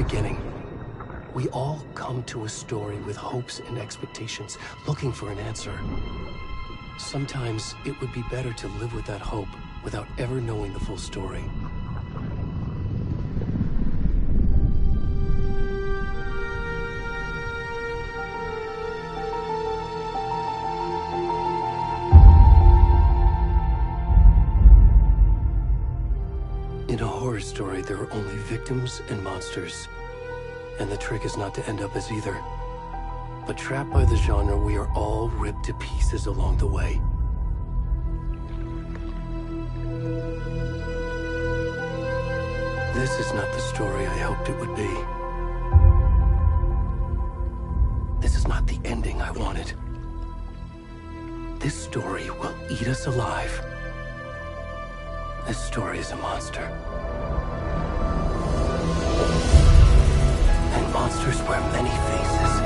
beginning. We all come to a story with hopes and expectations, looking for an answer. Sometimes it would be better to live with that hope without ever knowing the full story. In a horror story, there are only victims and monsters. And the trick is not to end up as either. But trapped by the genre, we are all ripped to pieces along the way. This is not the story I hoped it would be. This is not the ending I wanted. This story will eat us alive. This story is a monster. And monsters wear many faces.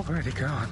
Where'd he gone?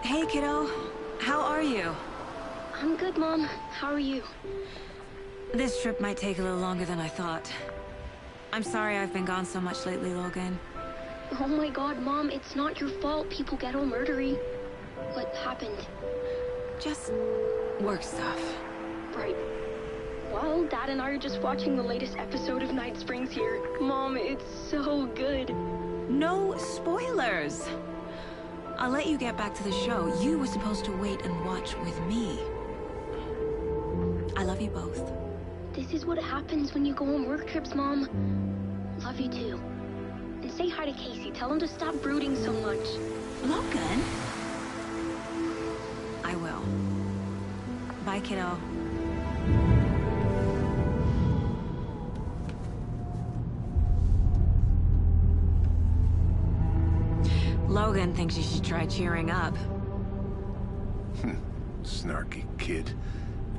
Hey, kiddo. How are you? I'm good, Mom. How are you? This trip might take a little longer than I thought. I'm sorry I've been gone so much lately, Logan. Oh my god, Mom, it's not your fault people get all murdery. What happened? Just work stuff. Right. Well, Dad and I are just watching the latest episode of Night Springs here. Mom, it's so good. No spoilers! I'll let you get back to the show. You were supposed to wait and watch with me. I love you both. This is what happens when you go on work trips, Mom. Love you too. And say hi to Casey. Tell him to stop brooding so much. Logan? I will. Bye, kiddo. Logan thinks you should try cheering up. Snarky kid.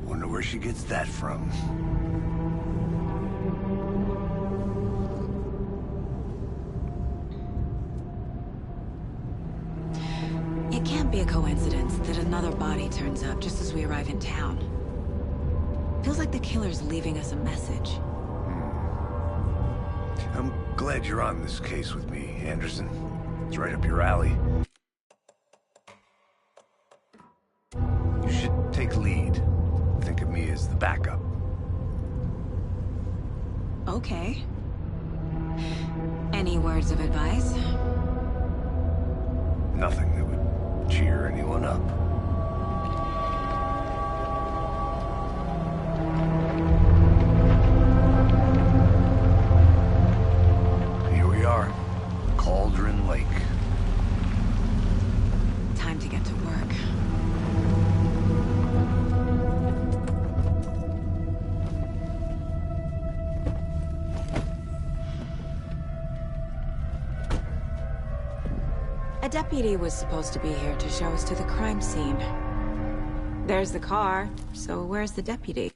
Wonder where she gets that from. It can't be a coincidence that another body turns up just as we arrive in town. Feels like the killer's leaving us a message. I'm glad you're on this case with me, Anderson. It's right up your alley. You should take lead. Think of me as the backup. Okay. Any words of advice? Nothing that would cheer anyone up. Here we are. Cauldron Lake. Time to get to work. A deputy was supposed to be here to show us to the crime scene. There's the car, so where's the deputy?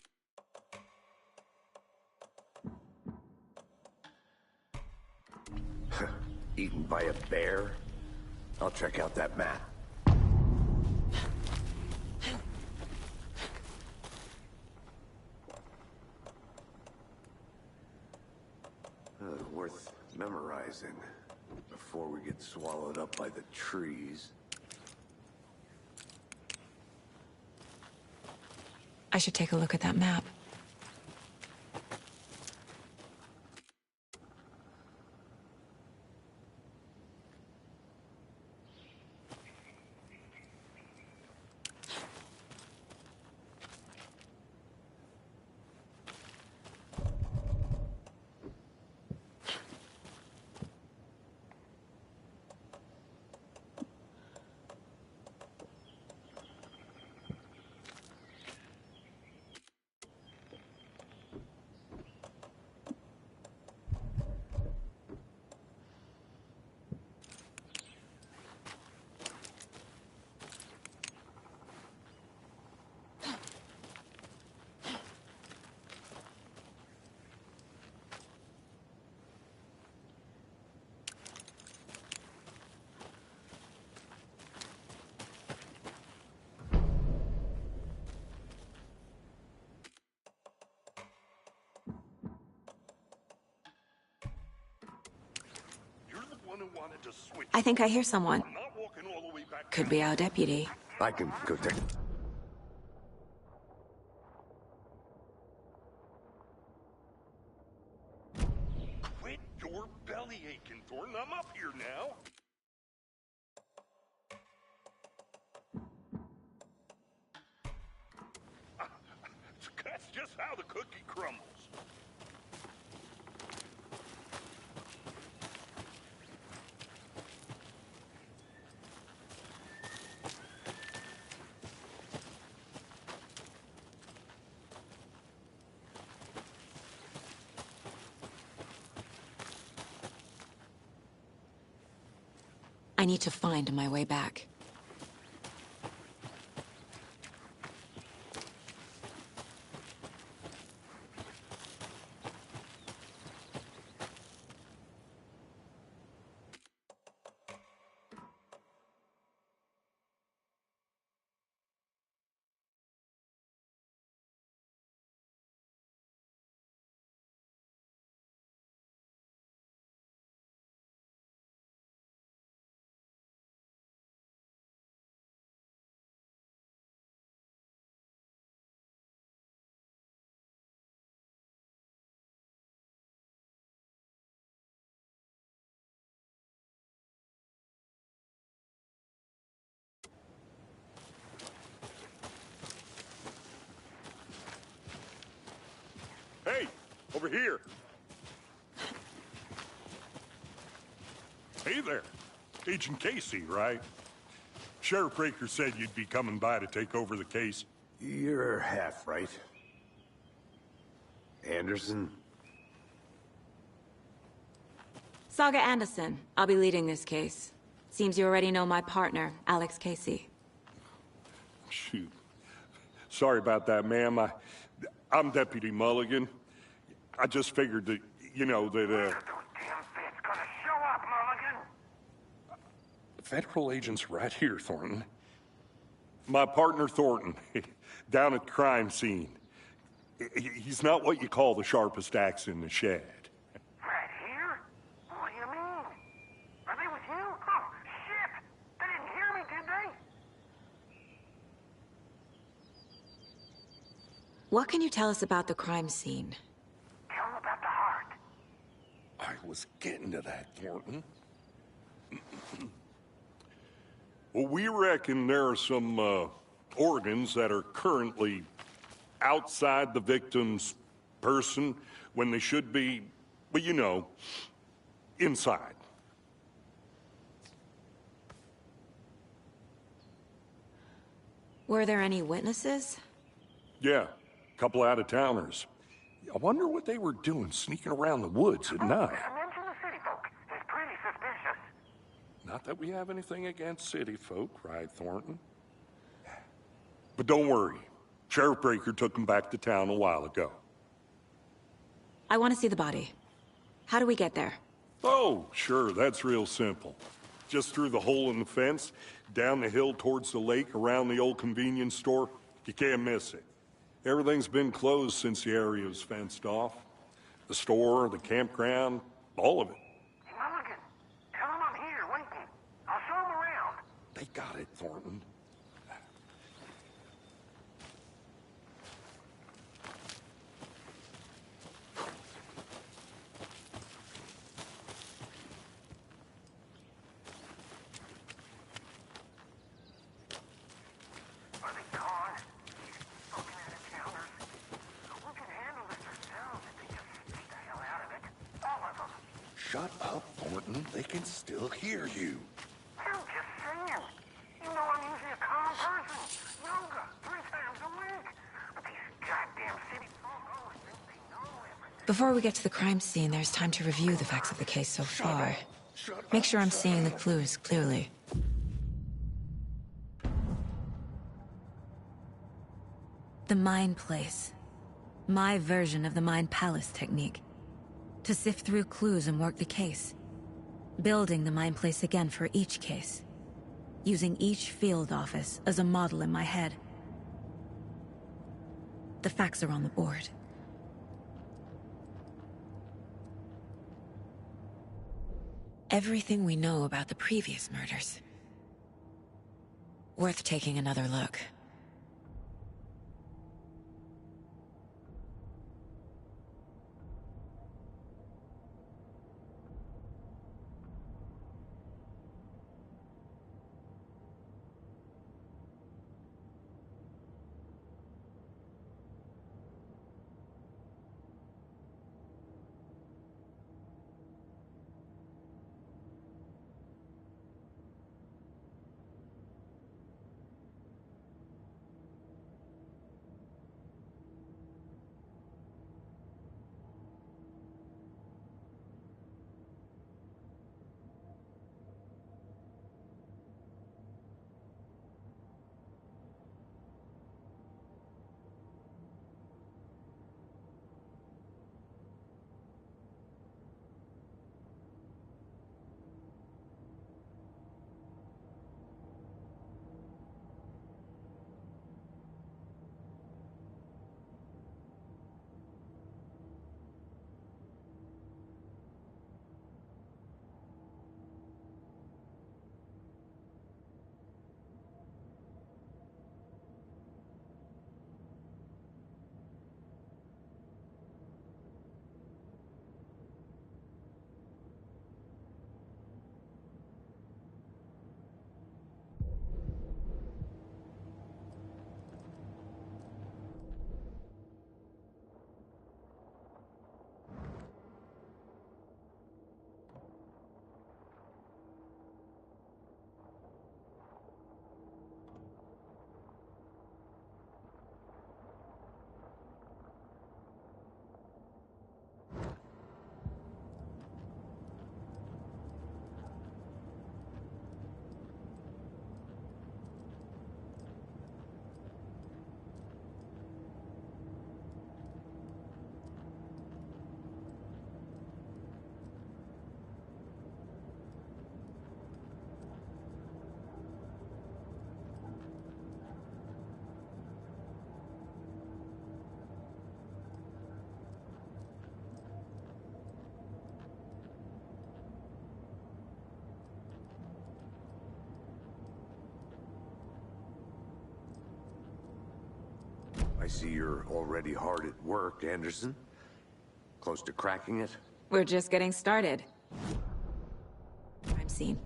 Eaten by a bear? I'll check out that map. Worth memorizing before we get swallowed up by the trees. I should take a look at that map. I think I hear someone. Could be our deputy. I can go take... Quit your belly aching, Thornton. I'm up here now. That's just how the cookie crumbles. I need to find my way back. Hey, over here. Hey there. Agent Casey, right? Sheriff Breaker said you'd be coming by to take over the case. You're half right. Anderson? Saga Anderson. I'll be leading this case. Seems you already know my partner, Alex Casey. Shoot. Sorry about that, ma'am. I'm Deputy Mulligan. I just figured that, you know, that, Damn fit's gonna show up, Mulligan! federal agent's right here, Thornton. My partner, Thornton, down at the crime scene. He's not what you call the sharpest axe in the shed. Right here? What do you mean? Are they with you? Oh, shit! They didn't hear me, did they? What can you tell us about the crime scene? Tell them about the heart. I was getting to that, Thornton. Well, we reckon there are some organs that are currently outside the victim's person when they should be, well, you know, inside. Were there any witnesses? Yeah, a couple out-of-towners. I wonder what they were doing sneaking around the woods at night. Mention the city folk. It's pretty suspicious. Not that we have anything against city folk, right, Thornton? But don't worry. Sheriff Breaker took him back to town a while ago. I want to see the body. How do we get there? Oh, sure, that's real simple. Just through the hole in the fence, down the hill towards the lake, around the old convenience store. You can't miss it. Everything's been closed since the area was fenced off. The store, the campground, all of it. Mulligan, tell him I'm here waiting. I'll show him around. They got it, Thornton. Are they gone? These fucking out-of-towners. We can handle this ourselves if they just stay the hell out of it. All of them. Shut up, Thornton. They can still hear you. I'm just saying. You know I'm usually a calm person. Yoga 3 times a week. But these goddamn city folk always think they know everything. Before we get to the crime scene, there's time to review the facts of the case so far. Make sure I'm seeing the clues clearly. The Mind Place. My version of the Mind Palace technique. To sift through clues and work the case. Building the Mind Place again for each case. Using each field office as a model in my head. The facts are on the board. Everything we know about the previous murders. Worth taking another look. I see you're already hard at work, Anderson. Close to cracking it? We're just getting started. Crime scene.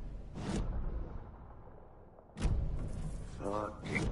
Fucking...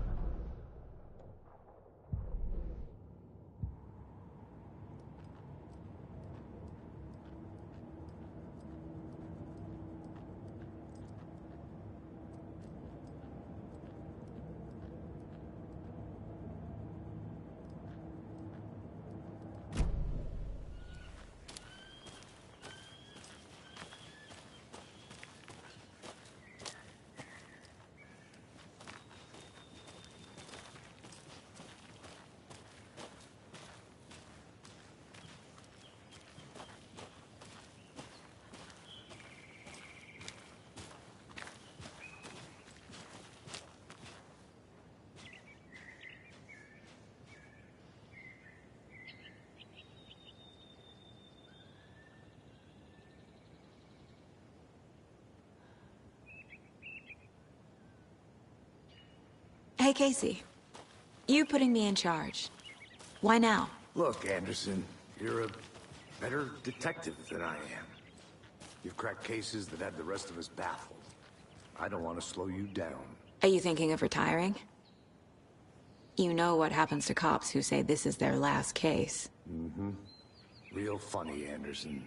Hey, Casey. You putting me in charge. Why now? Look, Anderson, you're a better detective than I am. You've cracked cases that had the rest of us baffled. I don't want to slow you down. Are you thinking of retiring? You know what happens to cops who say this is their last case. Mm-hmm. Real funny, Anderson.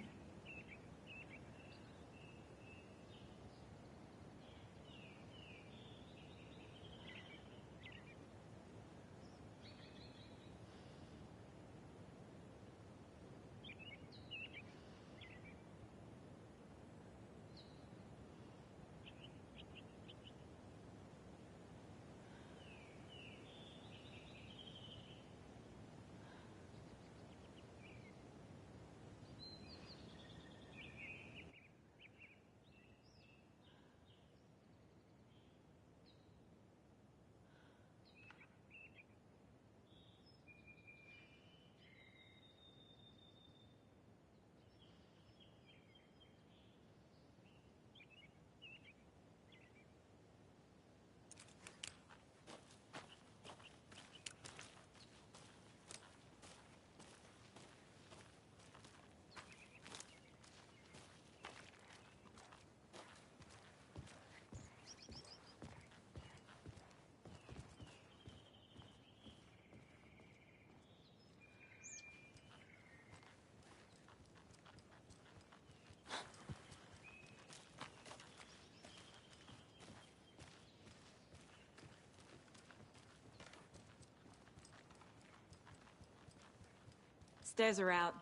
Stairs are out.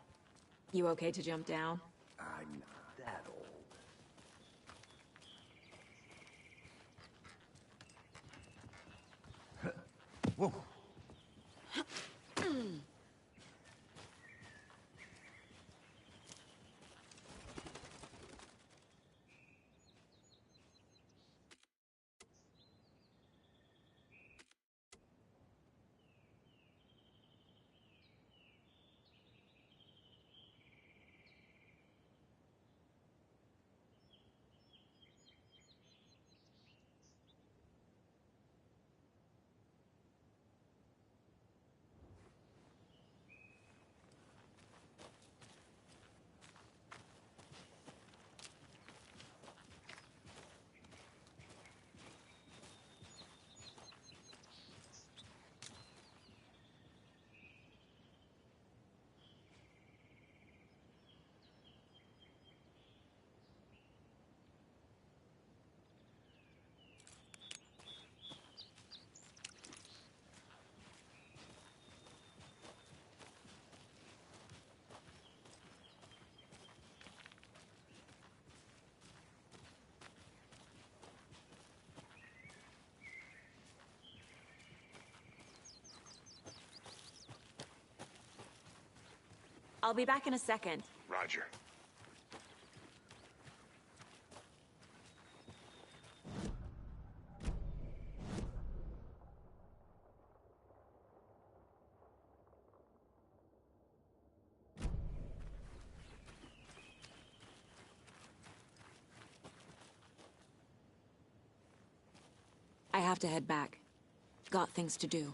You okay to jump down? I'm not that old. Whoa. I'll be back in a second. Roger. I have to head back. Got things to do.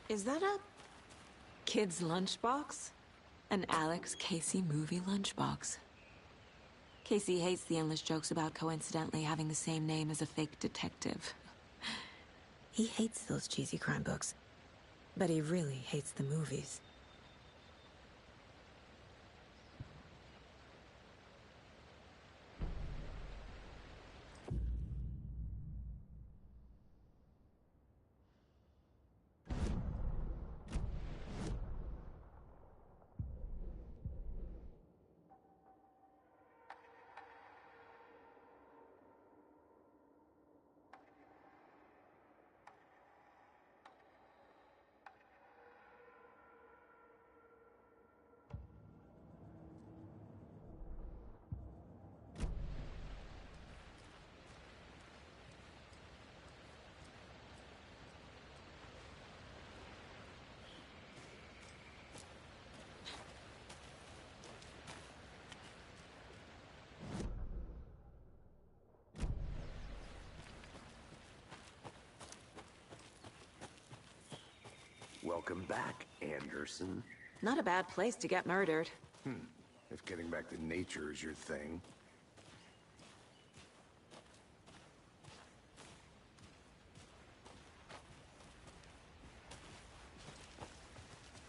Is that a kid's lunchbox? An Alex Casey movie lunchbox. Casey hates the endless jokes about coincidentally having the same name as a fake detective. He hates those cheesy crime books, but he really hates the movies. Welcome back, Anderson. Not a bad place to get murdered. If getting back to nature is your thing.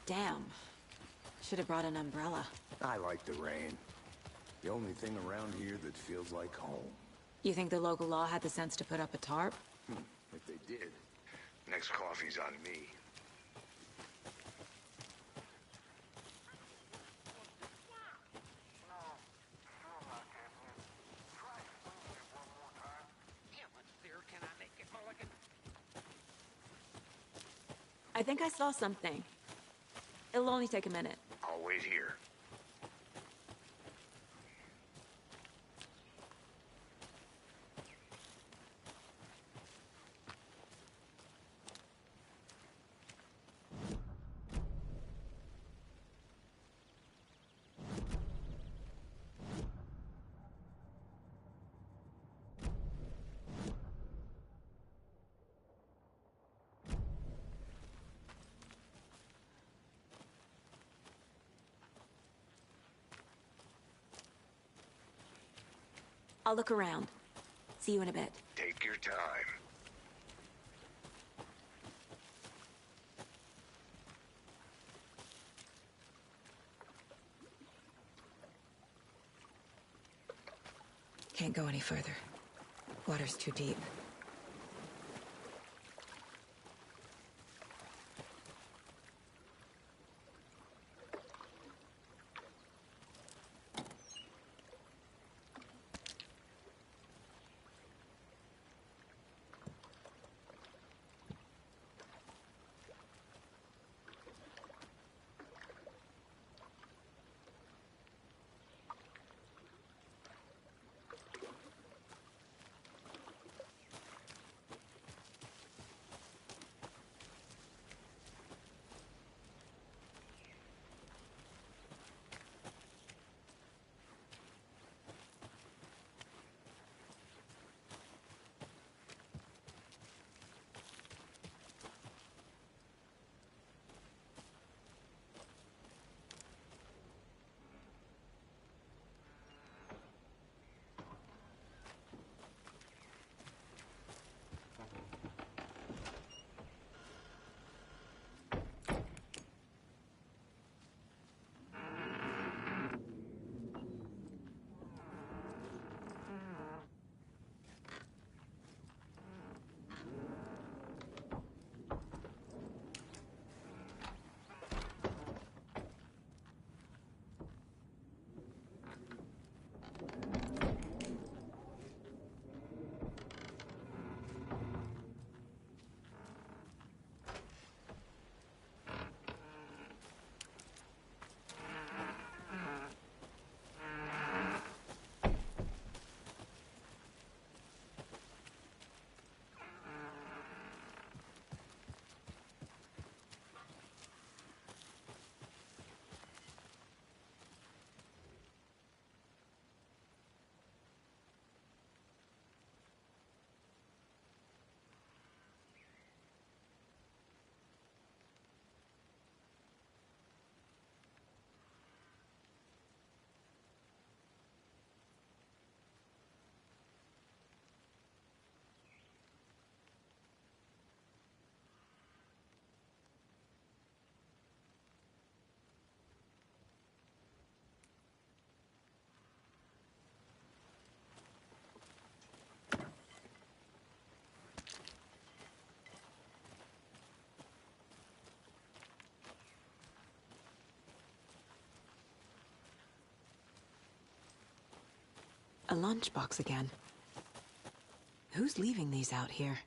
Damn. Should have brought an umbrella. I like the rain. The only thing around here that feels like home. You think the local law had the sense to put up a tarp? If they did, next coffee's on me. I think I saw something. It'll only take a minute. I'll wait here. I'll look around. See you in a bit. Take your time. Can't go any further. Water's too deep. A lunchbox again. Who's leaving these out here?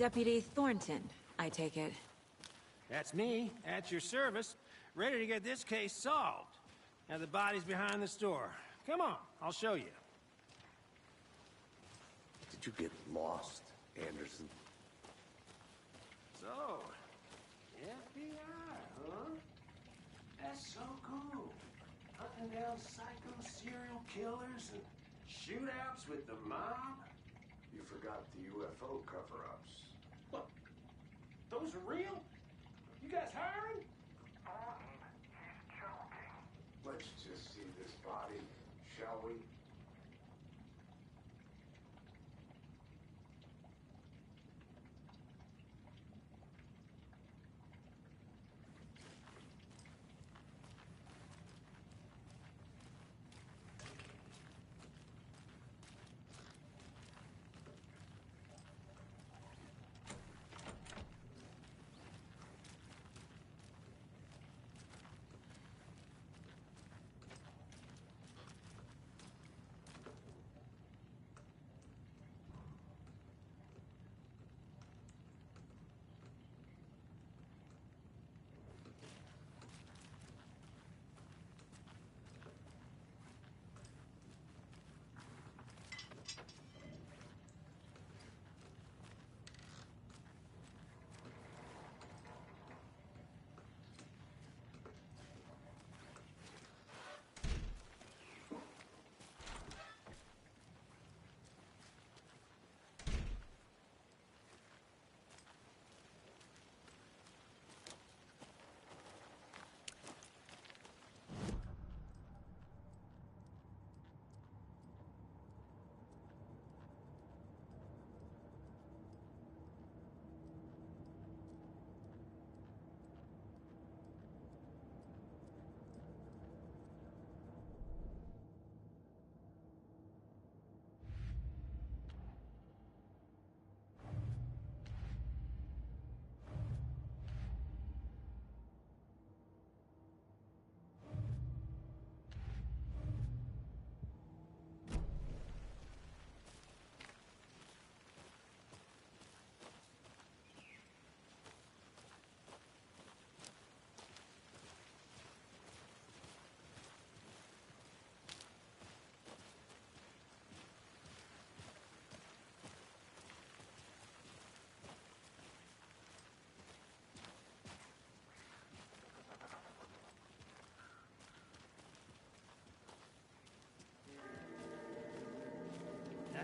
Deputy Thornton, I take it. That's me, at your service, ready to get this case solved. Now the body's behind the store. Come on, I'll show you. Did you get lost, Anderson? So, FBI, huh? That's so cool. Hunting down psycho serial killers and shootouts with the mob. You forgot the UFO cover-ups. What? Those are real? You guys hiring? Thornton, he's joking. Let's just see this body, shall we?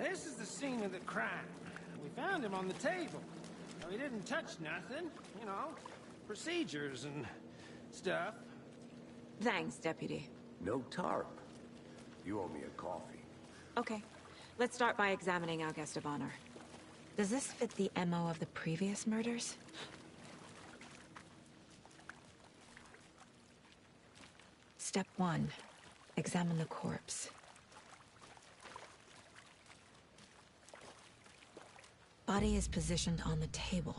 this is the scene of the crime. We found him on the table. Now, he didn't touch nothing, you know, procedures and stuff. Thanks, Deputy. No tarp. You owe me a coffee. Okay, let's start by examining our guest of honor. Does this fit the MO of the previous murders? Step 1. Examine the corpse. Body is positioned on the table.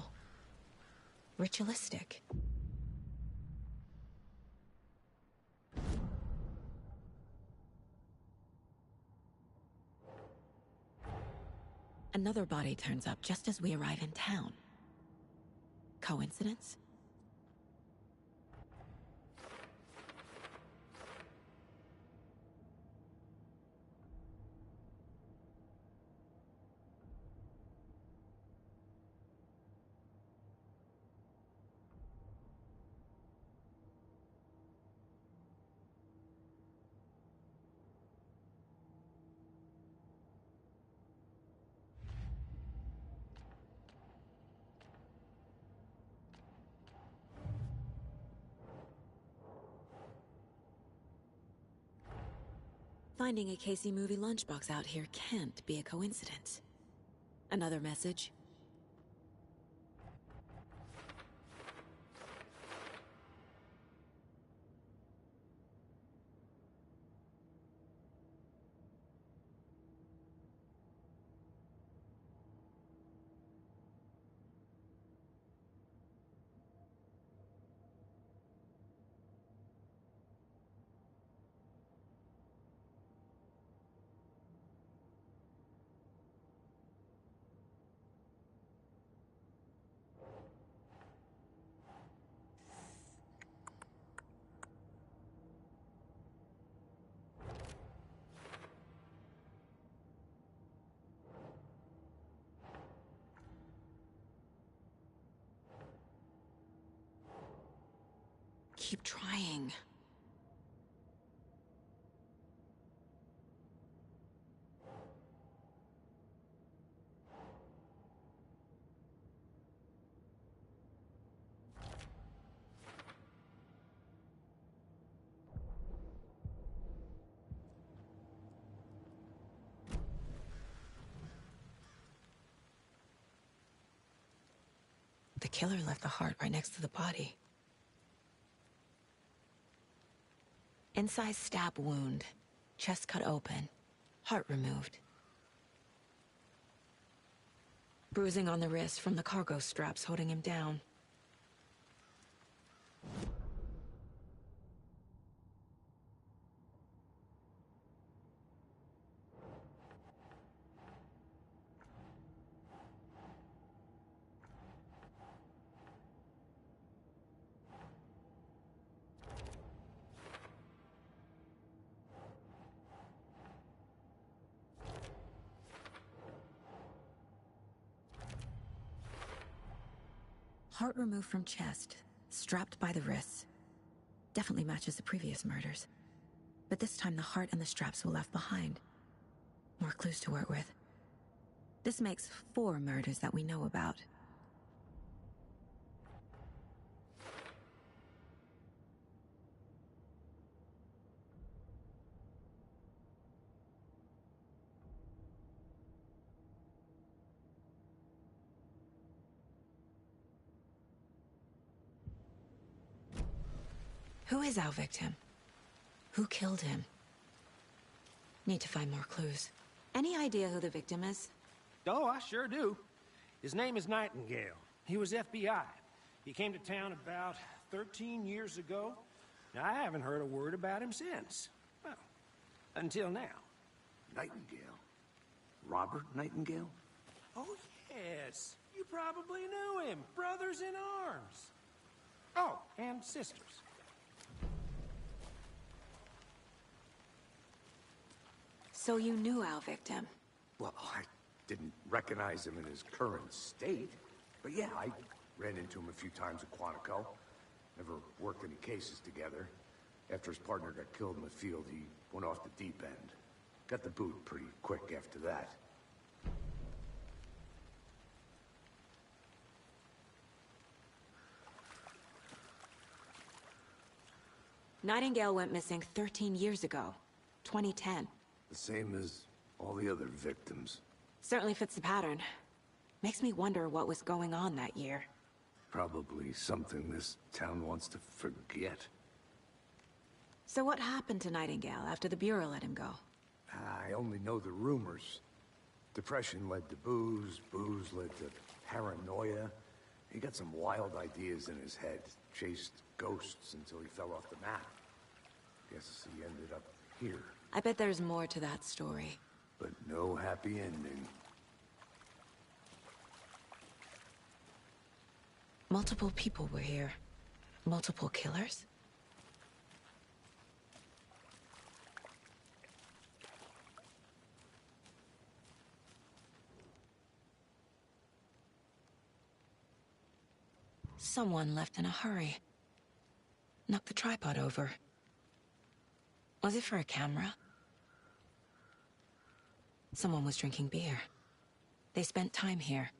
Ritualistic. Another body turns up just as we arrive in town. Coincidence? Finding a Casey movie lunchbox out here can't be a coincidence. Another message? Keep trying. The killer left the heart right next to the body. Inside stab wound, chest cut open, heart removed. Bruising on the wrist from the cargo straps holding him down. Heart removed from chest, strapped by the wrists. Definitely matches the previous murders. But this time the heart and the straps were left behind. More clues to work with. This makes 4 murders that we know about. Who is our victim? Who killed him? Need to find more clues. Any idea who the victim is? Oh, I sure do. His name is Nightingale. He was FBI. He came to town about 13 years ago. Now, I haven't heard a word about him since. Well, until now. Nightingale? Robert Nightingale? Oh, yes. You probably knew him. Brothers in arms. Oh, and sisters. So you knew our victim? Well, I didn't recognize him in his current state. But yeah, I ran into him a few times at Quantico. Never worked any cases together. After his partner got killed in the field, he went off the deep end. Got the boot pretty quick after that. Nightingale went missing 13 years ago. 2010. The same as all the other victims. Certainly fits the pattern. Makes me wonder what was going on that year. Probably something this town wants to forget. So what happened to Nightingale after the Bureau let him go? I only know the rumors. Depression led to booze, booze led to paranoia. He got some wild ideas in his head, chased ghosts until he fell off the map. Guess he ended up here. I bet there's more to that story. But no happy ending. Multiple people were here. Multiple killers? Someone left in a hurry. Knocked the tripod over. Was it for a camera? Someone was drinking beer. They spent time here,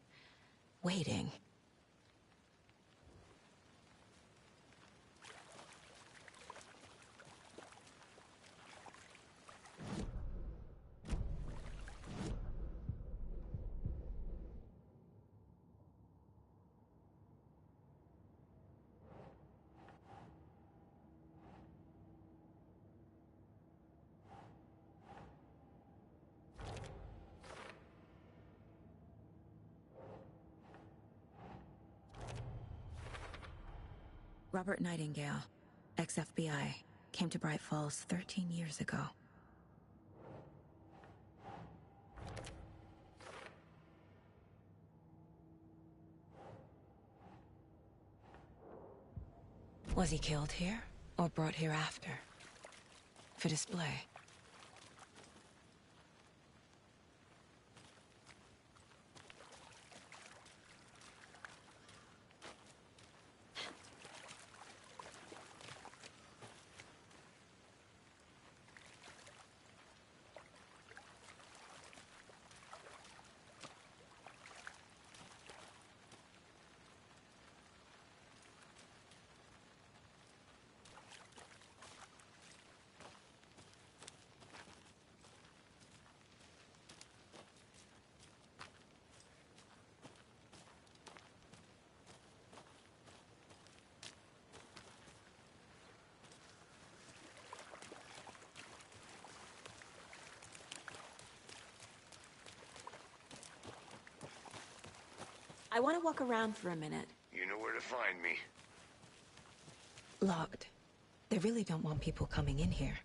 waiting. Robert Nightingale, ex-FBI, came to Bright Falls 13 years ago. Was he killed here, or brought here after? For display? I want to walk around for a minute. You know where to find me. Locked. They really don't want people coming in here.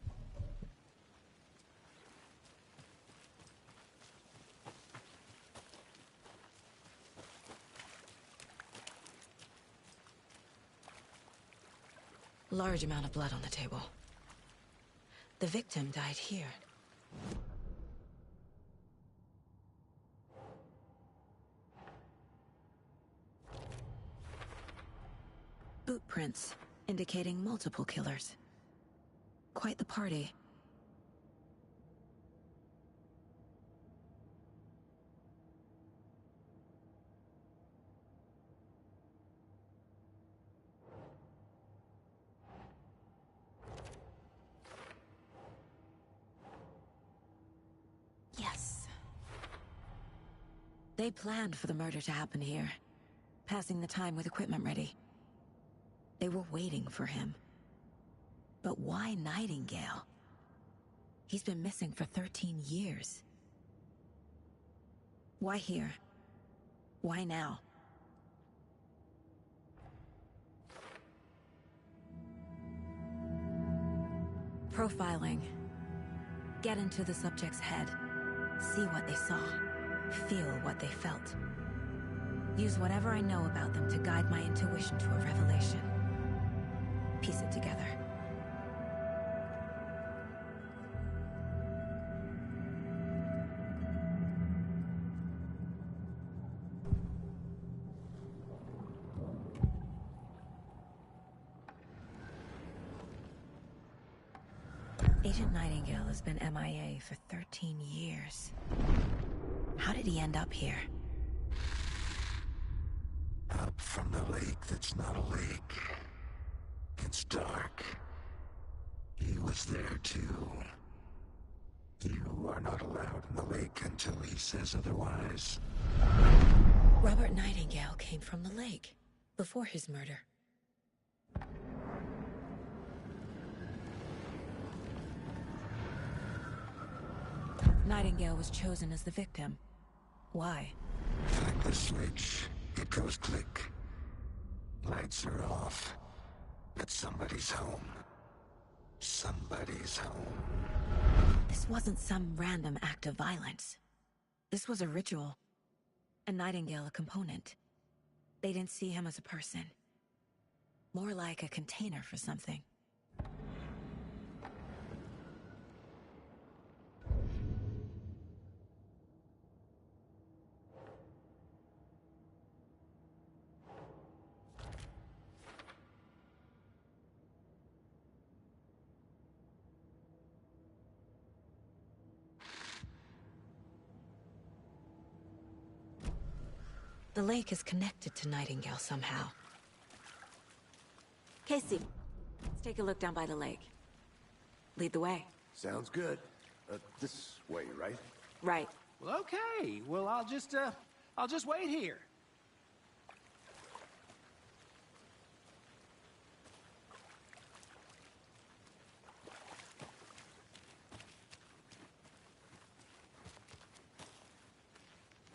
Large amount of blood on the table. The victim died here. Boot prints, indicating multiple killers. Quite the party. Yes. They planned for the murder to happen here, passing the time with equipment ready. They were waiting for him. But why Nightingale? He's been missing for 13 years. Why here? Why now? Profiling. Get into the subject's head. See what they saw. Feel what they felt. Use whatever I know about them to guide my intuition to a revelation. Piece it together. Agent Nightingale has been MIA for 13 years. How did he end up here? Up from the lake that's not a lake. It's dark. He was there too. You are not allowed in the lake until he says otherwise. Robert Nightingale came from the lake before his murder. Nightingale was chosen as the victim. Why? Flick the switch. It goes click. Lights are off. But somebody's home. Somebody's home. This wasn't some random act of violence. This was a ritual. And Nightingale a component. They didn't see him as a person. More like a container for something. The lake is connected to Nightingale somehow. Casey, let's take a look down by the lake. Lead the way. Sounds good. This way, right? Right. Well, okay. Well, I'll just wait here.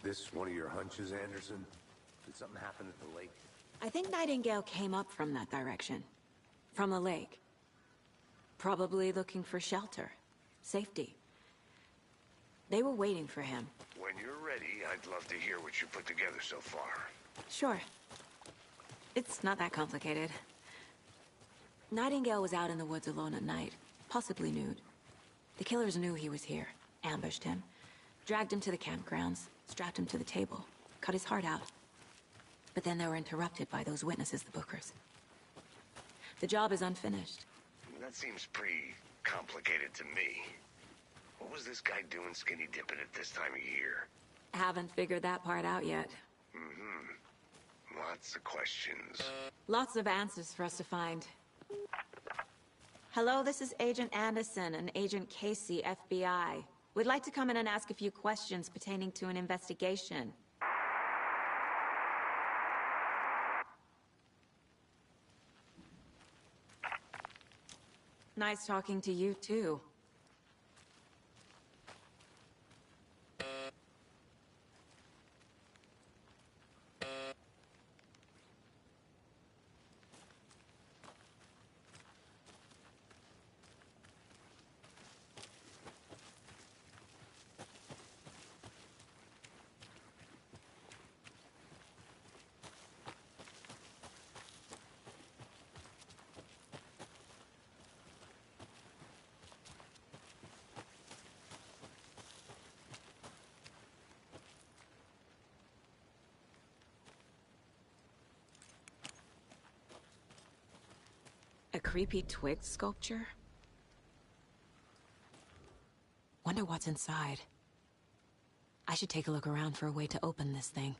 This one of your hunches, Anderson? Did something happen at the lake? I think Nightingale came up from that direction. From the lake. Probably looking for shelter. Safety. They were waiting for him. When you're ready, I'd love to hear what you put together so far. Sure. It's not that complicated. Nightingale was out in the woods alone at night, possibly nude. The killers knew he was here, ambushed him, dragged him to the campgrounds, strapped him to the table, cut his heart out. But then they were interrupted by those witnesses, the Bookers. The job is unfinished. That seems pretty complicated to me. What was this guy doing skinny dipping at this time of year? Haven't figured that part out yet. Lots of questions. Lots of answers for us to find. Hello, this is Agent Anderson and Agent Casey, FBI. We'd like to come in and ask a few questions pertaining to an investigation. Nice talking to you, too. A creepy twig sculpture? Wonder what's inside. I should take a look around for a way to open this thing.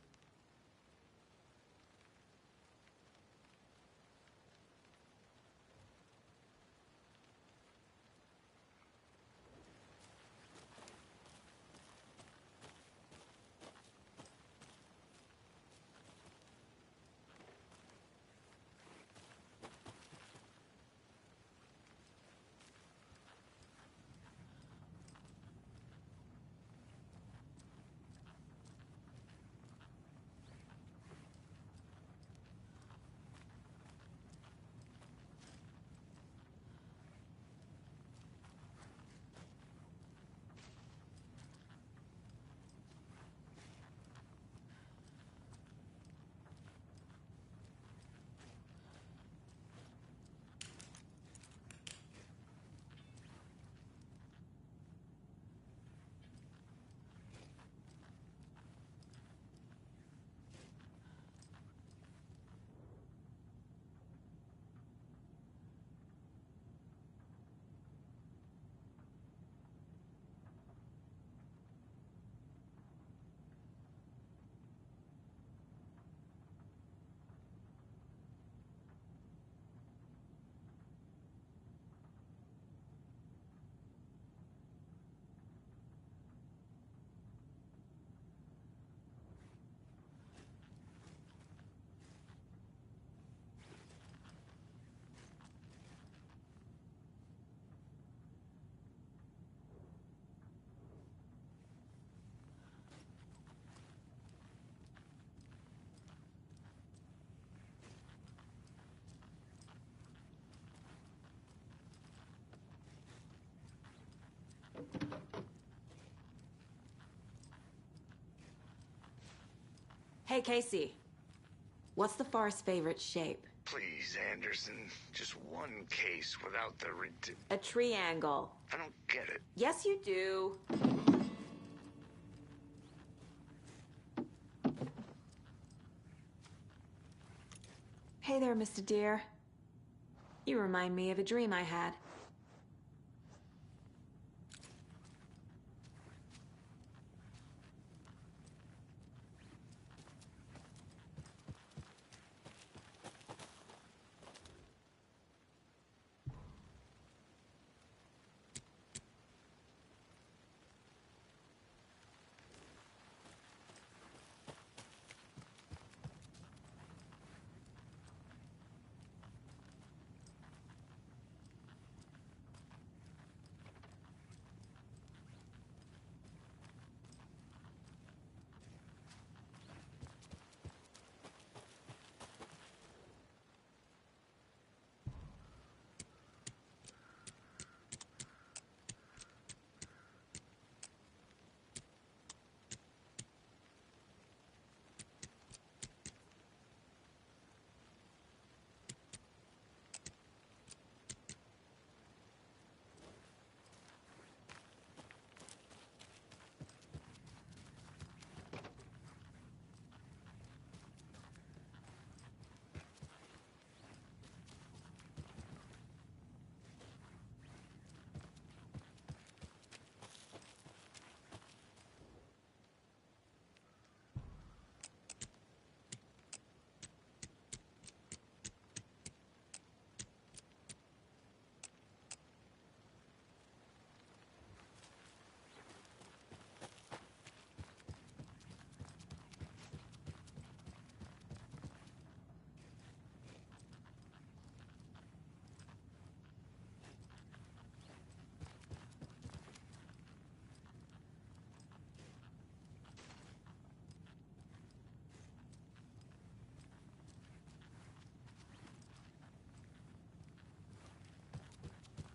Hey, Casey. What's the forest's favorite shape? Please, Anderson. Just one case without the A triangle. I don't get it. Yes, you do. Hey there, Mr. Deer. You remind me of a dream I had.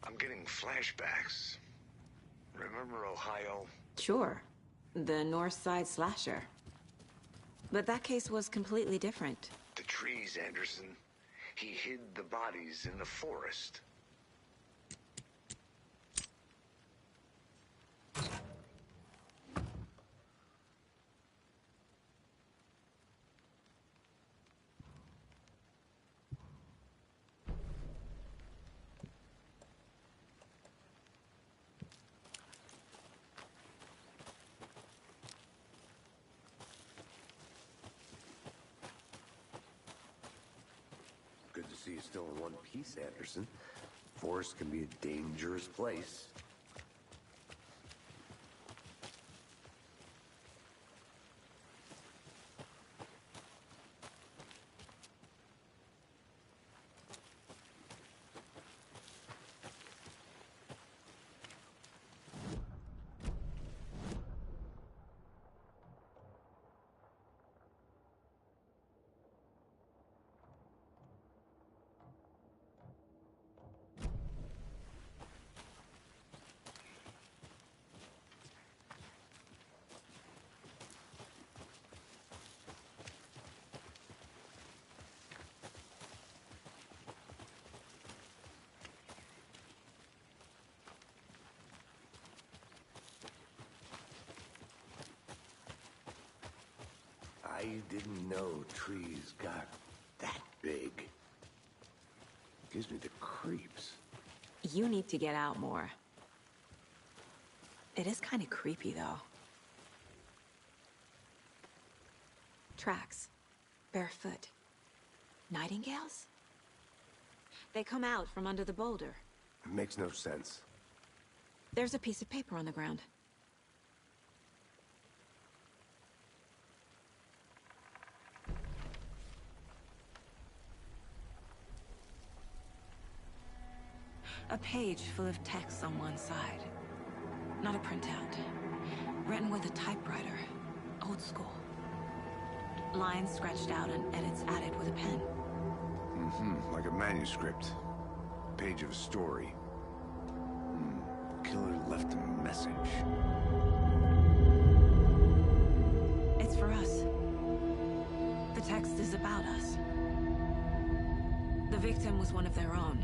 I'm getting flashbacks. Remember Ohio? Sure. The North Side Slasher. But that case was completely different. The trees, Anderson. He hid the bodies in the forest. Good to see you still in one piece, Anderson. Forest can be a dangerous place. I didn't know trees got that big. Gives me the creeps. You need to get out more. It is kind of creepy, though. Tracks. Barefoot. Nightingales? They come out from under the boulder. It makes no sense. There's a piece of paper on the ground. A page full of text on one side. Not a printout. Written with a typewriter. Old school. Lines scratched out and edits added with a pen. Like a manuscript. Page of a story. Killer left a message. It's for us. text is about us. The victim was one of their own.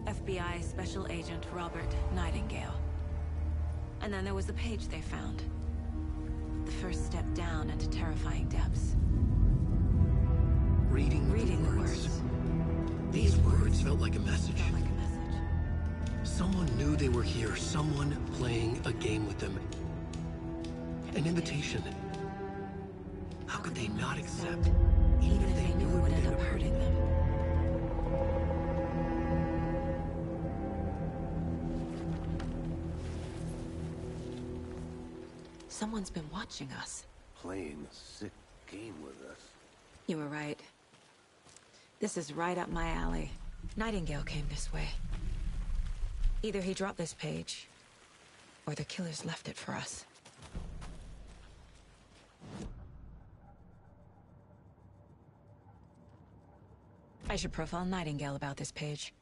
FBI Special Agent Robert Nightingale. And then there was the page they found. The first step down into terrifying depths. Reading the words. These words felt like a message. Felt like a message. Someone knew they were here, someone playing a game with them. An invitation. How could they not accept, Even if they knew it would end up hurting them. Someone's been watching us. Playing a sick game with us. You were right. This is right up my alley. Nightingale came this way. Either he dropped this page, or the killers left it for us. I should profile Nightingale about this page.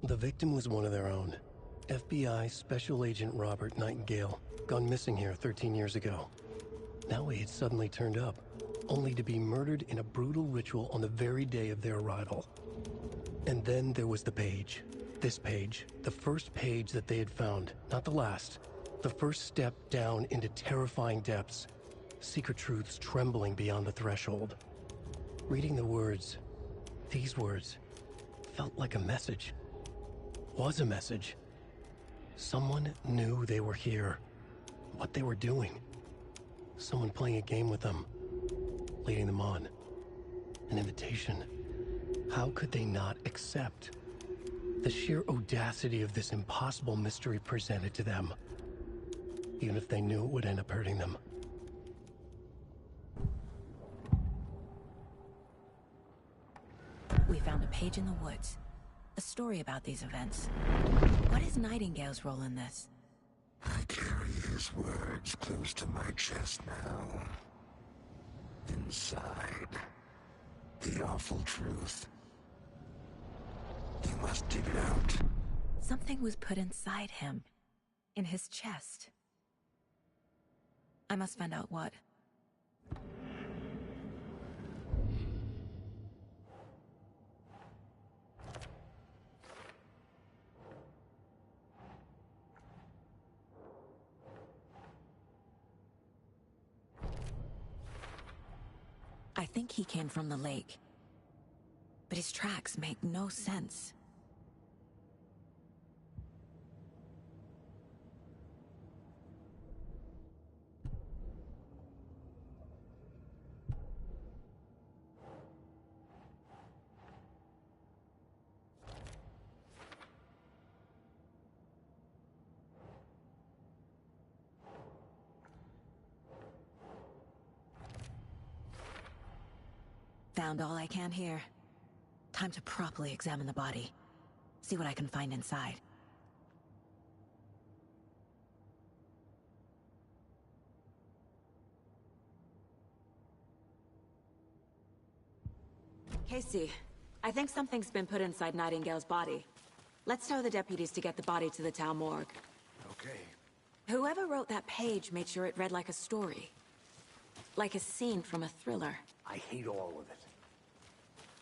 The victim was one of their own. FBI Special Agent Robert Nightingale, gone missing here 13 years ago. Now he had suddenly turned up, only to be murdered in a brutal ritual on the very day of their arrival. And then there was the page. This page, the first page that they had found, not the last. The first step down into terrifying depths. Secret truths trembling beyond the threshold. Reading the words, these words, felt like a message. Was a message. Someone knew they were here, what they were doing. Someone playing a game with them, leading them on. An invitation. How could they not accept? The sheer audacity of this impossible mystery presented to them, even if they knew it would end up hurting them. We found a page in the woods. A story about these events. What is Nightingale's role in this? I carry his words close to my chest now. Inside, the awful truth. You must dig it out. Something was put inside him. In his chest. I must find out what. I think he came from the lake. But his tracks make no sense. Found all I can here. Time to properly examine the body. See what I can find inside. Casey, I think something's been put inside Nightingale's body. Let's tell the deputies to get the body to the town morgue. Okay. Whoever wrote that page made sure it read like a story. Like a scene from a thriller. I hate all of it.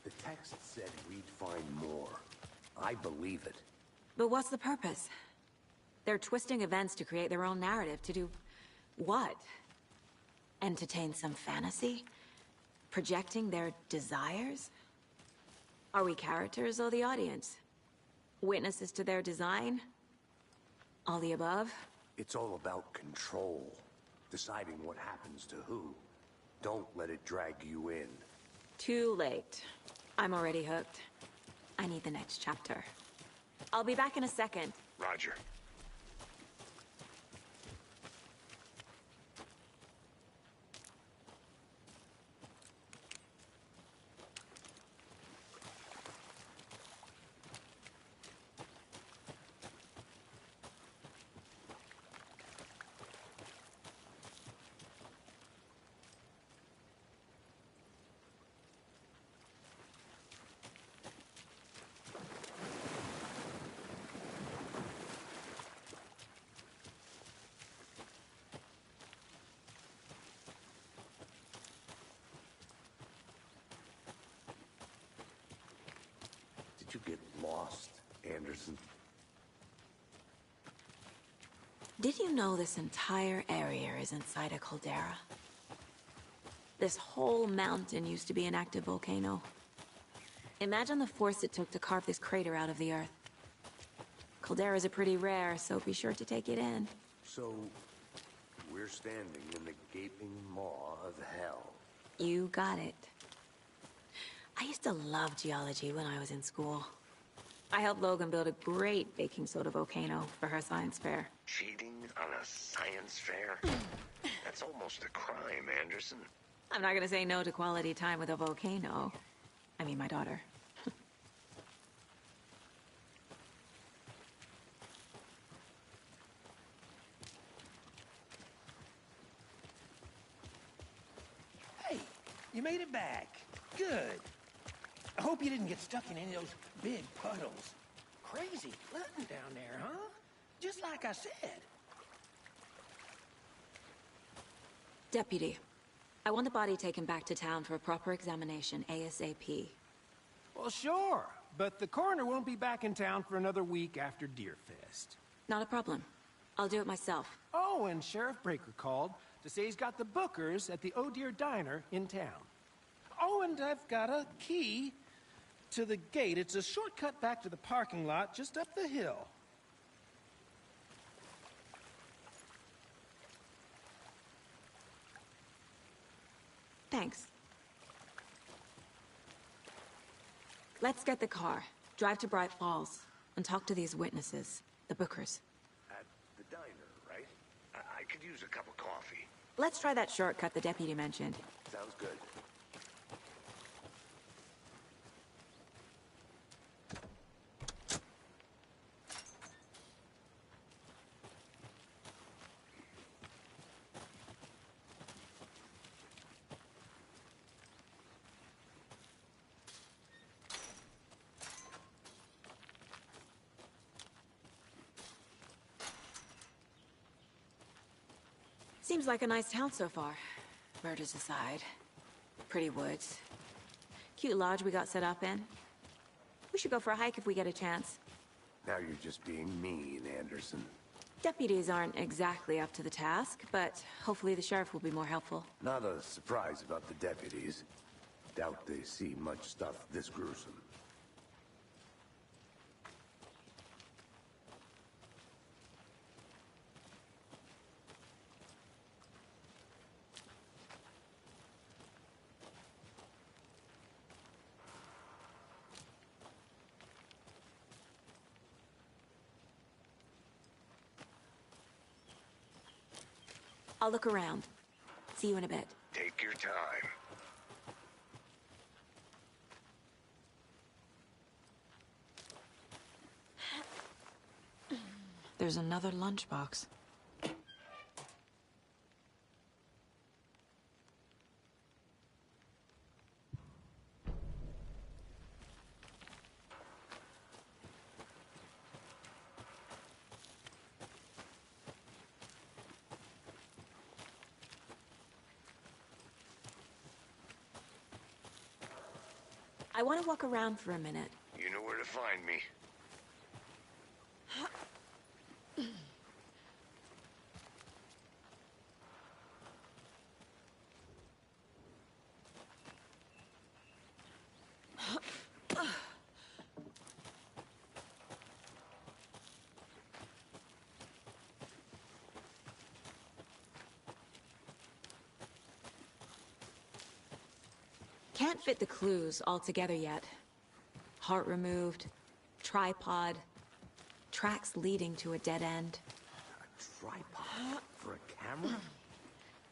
The text said we'd find more. I believe it. But what's the purpose? They're twisting events to create their own narrative. To do what? Entertain some fantasy? Projecting their desires? Are we characters or the audience? Witnesses to their design? All the above? It's all about control. Deciding what happens to who. Don't let it drag you in. Too late. I'm already hooked. I need the next chapter. I'll be back in a second. Roger. Did you get lost, Anderson? Did you know this entire area is inside a caldera? This whole mountain used to be an active volcano. Imagine the force it took to carve this crater out of the earth. Calderas are pretty rare, so be sure to take it in. So, we're standing in the gaping maw of hell. You got it. I used to love geology when I was in school. I helped Logan build a great baking soda volcano for her science fair. Cheating on a science fair? That's almost a crime, Anderson. I'm not gonna say no to quality time with a volcano. I mean, my daughter. Hey, you made it back. Good. I hope you didn't get stuck in any of those big puddles. Crazy flooding down there, huh? Just like I said. Deputy, I want the body taken back to town for a proper examination, ASAP. Well, sure, but the coroner won't be back in town for another week after Deerfest. Not a problem. I'll do it myself. Oh, and Sheriff Breaker called to say he's got the Bookers at the Oh Dear Diner in town. Oh, and I've got a key to the gate. It's a shortcut back to the parking lot just up the hill. Thanks. Let's get the car, drive to Bright Falls, and talk to these witnesses, the Bookers. At the diner, right? I could use a cup of coffee. Let's try that shortcut the deputy mentioned. Sounds good. Seems like a nice town so far. Murders aside. Pretty woods. Cute lodge we got set up in. We should go for a hike if we get a chance. Now you're just being mean, Anderson. Deputies aren't exactly up to the task, but hopefully the sheriff will be more helpful. Not a surprise about the deputies. Doubt they see much stuff this gruesome. I'll look around. See you in a bit. Take your time. There's another lunchbox. I want to walk around for a minute. You know where to find me. Can't fit the clues all together yet. Heart removed, tripod, tracks leading to a dead end. A tripod? For a camera?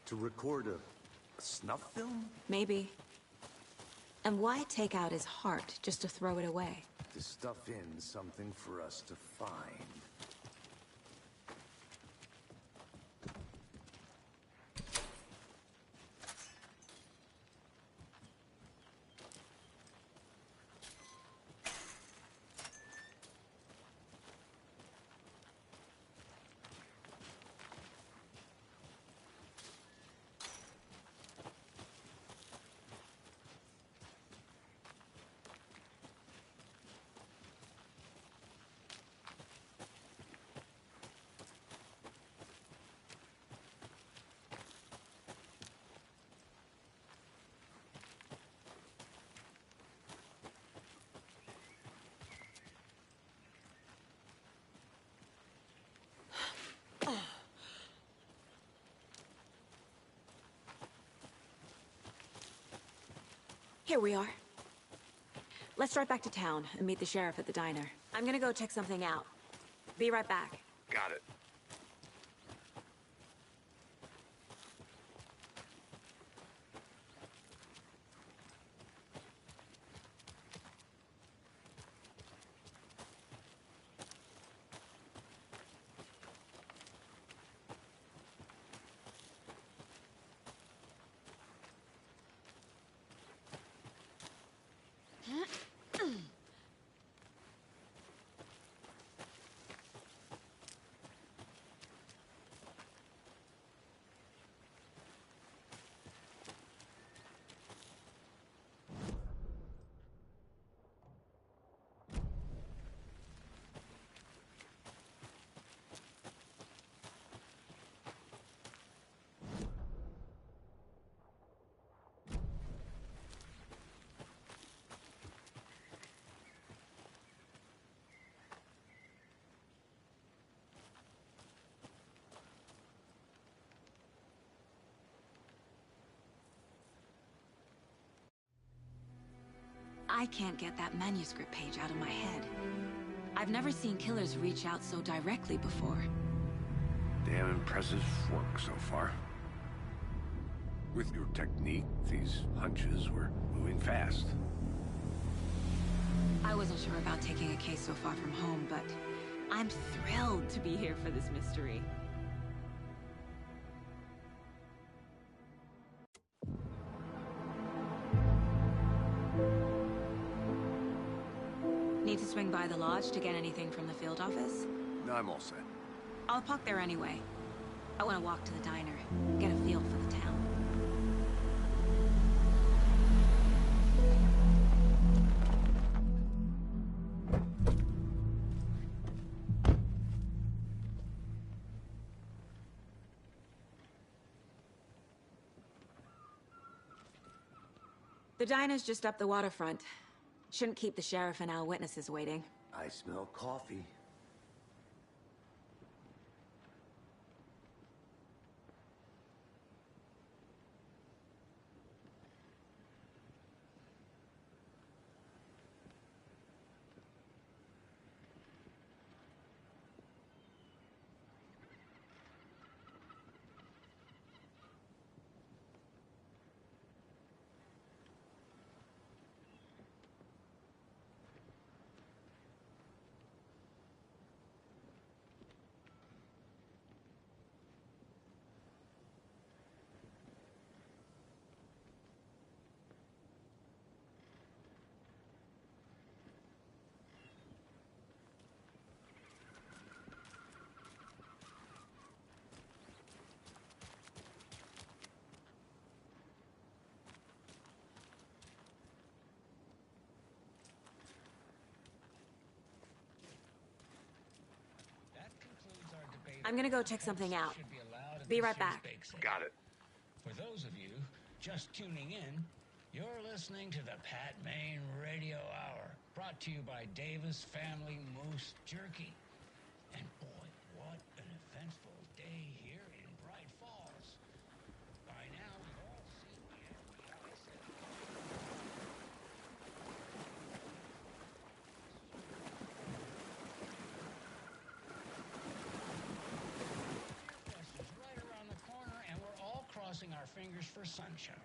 To record a snuff film? Maybe. And why take out his heart just to throw it away? To stuff in something for us to find. Here we are. Let's drive back to town and meet the sheriff at the diner. I'm gonna go check something out. Be right back. Got it. I can't get that manuscript page out of my head. I've never seen killers reach out so directly before. Damn impressive work so far. With your technique, these hunches were moving fast. I wasn't sure about taking a case so far from home, but I'm thrilled to be here for this mystery. Need to swing by the lodge to get anything from the field office? No, I'm all set. I'll park there anyway. I want to walk to the diner, get a feel for the town. The diner's just up the waterfront. Shouldn't keep the sheriff and our witnesses waiting. I smell coffee. I'm gonna go check something out. Be right back. Got it. For those of you just tuning in, you're listening to the Pat Maine Radio Hour, brought to you by Davis Family Moose Jerky. And boy, what an eventful day here in Bright Falls. By now, we've all seen the FBI set. Fest is right around the corner, and we're all crossing our fingers for sunshine.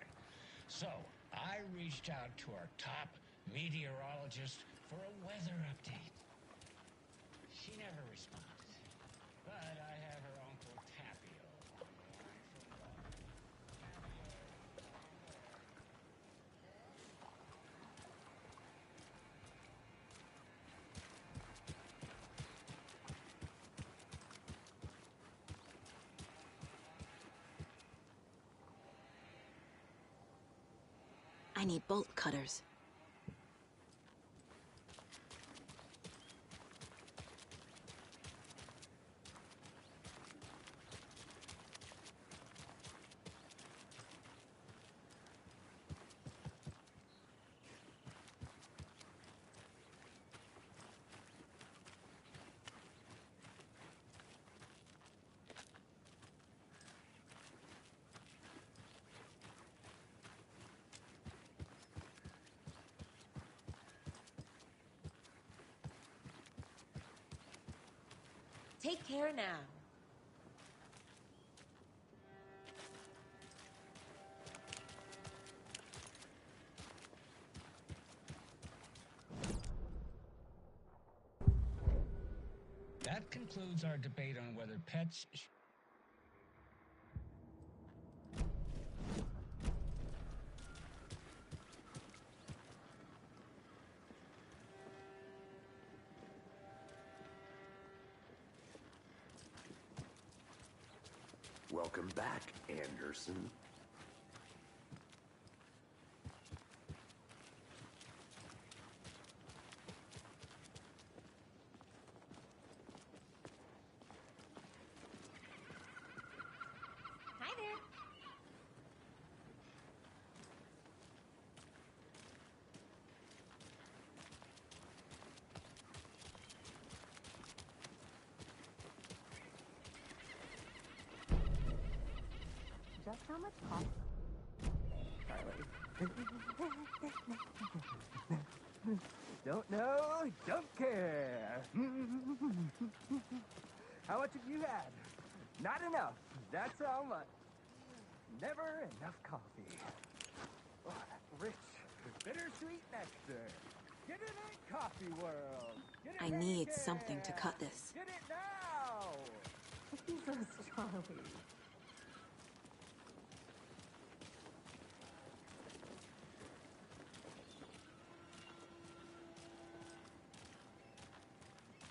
So, I reached out to our top meteorologist for a weather update. She never responded, but I have her Uncle Tapio on the line for water. I need bolt cutters. Take care now. That concludes our debate on whether pets... Welcome back, Anderson. Hi there. Just how much cost? Don't know, don't care. How much have you had? Not enough. That's how much. Never enough coffee. Oh, rich, bittersweet nectar. Get it in Coffee World. Get it I where you need can. something to cut this. Get it now. Jesus, Charlie.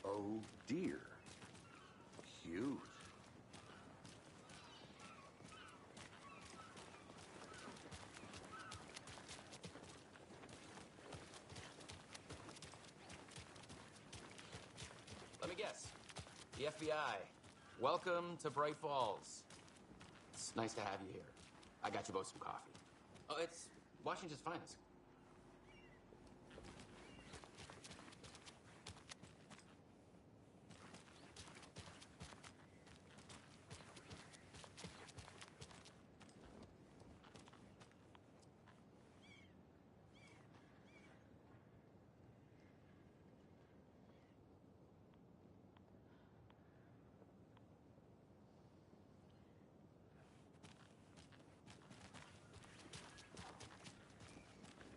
Oh dear. Cute. Let me guess. The FBI. Welcome to Bright Falls. It's nice to have you here. I got you both some coffee. Oh, it's Washington's finest.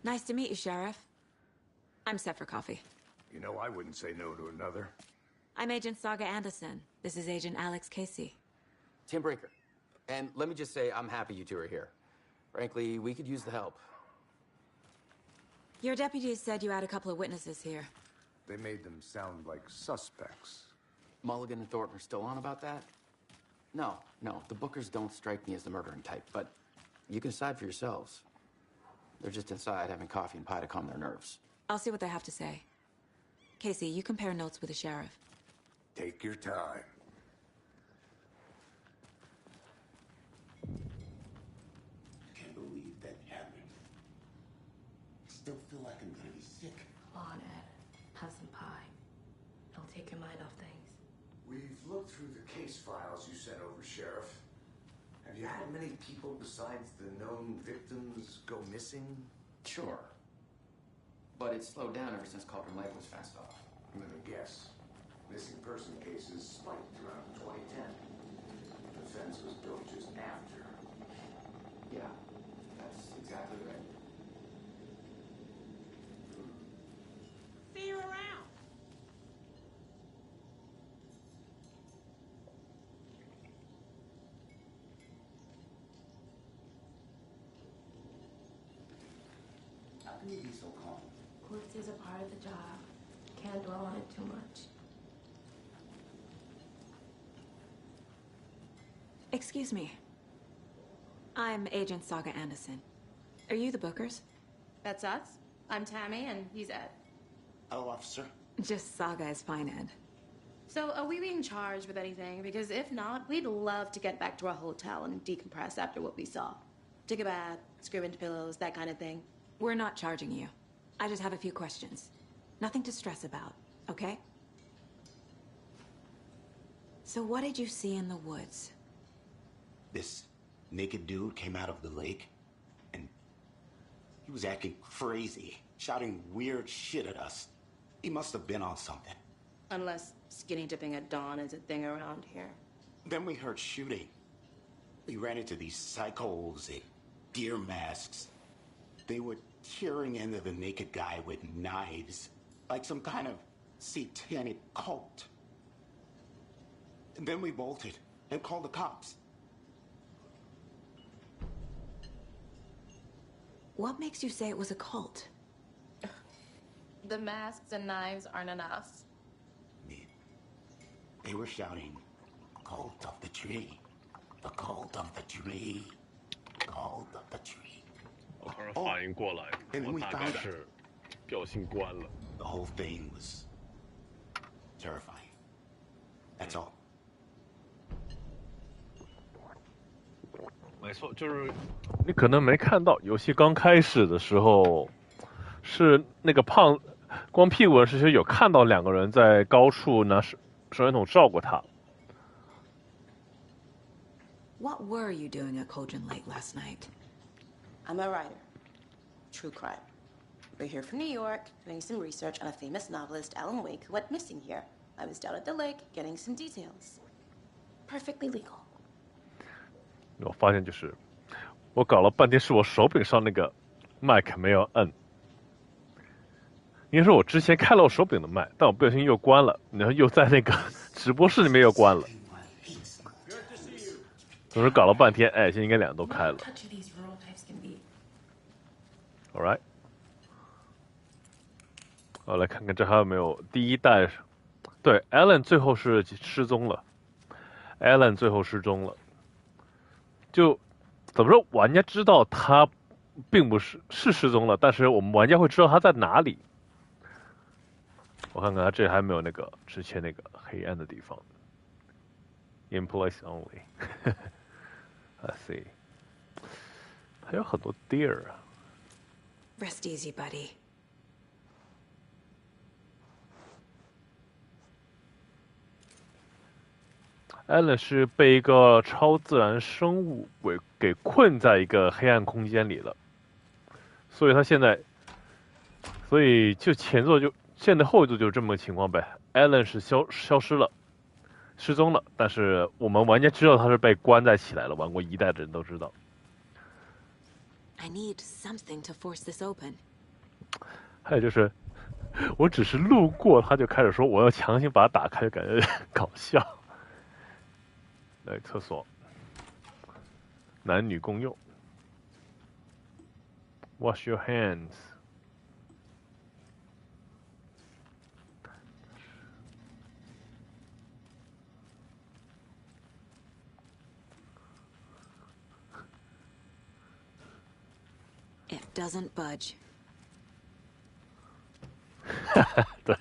Nice to meet you, Sheriff. I'm set for coffee. You know, I wouldn't say no to another. I'm Agent Saga Anderson. This is Agent Alex Casey. Tim Breaker. And let me just say, I'm happy you two are here. Frankly, we could use the help. Your deputies said you had a couple of witnesses here. They made them sound like suspects. Mulligan and Thornton are still on about that? No, the Bookers don't strike me as the murdering type, but you can decide for yourselves. They're just inside having coffee and pie to calm their nerves. I'll see what they have to say. Casey, you compare notes with the sheriff. Take your time. Can't believe that happened. Still feel like I'm gonna be sick. Come on, Ed. Have some pie. It'll take your mind off things. We've looked through the case files you sent over, Sheriff. Have you had many people besides the known victims go missing? Sure. But it's slowed down ever since Cauldron Lake was fenced off. I'm gonna guess. Missing person cases spiked around 2010. The fence was built just after. Yeah, that's exactly right. See you around. How can you be so calm? Courts is a part of the job. Can't dwell on it too much. Excuse me. I'm Agent Saga Anderson. Are you the Bookers? That's us. I'm Tammy, and he's Ed. Hello, officer. Just Saga is fine, Ed. So, are we being charged with anything? Because if not, we'd love to get back to our hotel and decompress after what we saw. Take a bath, scream into pillows, that kind of thing. We're not charging you. I just have a few questions. Nothing to stress about, okay? So what did you see in the woods? This naked dude came out of the lake, and he was acting crazy, shouting weird shit at us. He must have been on something. Unless skinny dipping at dawn is a thing around here. Then we heard shooting. We ran into these psychos in deer masks. They were tearing into the naked guy with knives, like some kind of satanic cult. And then we bolted and called the cops. What makes you say it was a cult? The masks and knives aren't enough. They were shouting, "Cult of the tree, the cult of the tree, cult of the tree." 我突然反应过来，我大概是表情关了。The whole thing was terrifying. That's all. 没错，就是你可能没看到，游戏刚开始的时候，是那个胖光屁股的师兄有看到两个人在高处拿手电筒照过他。What were you doing at Cauldron Lake last night? I'm a writer. True crime. We're here from New York, doing some research on a famous novelist, Alan Wake, who went missing here. I was down at the lake, getting some details. Perfectly legal. 我发现就是，我搞了半天是我手柄上那个麦克没有摁。应该说我之前开了我手柄的麦，但我不小心又关了，然后又在那个直播室里面又关了。总之搞了半天，哎，现在应该两个都开了。All right， 我来看看这还有没有第一代。对 ，Alan 最后是失踪了 ，Alan 最后失踪了。就怎么说，玩家知道他并不是失踪了，但是我们玩家会知道他在哪里。我看看他这还没有那个之前那个黑暗的地方。In place only 。Let's see， 还有很多 deer。Rest easy, buddy. Alan 是被一个超自然生物给困在一个黑暗空间里了，所以他现在，所以就前作就现在后作就是这么个情况呗。Alan 是消失了，失踪了，但是我们玩家知道他是被关在起来了，玩过一代的人都知道。I need something to force this open. 还有就是，我只是路过，他就开始说我要强行把它打开，就感觉搞笑。来厕所，男女共用。Wash your hands. It doesn't budge. 对，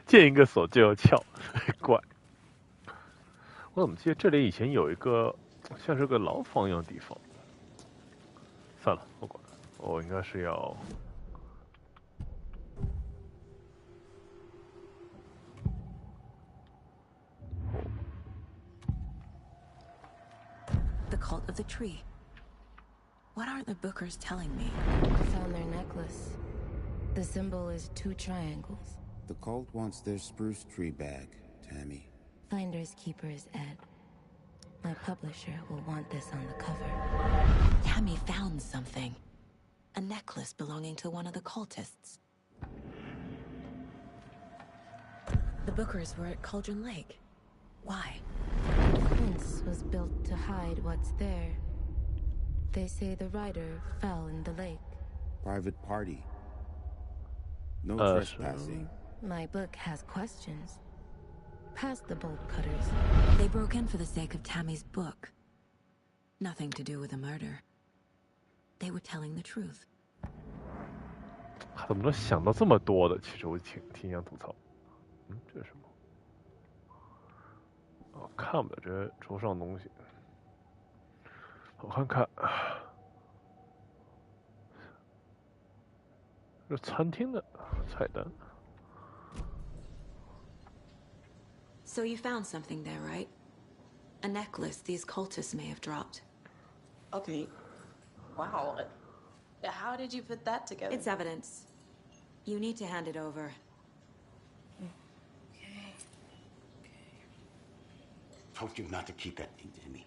见一个锁就要撬，怪。我怎么记得这里以前有一个像是个牢房一样的地方？算了，不管，我应该是要。The cult of the tree. What are the Bookers telling me? Found their necklace. The symbol is 2 triangles. The cult wants their spruce tree back, Tammy. Finders keepers, Ed. My publisher will want this on the cover. Tammy found something. A necklace belonging to one of the cultists. The Bookers were at Cauldron Lake. Why? The fence was built to hide what's there. They say the rider fell in the lake. Private party. No trespassing. My book has questions. Past the bolt cutters. They broke in for the sake of Tammy's book. Nothing to do with a murder. They were telling the truth. 怎么能想到这么多的？其实我挺想吐槽。这是什么？哦，看不了这桌上东西。我看看，这餐厅的菜单。So you found something there, right? A necklace these cultists may have dropped. Okay. Wow. How did you put that together? It's evidence. You need to hand it over. told you not to keep that thing to me.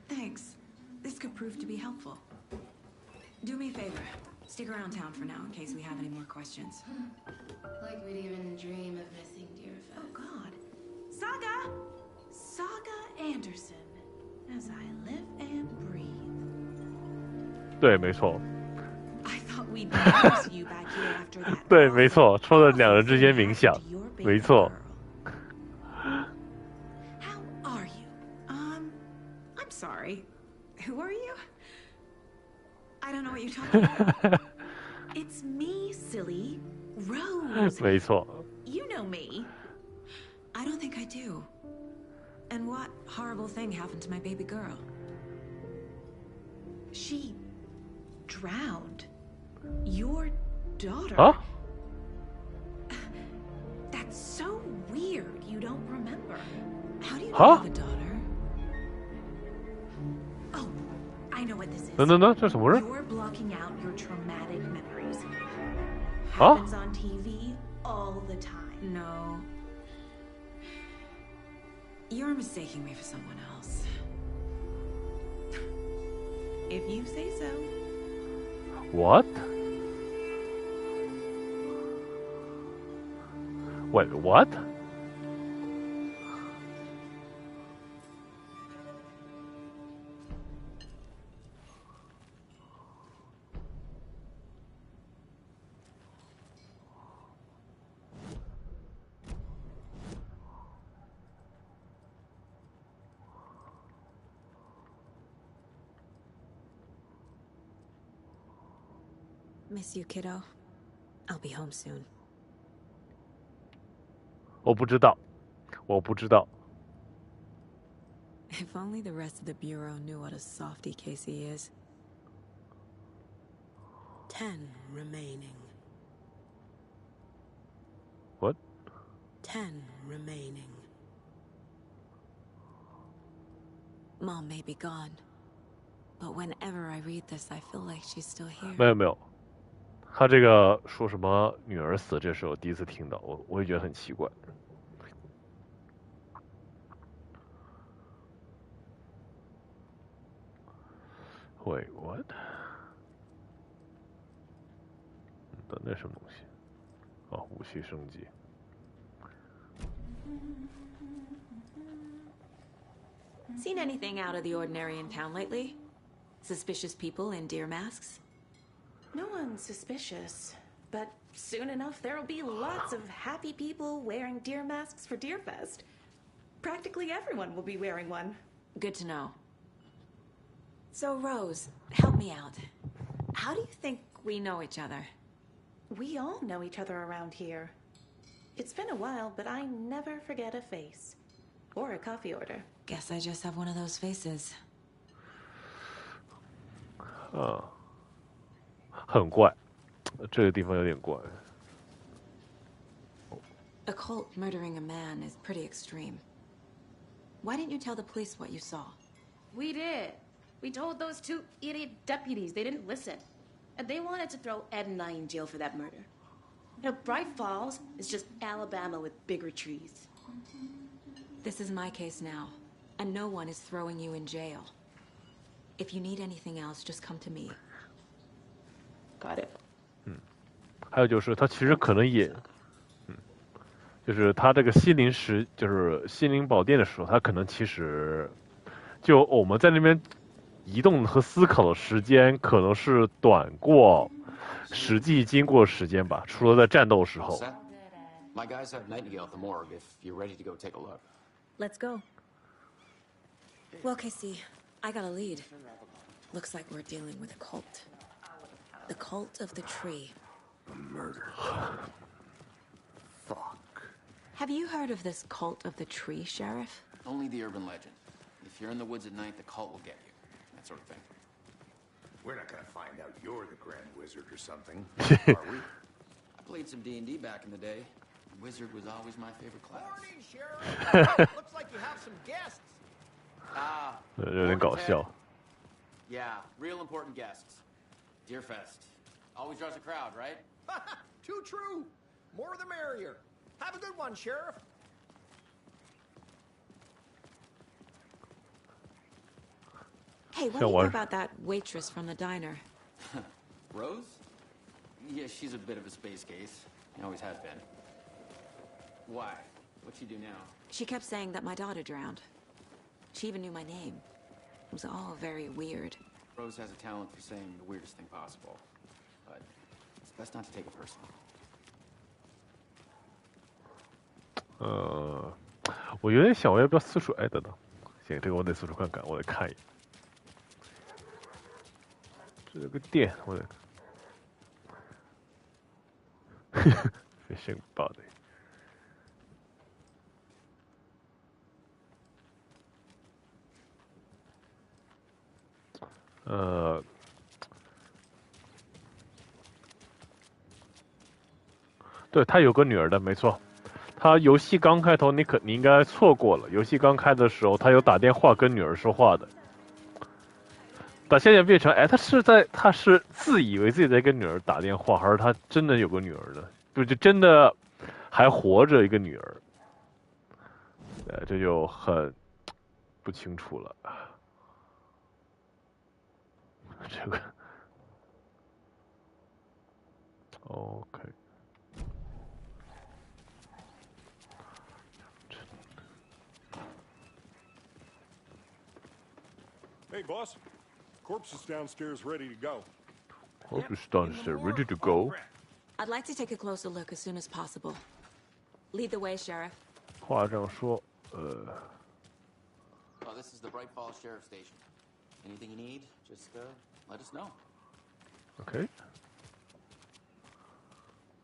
Thanks. This could prove to be helpful. Do me a favor. Stick around town for now in case we have any more questions. Like we'd even dream of missing Deerfest. Oh, God. Saga! Saga Anderson. As I live and breathe. 对，没错。 I thought we'd lose you back here after that. 对，没错，说的两人之间冥想，没错。 How are you? I'm sorry. Who are you? I don't know what you're talking about. It's me, silly. Rose. 没错。 You know me. I don't think I do. And what horrible thing happened to my baby girl? She drowned. Your daughter. Huh? That's so weird. You don't remember. How do you Huh? have a daughter? Oh, I know what this is. No, 这什么人？ You're blocking out your traumatic memories. Huh? Happens on TV all the time. No. You're mistaking me for someone else. If you say so. What? Wait, what? Miss you, kiddo. I'll be home soon. 我不知道，我不知道。 If only the rest of the Bureau knew what a softy Casey is. 10 remaining. What? 10 remaining. Mom may be gone, but whenever I read this, I feel like she's still here. 没有，他这个说什么女儿死，这是我第一次听到，我也觉得很奇怪。Wait, what? 等那什么东西？哦，武器升级。 Seen anything out of the ordinary in town lately? Suspicious people in deer masks? No one's suspicious, but soon enough there'll be lots of happy people wearing deer masks for Deerfest. Practically everyone will be wearing one. Good to know. So, Rose, help me out. How do you think we know each other? We all know each other around here. It's been a while, but I never forget a face. Or a coffee order. Guess I just have one of those faces. 很怪，这个地方有点怪。 A cult murdering a man is pretty extreme. Why didn't you tell the police what you saw? We did. We told those two idiot deputies. They didn't listen. And they wanted to throw Ed and I in jail for that murder. You know, Bright Falls is just Alabama with bigger trees. This is my case now, and no one is throwing you in jail. If you need anything else, just come to me. Got it. 还有就是他其实可能也，就是他这个心灵石，就是心灵宝殿的时候，他可能其实，就我们在那边移动和思考的时间，可能是短过实际经过时间吧，除了在战斗时候。 My guys have Nightingale at the morgue if you're ready to go take a look. Let's go. Well, Casey, I got a lead. Looks like we're dealing with a cult. The cult of the tree. A murder. Fuck. Have you heard of this cult of the tree, Sheriff? Only the urban legend. If you're in the woods at night, the cult will get you. That sort of thing. We're not gonna find out you're the Grand Wizard or something, are we? I played some D&D back in the day. Wizard was always my favorite class. Morning, Sheriff. Looks like you have some guests. 有点搞笑。 Yeah, real important guests. Deerfest. Always draws a crowd, right? Too true. More the merrier. Have a good one, Sheriff. Hey, what do you know about that waitress from the diner? Rose? Yeah, she's a bit of a space case. Always has been. Why? What'd she do now? She kept saying that my daughter drowned. She even knew my name. It was all very weird. Rose has a talent for saying the weirdest thing possible. But it's best not to take it personally. 我有点想，我要不要四处？哎，等等，行，这个我得四处看看，我得看一眼。这个店，我得。Fishing body。对他有个女儿的，没错。他游戏刚开头，你应该错过了。游戏刚开的时候，他有打电话跟女儿说话的。但现在变成，哎，他是自以为自己在跟女儿打电话，还是他真的有个女儿呢？就真的还活着一个女儿？这就很不清楚了。这个 ，OK。Hey, boss. Corpse is downstairs ready to go. Corpse is downstairs ready to go. I'd like to take a closer look as soon as possible. Lead the way, Sheriff. 话这样说Oh, this is the Bright Falls Sheriff Station. Anything you need, just let us know. OK。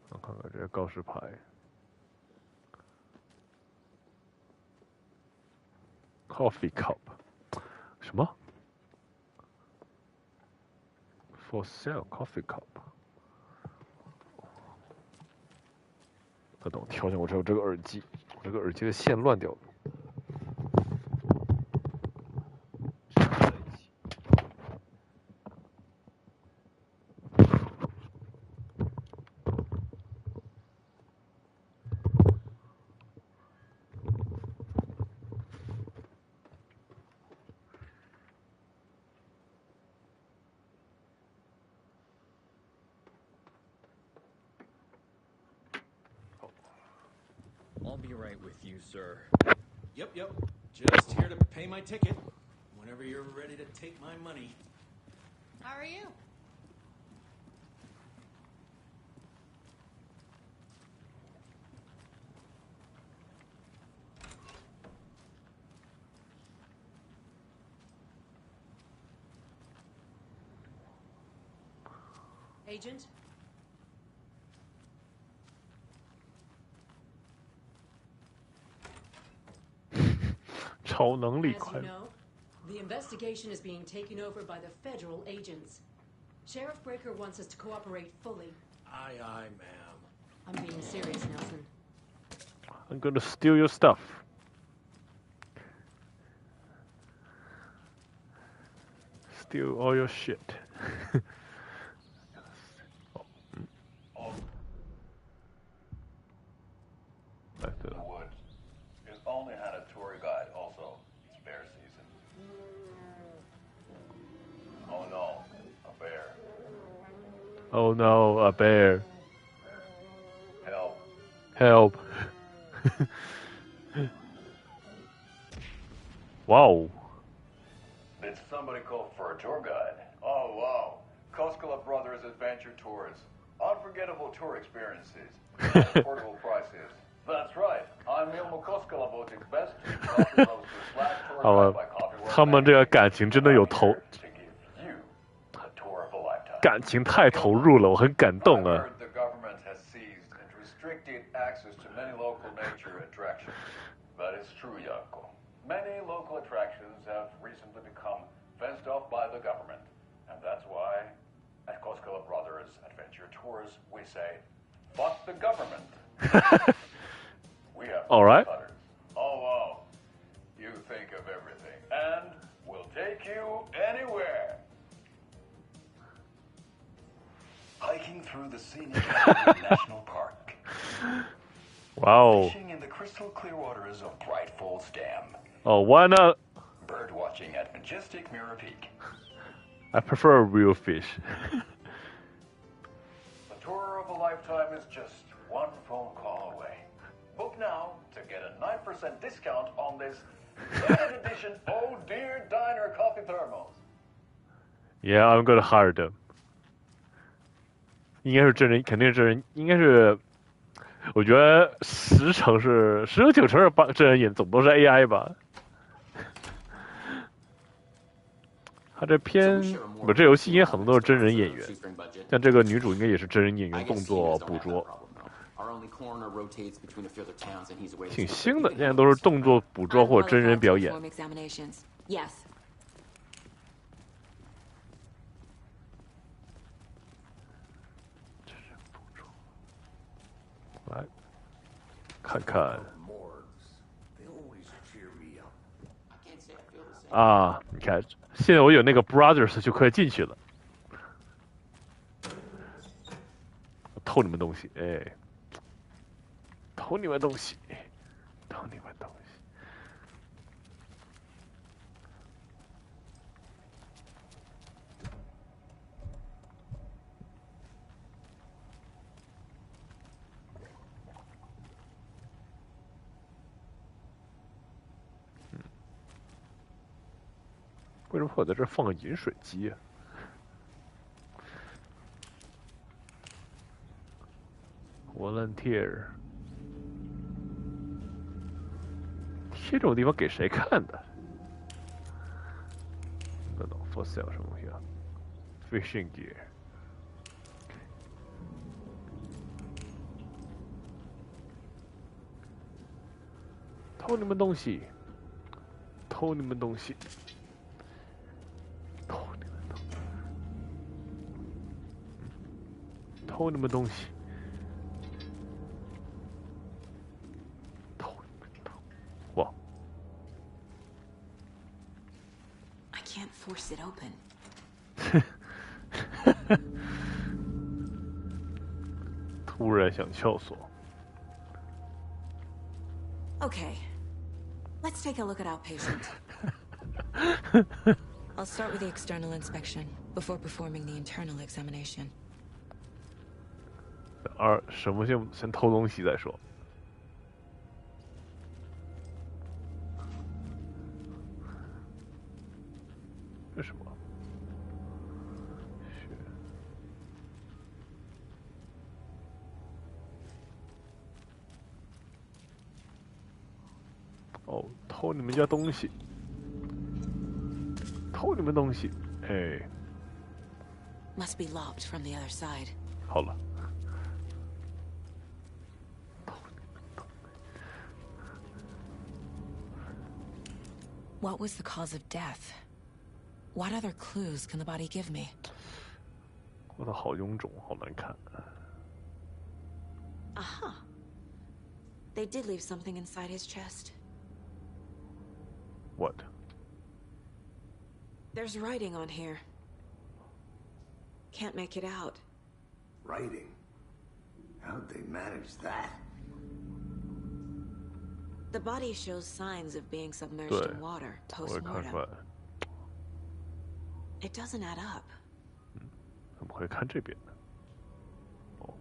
我看看这个告示牌。Coffee cup。什么 ？For sale coffee cup。等等，我调整我这个耳机，我这个耳机的线乱掉了。I'll be right with you, sir. Yep. Just here to pay my ticket. Whenever you're ready to take my money. How are you? Agent? 超能力 As 快 you know, the investigation is being taken over by the federal agents. Sheriff Breaker wants us to cooperate fully. Aye, ma'am. I'm being serious, Nelson. I'm gonna steal your stuff. Steal all your shit. Back to the woods. It's only had a tour guide. Also, it's bear season. Oh no, a bear. Oh no, a bear. Help. Help. Wow. Did somebody call for a tour guide? Oh wow. Koskela Brothers Adventure Tours. Unforgettable tour experiences. Affordable prices. That's right. I'm Ilmo Koskela Botic's best coffee roasters slash tour 好 guide 了 by Coffee World 他们这个感情真的有投， A tour of a lifetime. 感情太投入了，我很感动啊。 Heard the government has seized and restricted access to many local nature attractions. But it's true, Yanko. Many local attractions have recently become fenced off by the government. And that's why, at Koskela Brothers Adventure Tours, we say, fuck the government. We have All right. cutters. Oh, wow. You think of everything. And we'll take you anywhere. Hiking through the scenic National Park. Wow. Fishing in the crystal clear waters of Bright Falls Dam. Oh, why not? Bird watching at majestic Mirror Peak. I prefer real fish. The tour of a lifetime is just one phone call away. Book now to get a 9% discount on this limited edition Oh Dear Diner coffee thermos. Yeah, I'm gonna hire them. 应该是真人，肯定是真人，应该是，我觉得10成是10有9成是真人演，总不是 AI 吧？他这片不，这游戏应该很多都是真人演员，像这个女主应该也是真人演员动作捕捉，挺新的，现在都是动作捕捉或者真人表演。来看看啊，你看，现在我有那个 Brothers 就可以进去了。偷你们东西，哎，偷你们东西，偷你们东西。为什么我在这儿放个饮水机啊？Volunteer， 贴这种地方给谁看的？不懂 for sale 什么东西啊 ？Fishing gear。偷你们东西！偷你们东西！偷你们东西！偷你们东西！哇 I can't force it open. 突然想撬锁。Okay, let's take a look at outpatient. I'll start with the external inspection before performing the internal examination. 什么先偷东西再说。这是什么？哦，偷你们家东西，偷你们东西，哎。Must be locked from the other side. 好了。What was the cause of death? What other clues can the body give me? 我的好臃肿，好难看。Aha. They did leave something inside his chest. What? There's writing on here. Can't make it out. Writing? How'd they manage that? The body shows signs of being submerged in water post-mortem. It doesn't add up. 怎么会看这边呢？哦。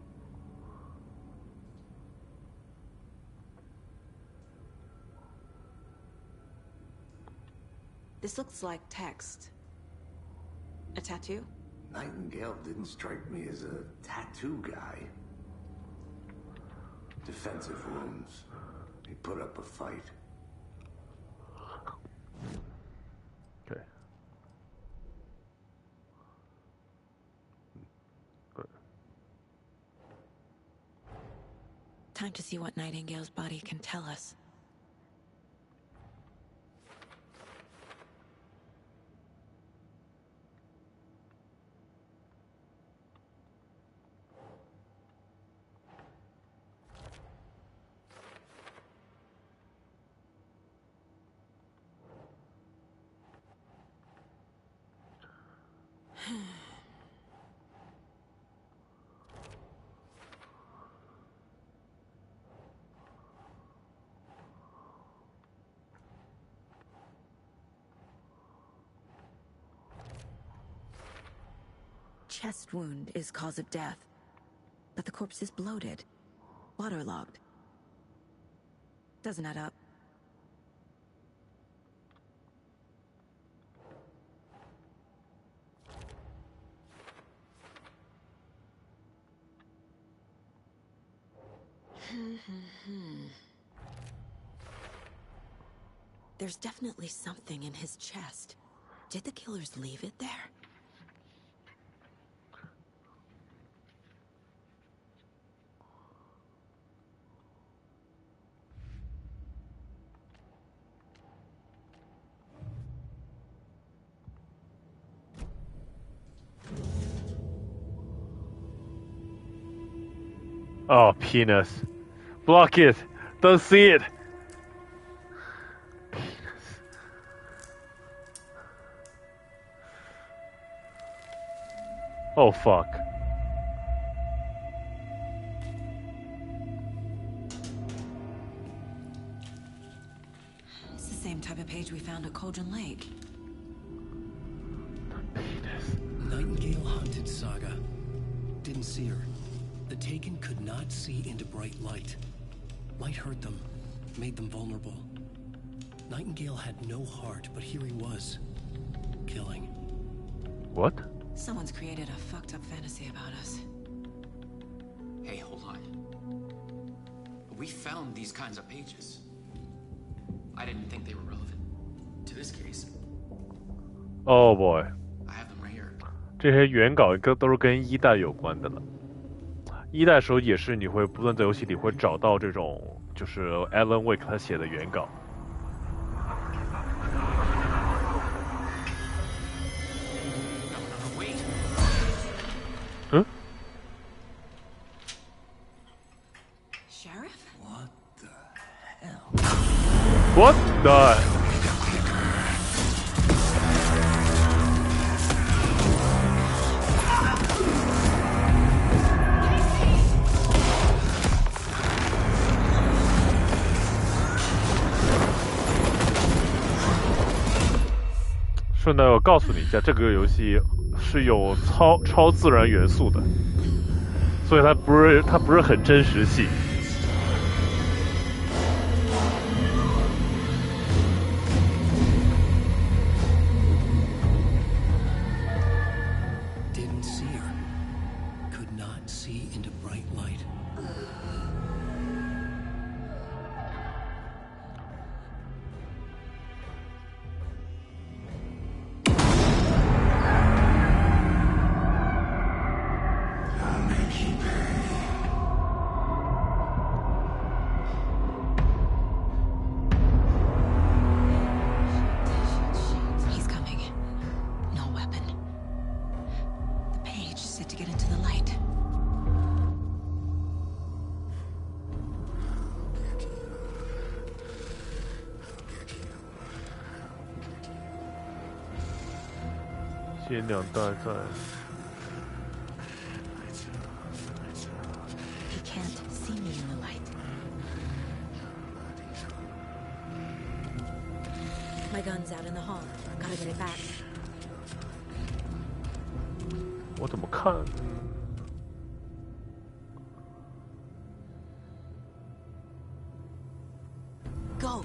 This looks like text. A tattoo? Nightingale didn't strike me as a tattoo guy. Defensive wounds. He put up a fight. Okay. Time to see what Nightingale's body can tell us. chest wound is cause of death, but the corpse is bloated, waterlogged. Doesn't add up. There's definitely something in his chest. Did the killers leave it there? Oh, penis. Block it. Don't see it. Penis. Oh, fuck. It's the same type of page we found at Cauldron Lake. Nightingale hunted Saga. Didn't see her. The Taken could not see into bright light. Light hurt them, made them vulnerable. Nightingale had no heart, but here he was, killing. What? Someone's created a fucked up fantasy about us. Hey, hold on. We found these kinds of pages. I didn't think they were relevant to this case. Oh boy. I have them right here. 这些原稿都是跟一代有关的了。一代时候也是，你会不断在游戏里会找到这种，就是 Alan Wake 他写的原稿。嗯 Sheriff? What the hell? What the?顺带我告诉你一下，这个游戏是有超自然元素的，所以它不是很真实系。Didn't see her. Could not see into bright light. He's coming. No weapon. The page said to get into the light.限量大赛。 He can't see me in the light. My gun's out in the hall. Gotta get it back. 我怎么看？ Go.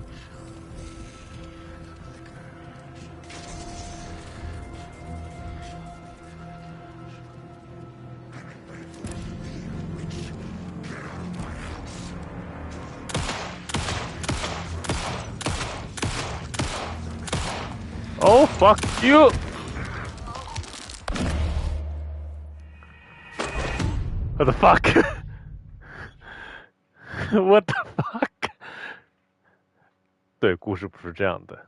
Oh fuck you! What the fuck? What the fuck? 对，故事不是这样的。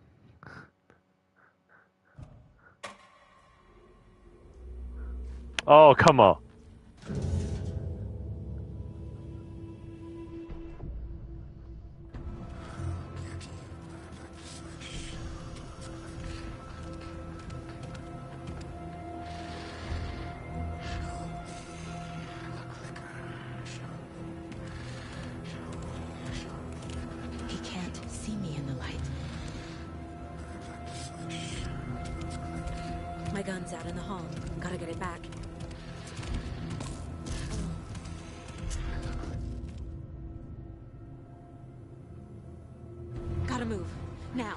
Oh, come on. He can't see me in the light. My gun's out in the hall. Gotta get it back. move. Now.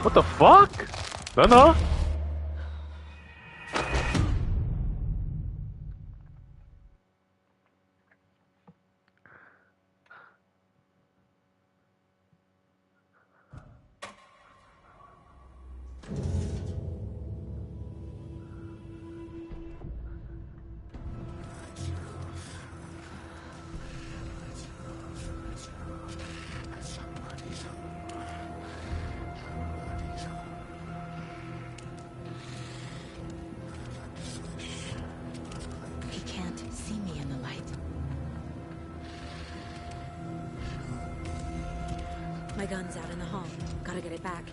What the fuck? No. He can't see me in the light. My gun's out in the hall. Gotta get it back.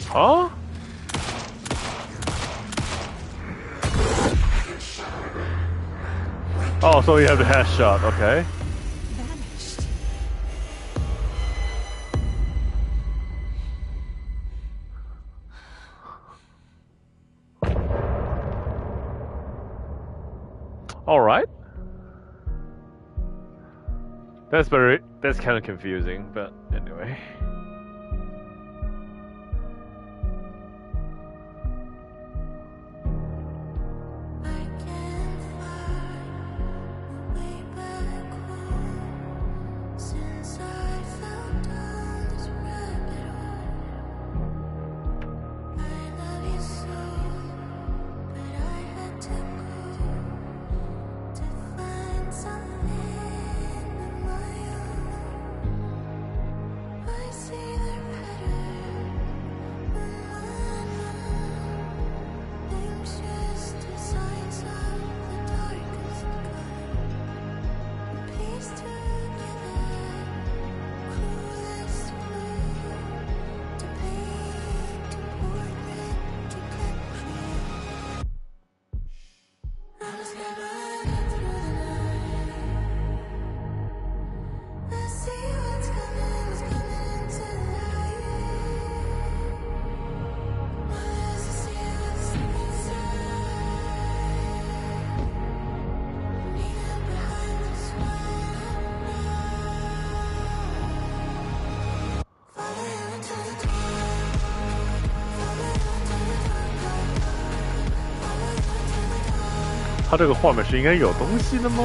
Huh? Oh, so you have the headshot, okay. Vanished. Alright. That's kind of confusing, but anyway.它这个画面是应该有东西的吗？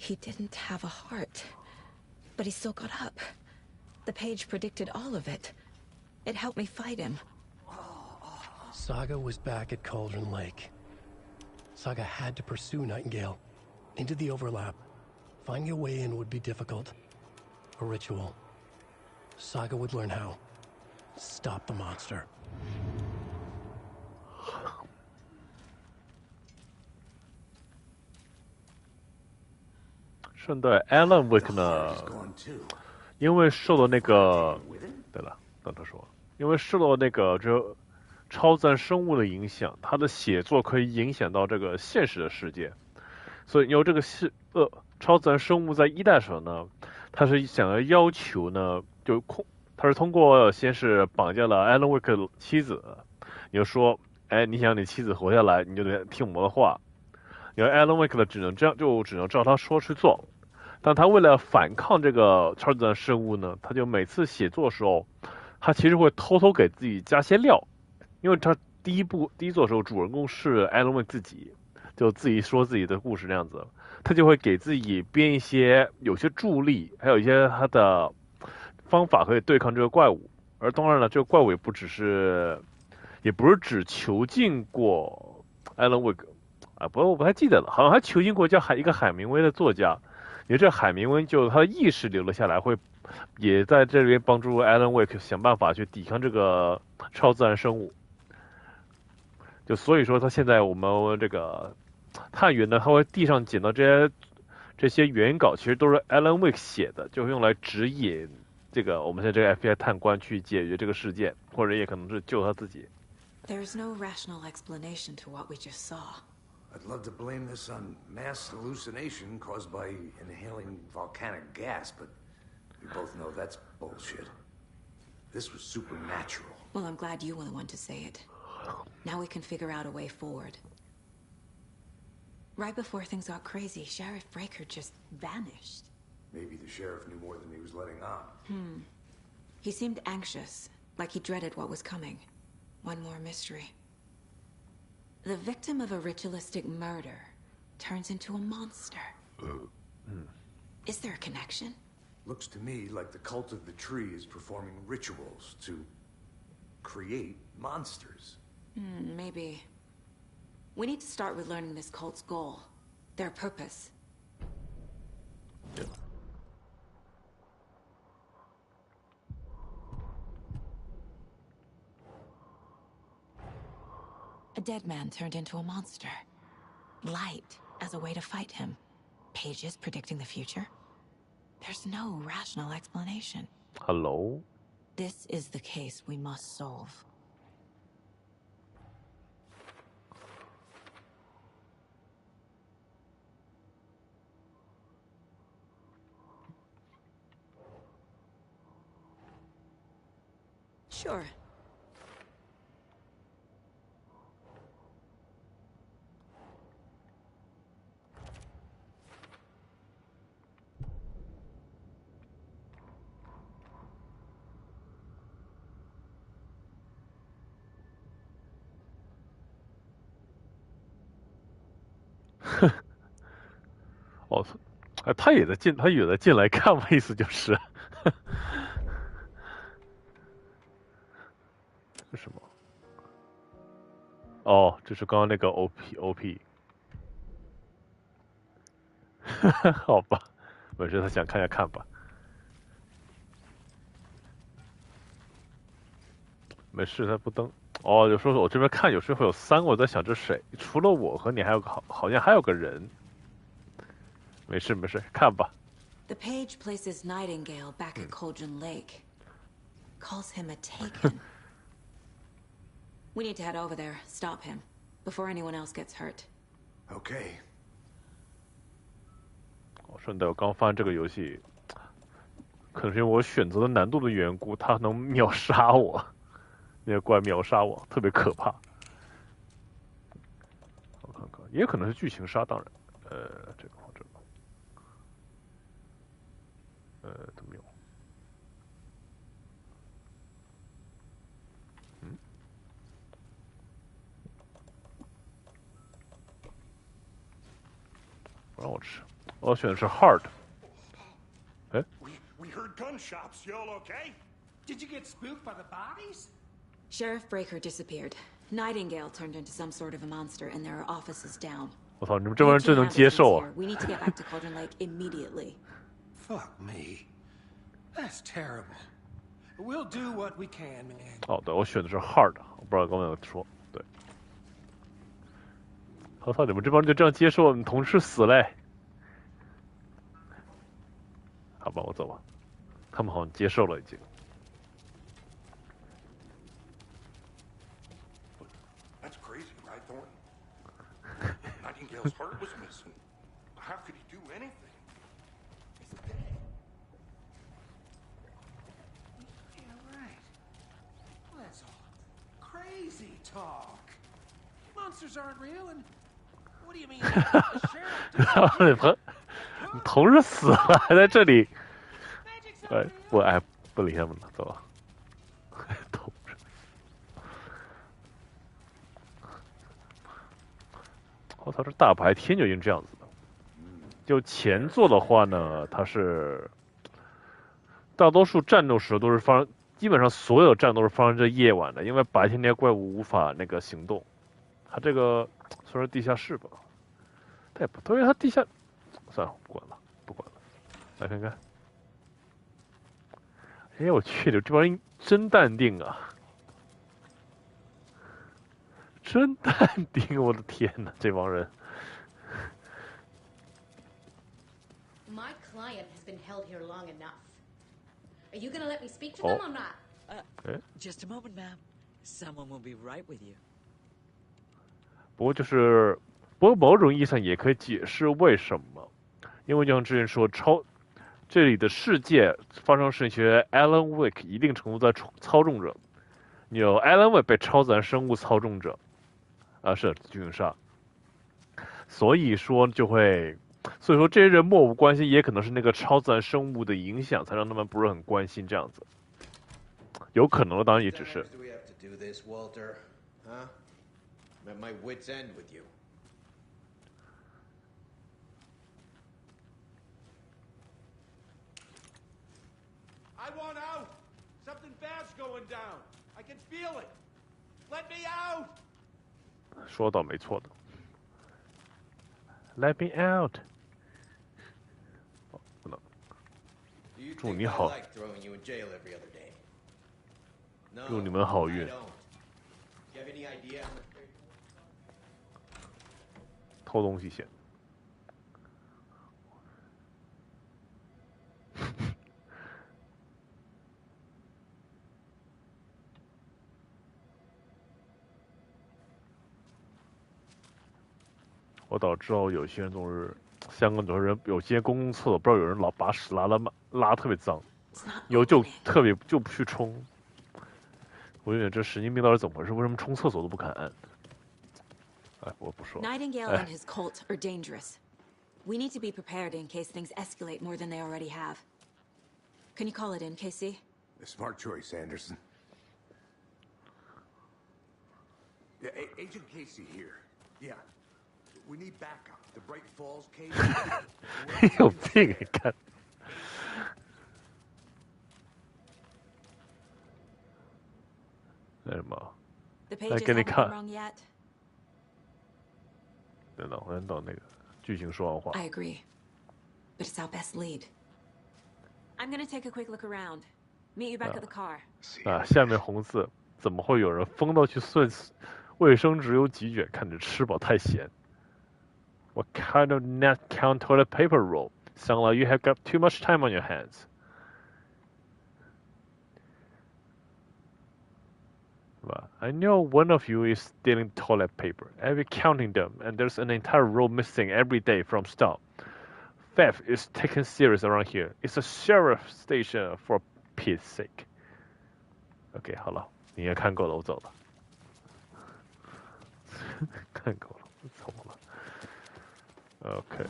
He didn't have a heart, but he still got up. The page predicted all of it. It helped me fight him. Saga was back at Cauldron Lake. Saga had to pursue Nightingale into the overlap. Finding a way in would be difficult. A ritual. Saga would learn how. Stop the monster. 顺带 Alan Wake 呢，因为受到那个，对了，等他说，因为受到那个这超自然生物的影响，他的写作可以影响到这个现实的世界，所以由这个超自然生物在一代时候呢，他是想要求呢，他是通过先是绑架了 Alan Wake 的妻子，你就说，哎，你想你妻子活下来，你就得听我们的话。然后 Alan Wake 呢，只能照他说去做。但他为了反抗这个超自然生物呢，他就每次写作的时候，他其实会偷偷给自己加些料，因为他第一作的时候，主人公是 Alan Wake 自己，就自己说自己的故事那样子，他就会给自己编有些助力，还有一些他的方法可以对抗这个怪物。而当然了，这个怪物也不是只囚禁过 Alan Wake 啊，我不太记得了，好像还囚禁过一个海明威的作家。因为这海明威就他的意识留了下来，也在这边帮助 Alan Wake 想办法去抵抗这个超自然生物。就所以说，他现在我们这个探员呢，他会地上捡到这些原稿，其实都是 Alan Wake 写的，就用来指引我们现在这个 FBI 探官去解决这个事件，或者也可能是救他自己。 There's no rational explanation to what we just saw. I'd love to blame this on mass hallucination caused by inhaling volcanic gas, but we both know that's bullshit. This was supernatural. Well, I'm glad you were the one to say it. Now we can figure out a way forward. Right before things got crazy, Sheriff Breaker just vanished. Maybe the sheriff knew more than he was letting on. He seemed anxious, like he dreaded what was coming. One more mystery. The victim of a ritualistic murder turns into a monster. Is there a connection? Looks to me like the cult of the tree is performing rituals to create monsters. Maybe. We need to start with learning this cult's goal, their purpose. A dead man turned into a monster. Light as a way to fight him. Pages predicting the future. There's no rational explanation. Hello? This is the case we must solve. Sure.哦，他也在进来看嘛，意思就是。这是什么？哦，这是刚刚那个 OP。好吧，没事，他想看就看吧。没事，他不登。哦，有时候我这边看，有时候会有3个，我在想这谁？除了我和你，好像还有个人。没事，看吧。The page places Nightingale back at Cauldron Lake. Calls him a taken. We need to head over there, stop him, before anyone else gets hurt. Okay. 顺带我刚发现这个游戏，可能是因为我选择的难度的缘故，它能秒杀我，那个怪秒杀我，特别可怕。我看看，也可能是剧情杀，当然，这个或者，怎么用？不让我吃。我选的是 hard。哎， We heard gunshots. Y'all okay? Did you get spooked by the bodies? Sheriff Breaker disappeared. Nightingale turned into some sort of a monster, and there are offices down. 我操，你们这帮人真能接受啊！ We need to get back to Cauldron Lake immediately. Fuck me. That's terrible. We'll do what we can, man. 哦，对，我选的是 hard， 我不知道刚才有说对。我操，你们这帮人就这样接受你同事死嘞？好吧，我走吧。他们好像接受了已经。That's crazy, right, Thornton? Nightingale's heart was missing. How could he do anything? He's dead. Yeah, right. Well, that's all crazy talk. Monsters aren't real, and what do you mean? The sheriff 你同事死了还在这里？哎，不理他们了，走了。同事，我操，这大白天就已经这样子了。就前作的话呢，它是大多数战斗时都是基本上所有战斗是发生在夜晚的，因为白天那些怪物无法那个行动。它这个算是地下室吧，它也不对，它地下，算了，不管了，来看看。哎，我去，这帮人真淡定啊！真淡定，我的天哪，这帮人。My client has been held here long enough. Are you gonna let me speak to them or not? Just a moment, ma'am. Someone will be right with you. 不过某种意义上也可以解释为什么，因为就像之前说，这里的世界发生是些 Alan Wake 一定程度在操纵着，有 Alan Wake 被超自然生物操纵着，是剧情上，所以说这些人漠不关心，也可能是那个超自然生物的影响，才让他们不是很关心这样子，有可能的当然也只是。I'm at my wit's end with you. I want out! Something bad's going down. I can feel it. Let me out! 说到没错的。Let me out. 不能。祝你好。祝你们好运。偷东西先。我导知道有些人总是香港总是人，有些公共厕所不知道有人老把屎拉特别脏，以后就不去冲。我有点这神经病到底怎么回事？为什么冲厕所都不敢按？哎，我不说。Nightingale and his cult are dangerous. We need to be prepared in case things escalate more than they already have. Can you call it in, KC? A smart choice, Anderson. Yeah, Agent Casey here. Yeah. We need backup. The Bright Falls case. 有病！你看。那什么？来给你看。等等，我先等那个剧情说完话。I agree, but it's our best lead. I'm gonna take a quick look around. Meet you back at the car. 下面红字，怎么会有人疯到去算卫生纸有几卷？看着吃饱太闲。What kind of net count toilet paper roll? Sound like you have got too much time on your hands. I know one of you is stealing toilet paper. I've been counting them, and there's an entire roll missing every day from stock. Theft is taken serious around here. It's a sheriff station for Pete's sake. OK， 好了，你也看够了，我走了。看够了，我走了。OK。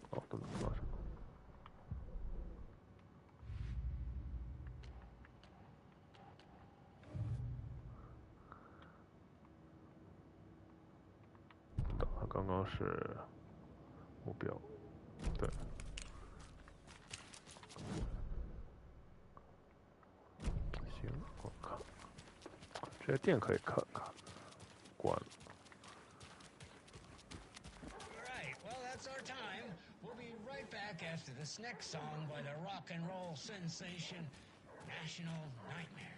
哦，不能说什么。是目标，对。行，我看这些店可以看看，关了。Alright, well that's our time. We'll be right back after this next song by the rock and roll sensation National Nightmare.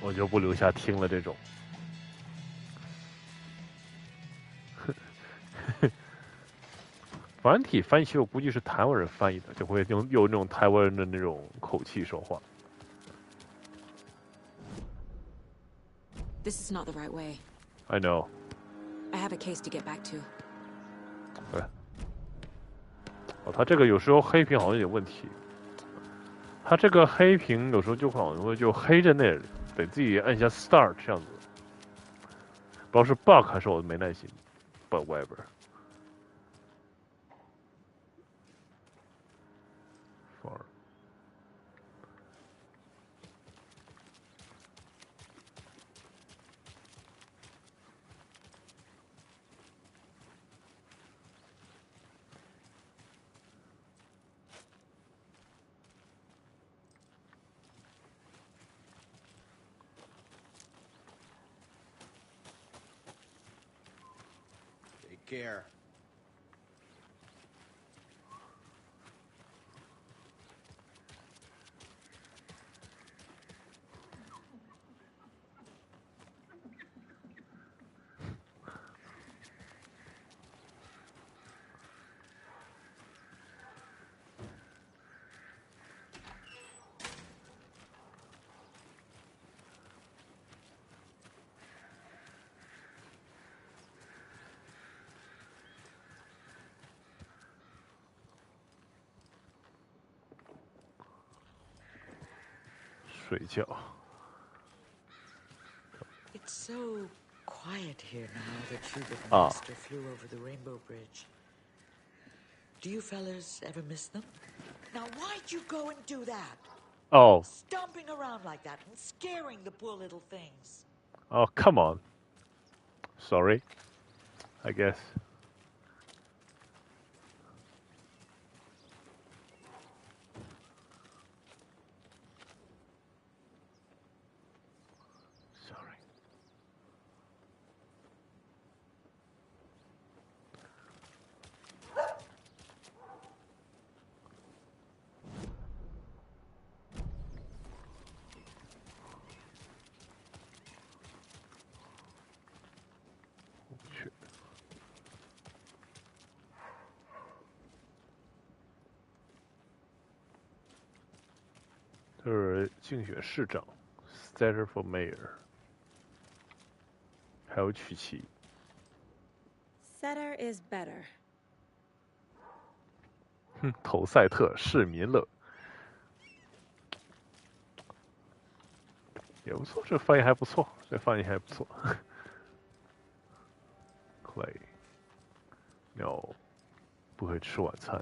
我就不留下听了这种。繁体翻译器我估计是台湾人翻译的，就会有那种台湾人的那种口气说话。This is not the right way. I know. I have a case to get back to. 对。哦，他这个有时候黑屏好像有点问题。他这个黑屏有时候就好像就黑在那里，得自己按一下 Start 这样子。不知道是 bug 还是我没耐心 ，but whatever。Care. It's so quiet here now that Hubert Master flew over the Rainbow Bridge. Do you fellas ever miss them? Now, why'd you go and do that? Oh. Stomping around like that and scaring the poor little things. Oh, come on. Sorry. I guess.就是竞选市长 ，Setter for Mayor， 还有曲奇。Setter is better。哼，投赛特市民了，也不错，这翻译还不错，这翻译还不错。Clay， no， 不可以吃晚餐。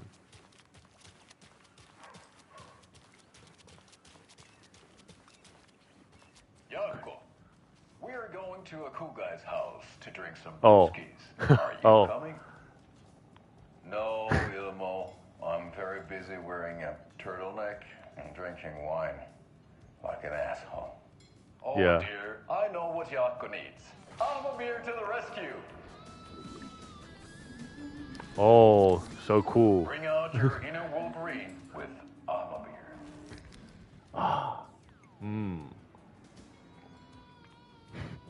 We're going to a cool guy's house to drink some brewskis. Are you coming? No, Ilmo. I'm very busy wearing a turtleneck and drinking wine like an asshole. Oh dear, I know what Yako needs. I'm a beer to the rescue. Oh, so cool. Bring out your inner Wolverine with Alma beer. Ah,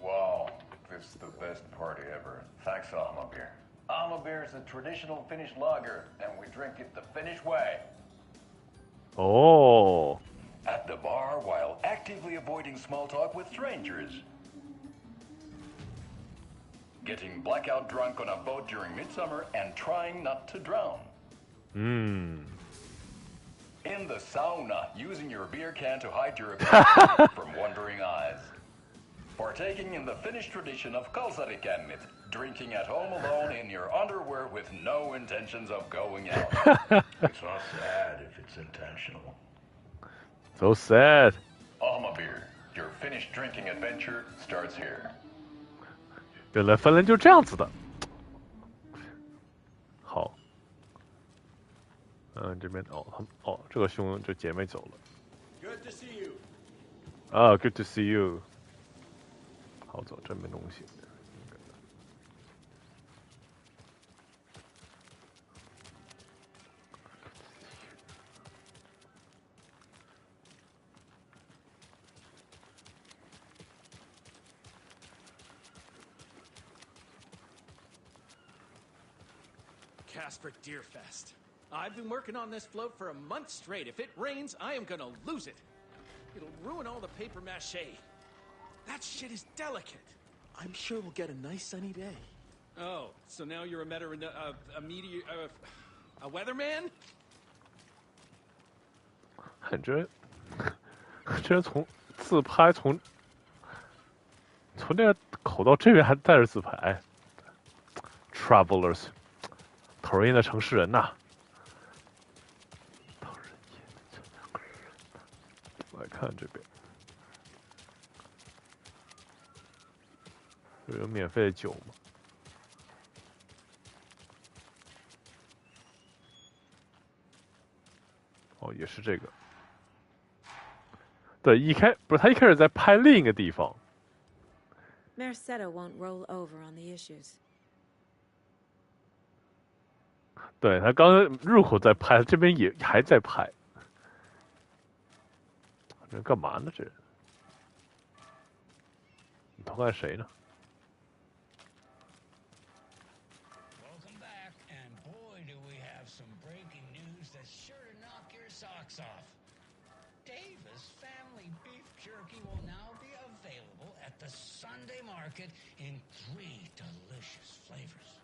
Wow, this is the best party ever. Thanks, Alma beer. Alma beer is a traditional Finnish lager, and we drink it the Finnish way. Oh. At the bar while actively avoiding small talk with strangers. Getting blackout drunk on a boat during midsummer and trying not to drown. In the sauna, using your beer can to hide your aggression from wondering eyes. Partaking in the Finnish tradition of kalsarikännit, drinking at home alone in your underwear with no intentions of going out. It's not sad if it's intentional. So sad. Alma beer, Your finished drinking adventure starts here. 原来芬兰就这样子的。好。这边这个这姐妹走了。Good to see you. Good to see you. 好走，这没东西。Casper Deerfest. I've been working on this float for a month straight. If it rains, I am gonna lose it. It'll ruin all the paper mache. That shit is delicate. I'm sure we'll get a nice sunny day. Oh, so now you're a weatherman? 这从自拍从那个口到这边还带着自拍。Travelers， 讨人厌的城市人呐！来看这边，有免费的酒吗？也是这个。对，他一开始在拍另一个地方。Merced won't roll over on the issues. 对，他刚刚入口在拍，这边也还在拍。这干嘛呢？这人？你偷看谁呢？ Welcome back, and boy, do we have some breaking news that's sure to knock your socks off. Davis Family Beef Jerky will now be available at the Sunday market in 3 delicious flavors.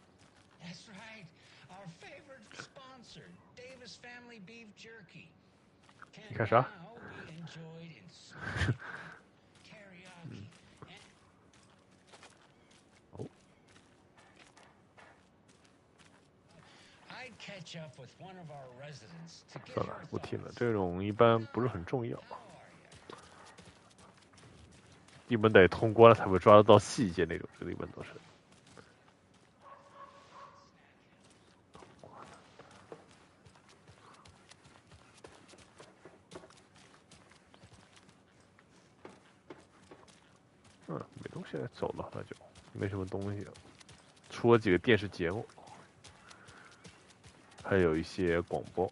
That's right, our favorite sponsor, Davis Family Beef Jerky, can now be enjoyed in sushi, teriyaki, and... I'd catch up with one of our residents to get 算了，不听了，这种一般不是很重要。一般得通关了才会抓得到细节那种，这个一般都是。没东西了，走了，那就没什么东西了，出了几个电视节目，还有一些广播。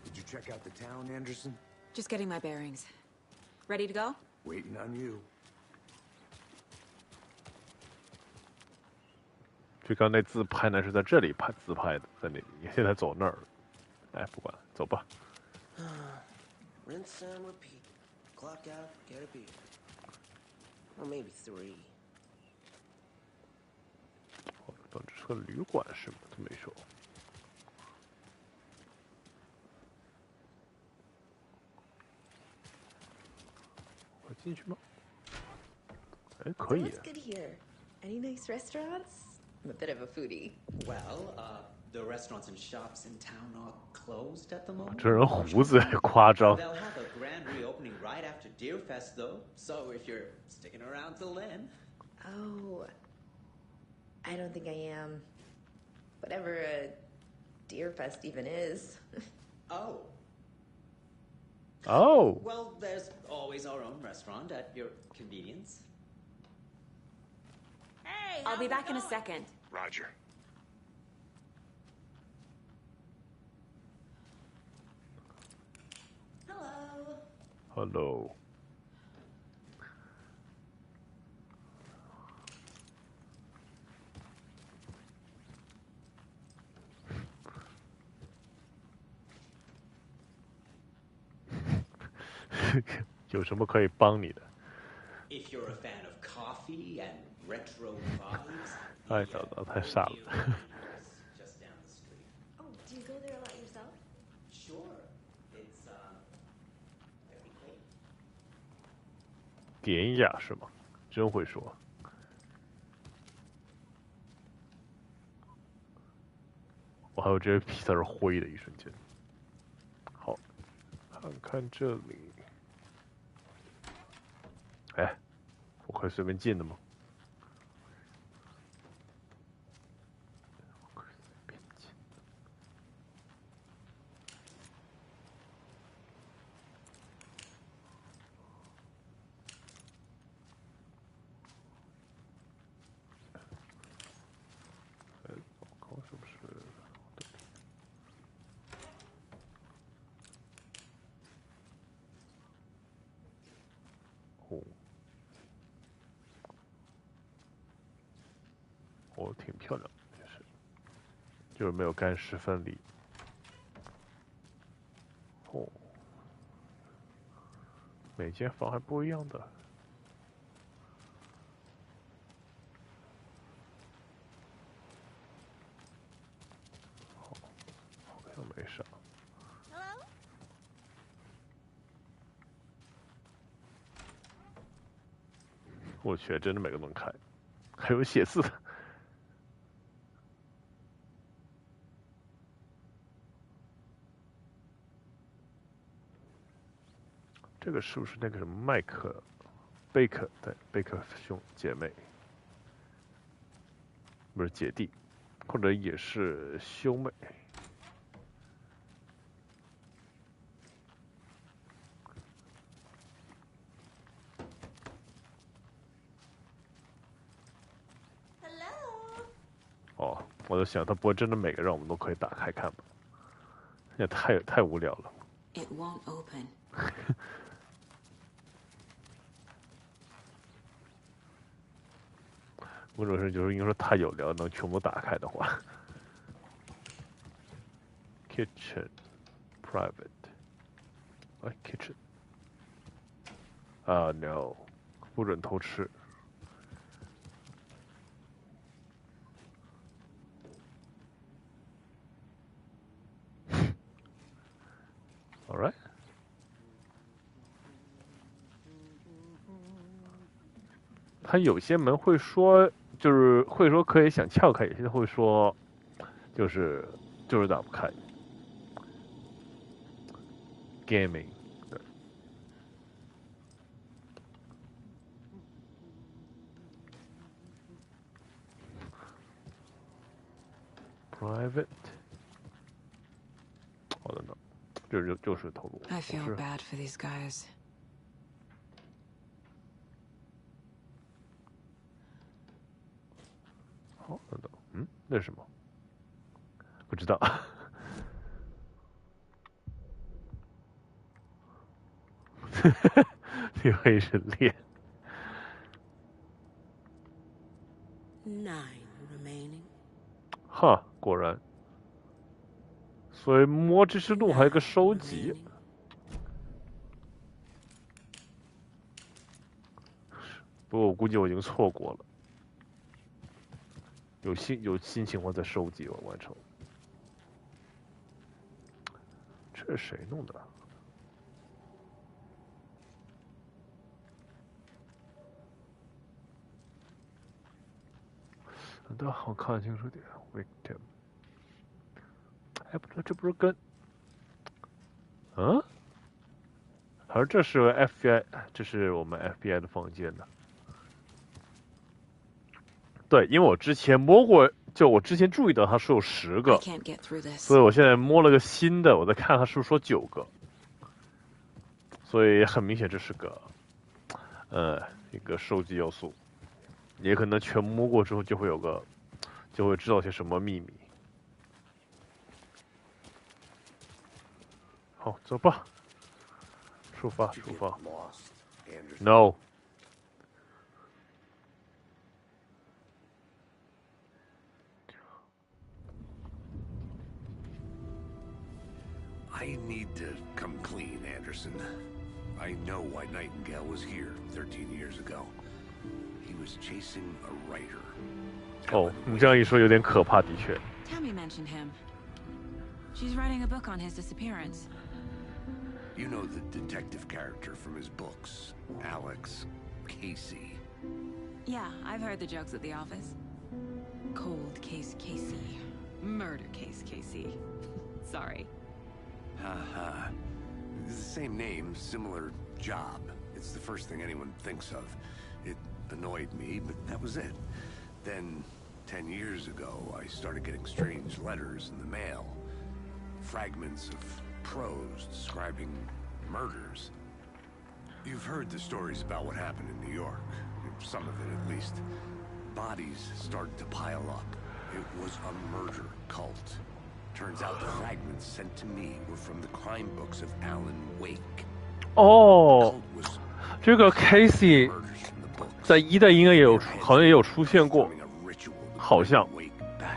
Did you check out the town, Anderson? Just getting my bearings. Ready to go? Waiting on you. 就刚那自拍呢是在这里自拍的，在那里，现在走那儿了。哎，不管了，走吧。Rinse and repeat. Clock out, get a beer. Or maybe 3. 这是个旅馆是吗？他没说。我进去吗？哎，可以。 What's good here? Any nice restaurants? I'm a bit of a foodie. Well, the restaurants and shops in town are closed at the moment. 这人胡子也夸张。 They'll have a grand reopening right after Deerfest, though. So if you're sticking around till then. Oh, I don't think I am. Whatever a Deerfest even is. Oh. Oh. Well, there's always our own restaurant at your convenience. Hey, I'll be back in a second. Roger. Hello. Hello. 有什么可以帮你的？ If you're a fan of coffee and retro vibes. 哎，找到太傻了。 Just down the street. Oh, do you go there a lot yourself? Sure. It's very clean. 典雅是吗？真会说。我还有这披萨是灰的一瞬间。好，看看这里。哎，我可以随便进的吗？哦，挺漂亮，就是没有干湿分离。哦，每间房还不一样的。好，好像没啥。我去，真的每个都能开，还有写字的。这个是不是那个什么麦克、贝克？对，贝克兄姐妹，不是姐弟，或者也是兄妹。哦，我就想，他不会真的每个让我们都可以打开看吧？也太无聊了。It won't open. 某种是就是应该说太有聊，能全部打开的话。Kitchen, private, kitchen. No， 不准偷吃。All right. 它有些门会说，就是会说可以想撬开，有些会说，就是打不开。Gaming， 对。Private， 好的呢，就是透露。I feel bad for these guys. 好，等等，那是什么？不知道。你会是练。9 remaining. 哈，果然。所以摸知识录还有个收集。不过我估计我已经错过了。有新情况再收集完成。这是谁弄的？等我看清楚点 ，victim。哎，不对，这不是跟……还是这是 FBI， 这是我们 FBI 的房间呢。对，因为我之前摸过，就我之前注意到它是有10个，所以我现在摸了个新的，我在看它是不是说9个，所以很明显这是个，一个收集要素，也可能全摸过之后就会知道些什么秘密。好，走吧，出发。No。I need to come clean, Anderson. I know why Nightingale was here 13 years ago. He was chasing a writer. 哦，你这样一说有点可怕，的确。Tammy mentioned him. She's writing a book on his disappearance. You know the detective character from his books, Alex. Casey. Yeah, I've heard the jokes at the office. Cold case Casey. Murder case Casey. Sorry. Haha. It's the same name, similar job. It's the first thing anyone thinks of. It annoyed me, but that was it. Then, 10 years ago, I started getting strange letters in the mail. Fragments of prose describing murders. You've heard the stories about what happened in New York. Some of it, at least. Bodies started to pile up. It was a murder cult. Turns out the fragments sent to me were from the crime books of Alan Wake. 哦，这个 Casey 在1代应该也有，好像也有出现过，好像，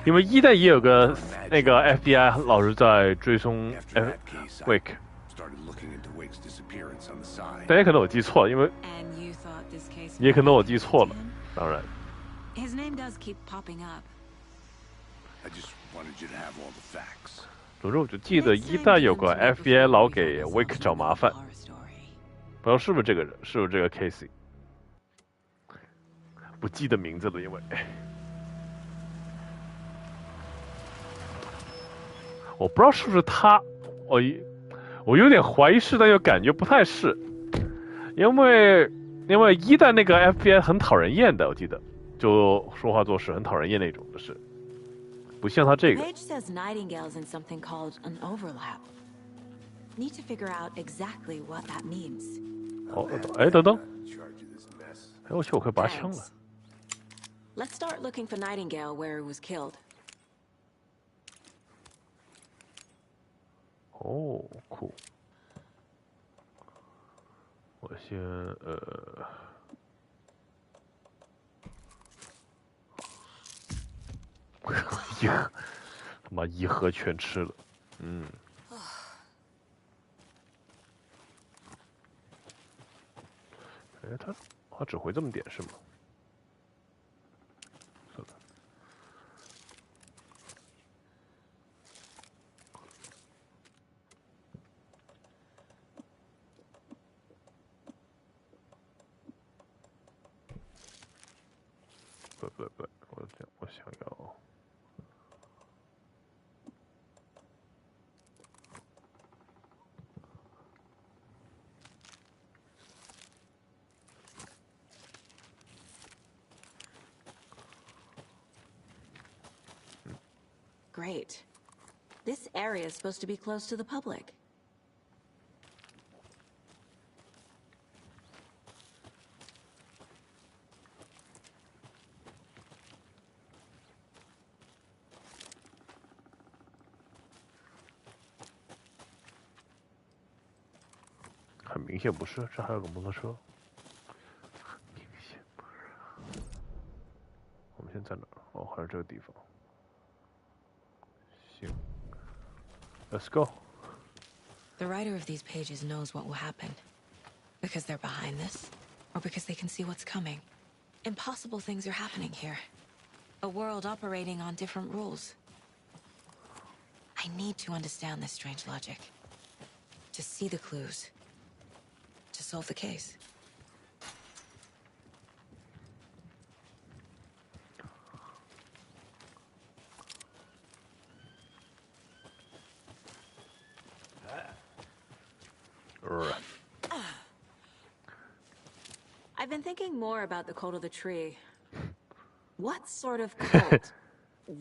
因为1代也有个那个 FBI 老是在追踪 Wake。但也可能我记错了，因为也可能我记错了，当然。His name does keep popping up. I just wanted you to have all the facts. 总之我就记得1代有个 FBI 老给 Wake 找麻烦，不知道是不是这个人，是不是这个 Casey， 不记得名字了，因为我不知道是不是他，我有点怀疑是，但又感觉不太是，因为1代那个 FBI 很讨人厌的，我记得就说话做事很讨人厌那种的是。不像他这个。 Page says Nightingale's in something called an overlap. Need to figure out exactly what that means. 哦，哎，等等，哎，我去，我快拔枪了。Let's start looking for Nightingale where he was killed. 哦，酷。我先他妈一盒全吃了，嗯。哎，他只会这么点是吗？算了。不，我想要。 Great. This area is supposed to be close to the public. "很明显不是，这还有个摩托车。明显不是。我们现在在哪儿？哦，还是这个地方。 Let's go. The writer of these pages knows what will happen. Because they're behind this, or because they can see what's coming. Impossible things are happening here. A world operating on different rules. I need to understand this strange logic. To see the clues. To solve the case. I've been thinking more about the cult of the tree. What sort of cult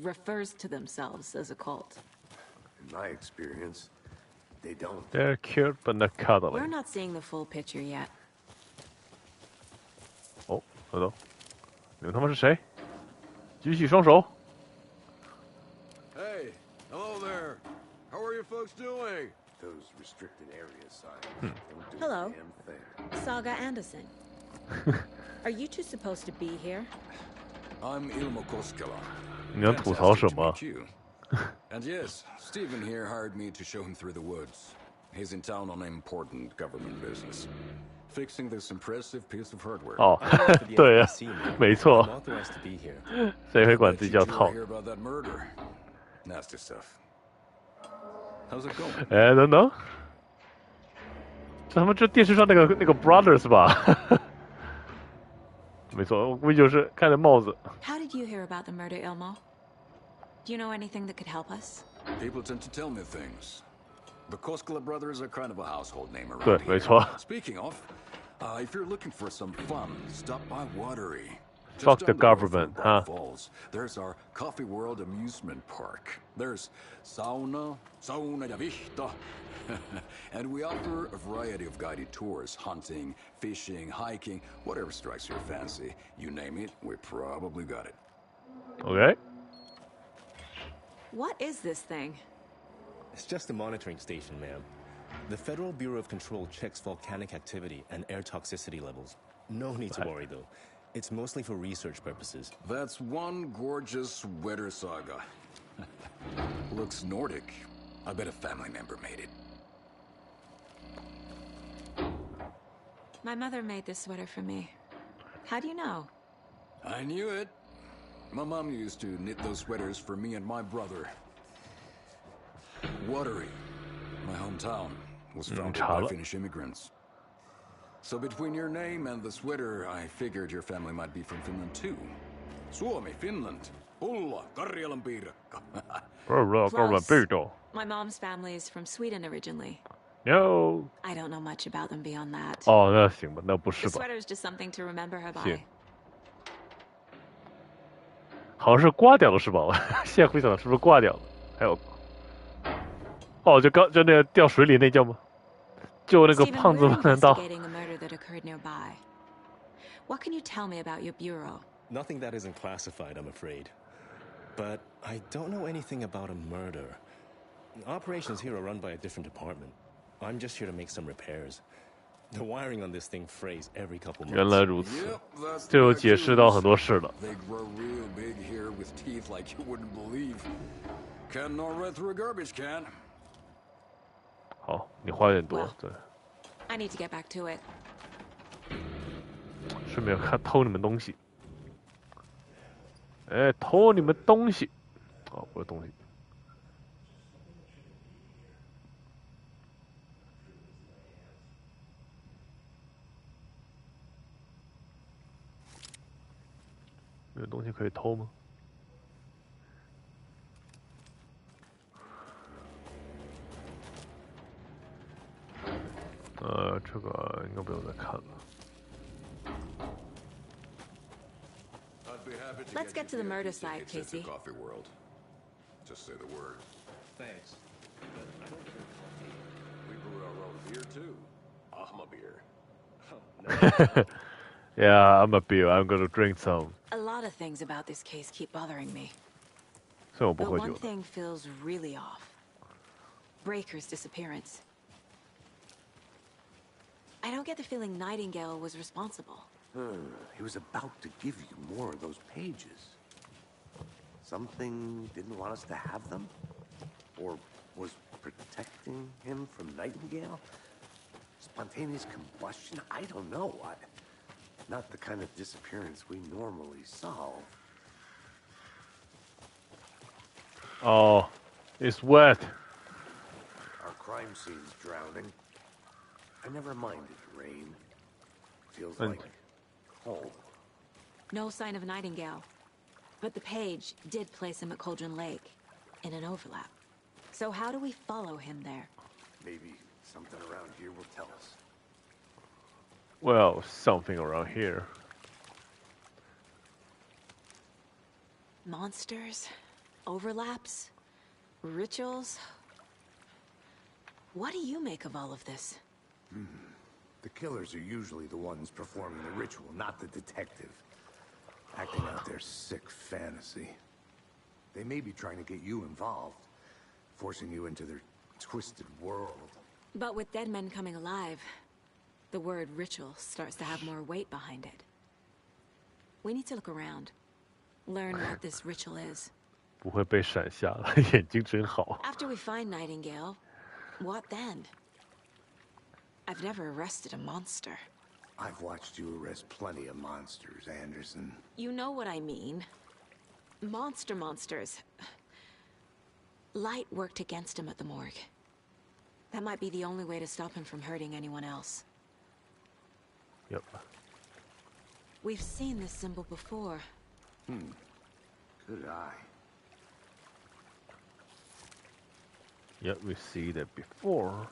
refers to themselves as a cult? In my experience, they don't. They're cute but not cuddly. We're not seeing the full picture yet. 哦，等等，你们他妈是谁？举起双手。 Hey, hello there. How are you folks doing? Those restricted area signs don't do Hello. a damn thing. Saga Anderson. Are you two supposed to be here? I'm Ilmo Koskela. 你要吐槽什么？ And yes, Stephen here hired me to show him through the woods. He's in town on important government business, fixing this impressive piece of hardware. 哦，对呀，没错。谁会管自己叫套？ Hear about that murder? Nasty stuff. How's it going? 哎，等等，这他妈这电视上那个 Brothers 吧？没错，我估计就是看着帽子。How did you hear about the murder, Ilmo? Do you know anything that could help us? People tend to tell me things. The Koskela brothers are kind of a household name around 对， here. 没错。 Speaking of, if you're looking for some fun, stop by Watery. Fuck Just the down the road from government, Bright huh? Falls, there's our Coffee World amusement park. There's sauna ja vihta. And we offer a variety of guided tours, hunting, fishing, hiking, whatever strikes your fancy. You name it, we probably got it. Okay. What is this thing? It's just a monitoring station, ma'am. The Federal Bureau of Control checks volcanic activity and air toxicity levels. No need to worry, though. It's mostly for research purposes. That's one gorgeous weather saga. Looks Nordic. I bet a family member made it. My mother made this sweater for me. How do you know? I knew it. My mom used to knit those sweaters for me and my brother. Watery, my hometown, was founded by Finnish immigrants. So between your name and the sweater, I figured your family might be from Finland too. Suomi, Finland. Pulla, Karjalan piirakka. Close. My mom's family is from Sweden originally. No. I don't know much about them beyond that. 哦，那行吧，那不 The 是吧？ sweater is just something to remember her 行 by. 好像是挂掉了是吧？我现在回想是不是挂掉了？还有，哦，就那个掉水里那叫吗？就那个 Stephen, 胖子 we're 们到。 investigating a murder that occurred nearby. What can you tell me about your bureau? Nothing that isn't classified, I'm afraid. But I don't know anything about a murder. Operations here are run by a different department. I'm just here to make some repairs. The wiring on this thing frays every couple months. 原来如此，这就解释到很多事了。 They grow real big here with teeth like you wouldn't believe. Can't know right through a garbage can. 好，你话有点多，对， I need to get back to it. 顺便看偷你们东西。哎，偷你们东西，哦，不是东西。 有东西可以偷吗？这个应该不用再看了。 Let's get to the murder side, Casey. Coffee World. Just say the word. Thanks. We brew our own beer too. I'm a beer. Yeah, I'm a beer. I'm gonna drink some. A lot of things about this case keep bothering me. 虽然我不 But 喝 one 酒。 thing feels really off. Breaker's disappearance. I don't get the feeling Nightingale was responsible. He was about to give you more of those pages. Something didn't want us to have them? Or was protecting him from Nightingale? Spontaneous combustion? I don't know. Not the kind of disappearance we normally solve. Oh, it's wet. Our crime scene's drowning. I never minded rain. Feels like home. No sign of Nightingale. But the page did place him at Cauldron Lake, in an overlap. So how do we follow him there? Maybe something around here will tell us. Well, something around here. Monsters? Overlaps? Rituals? What do you make of all of this? The killers are usually the ones performing the ritual, not the detective. Acting out their sick fantasy. They may be trying to get you involved, forcing you into their twisted world. But with dead men coming alive, the word ritual starts to have more weight behind it. We need to look around. Learn what this ritual is. 不会被闪瞎了，眼睛真好。 After we find Nightingale, what then? I've never arrested a monster. I've watched you arrest plenty of monsters, Anderson. You know what I mean. Monsters. Light worked against him at the morgue. That might be the only way to stop him from hurting anyone else. Yep. We've seen this symbol before. Good eye. Yep, we've seen it before.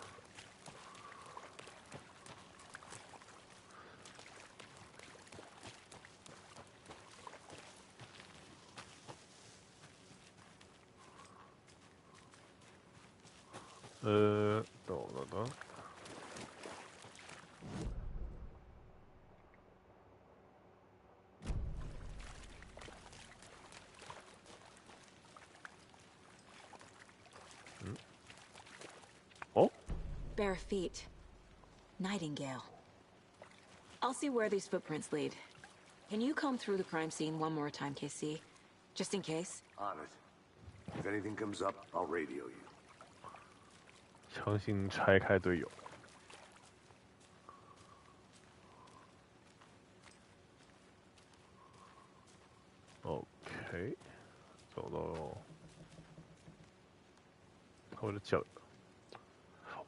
等。哦。 Bare feet. Nightingale. I'll see where these footprints lead. Can you comb through the crime scene one more time, KC? Just in case? On it. If anything comes up, I'll radio you. 强行拆开队友。OK， 走到我的脚，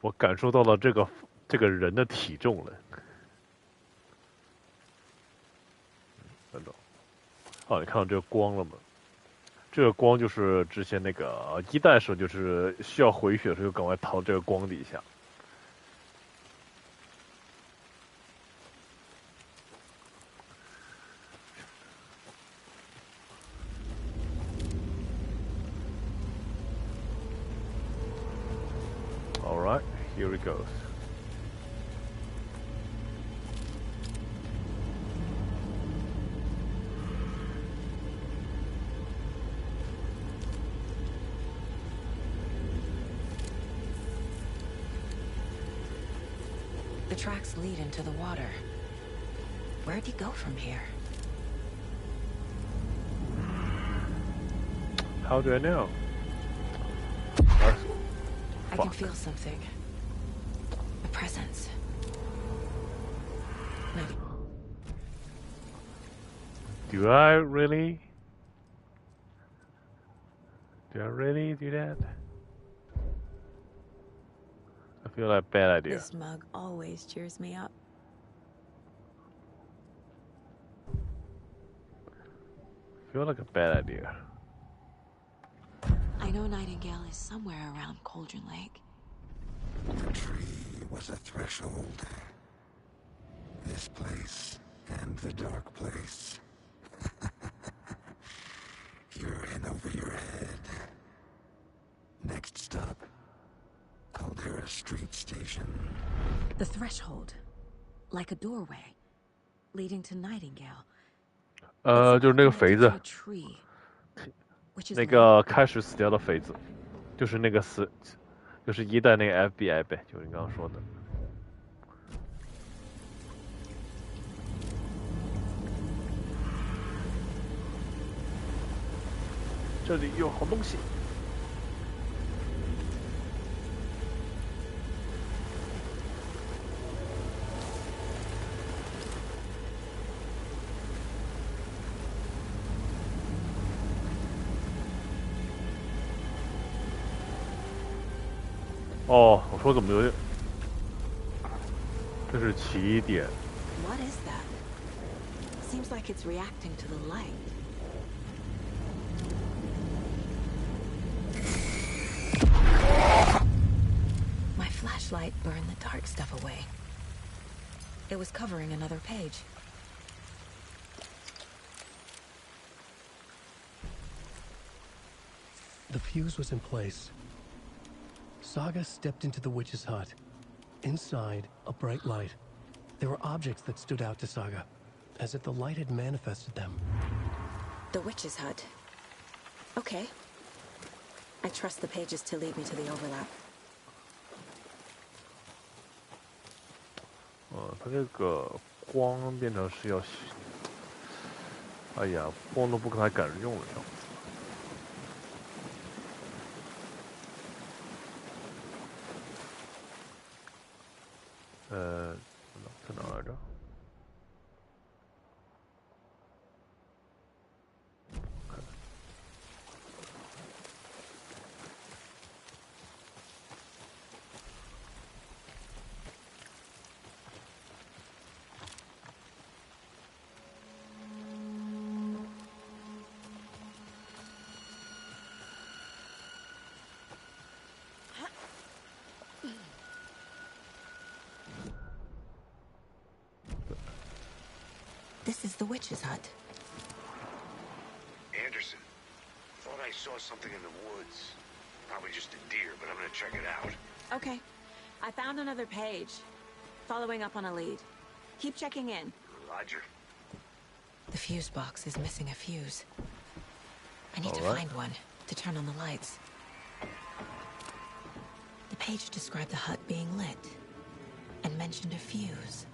我感受到了这个人的体重了。等等，哦，你看到这个光了吗？这个光就是之前那个一代时候，就是需要回血的时候，就赶快逃这个光底下。All right, here it goes. The tracks lead into the water. Where'd you go from here? How do I know? I can feel something. A presence. Do I really? Do I really do that? I feel like a bad idea. This mug always cheers me up. I feel like a bad idea. I know Nightingale is somewhere around Cauldron Lake. The tree was a threshold. This place and the dark place. You're in over your head. Next stop, Caldera Street Station. The threshold. Like a doorway. Leading to Nightingale. 就是那个肥子。 Tree. 那个开始死掉的肥子，就是那个就是一代那个 FBI 呗，就是你刚刚说的。这里有好东西。哦，我说怎么有点，这是起点。What is that? Seems like it's reacting to the light. My flashlight burned the dark stuff away. It was covering another page. The fuse was in place. Saga stepped into the witch's hut. Inside, a bright light. There were objects that stood out to Saga, as if the light had manifested them. The witch's hut. Okay. I trust the pages to lead me to the overlap. 它这个光变成是要，哎呀，光都不太敢用了，在哪来着？ This is the witch's hut. Anderson, thought I saw something in the woods. Probably just a deer, but I'm gonna check it out. Okay. I found another page. Following up on a lead. Keep checking in. Roger. The fuse box is missing a fuse. I need to find one to turn on the lights. The page described the hut being lit and mentioned a fuse.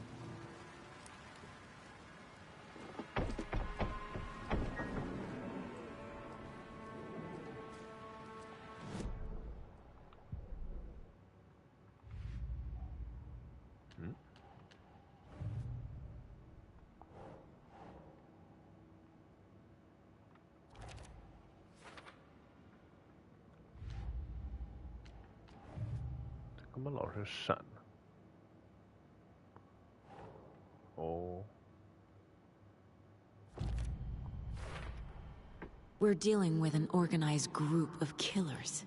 We're dealing with an organized group of killers,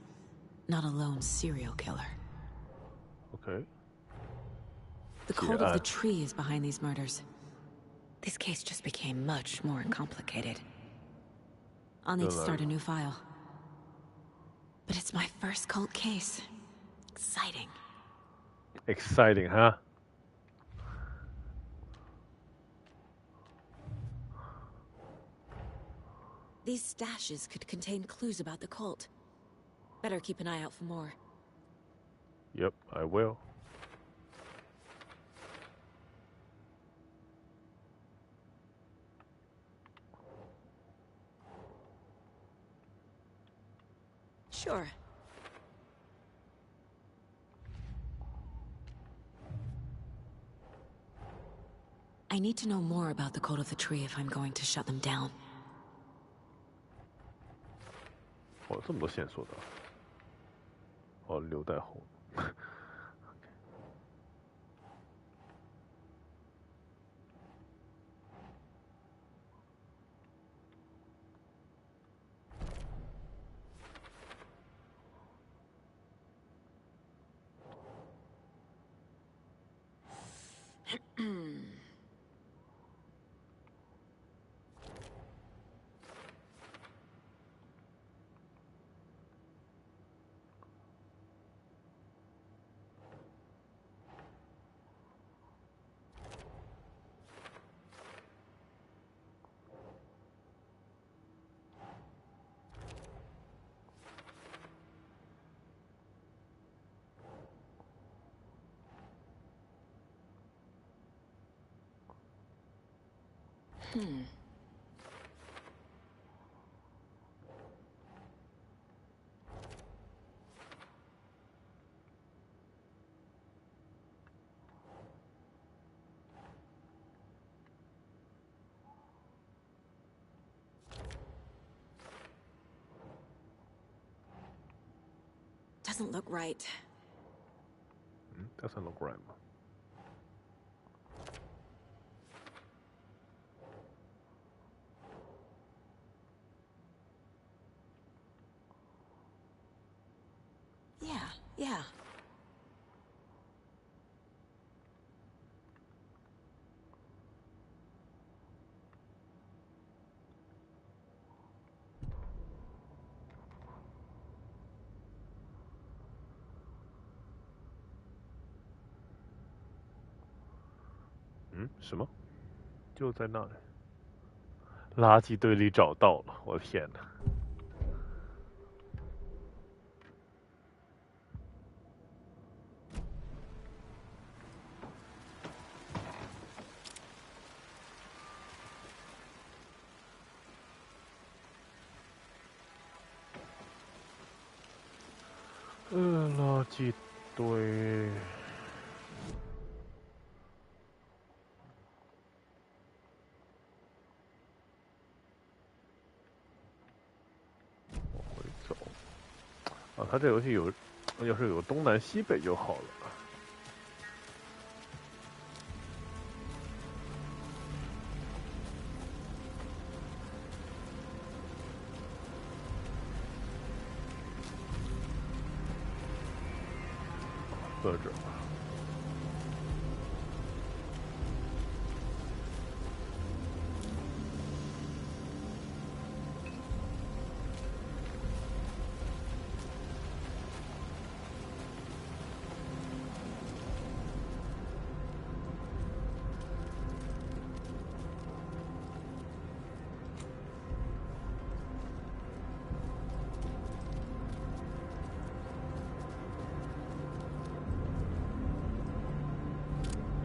not a lone serial killer. Okay. The cult of the tree is behind these murders. This case just became much more complicated. I'll need to start a new file. But it's my first cult case. Exciting. Exciting, huh? These stashes could contain clues about the cult. Better keep an eye out for more. Yep, I will. Sure. I need to know more about the cult of the tree if I'm going to shut them down. 哦，这么多线索的。哦，留待后。Doesn't look right. Doesn't look right. Yeah.嗯，什么？就在那里，垃圾堆里找到了！我的天哪！垃圾堆。啊，它这游戏有，要是有东南西北就好了。搁这。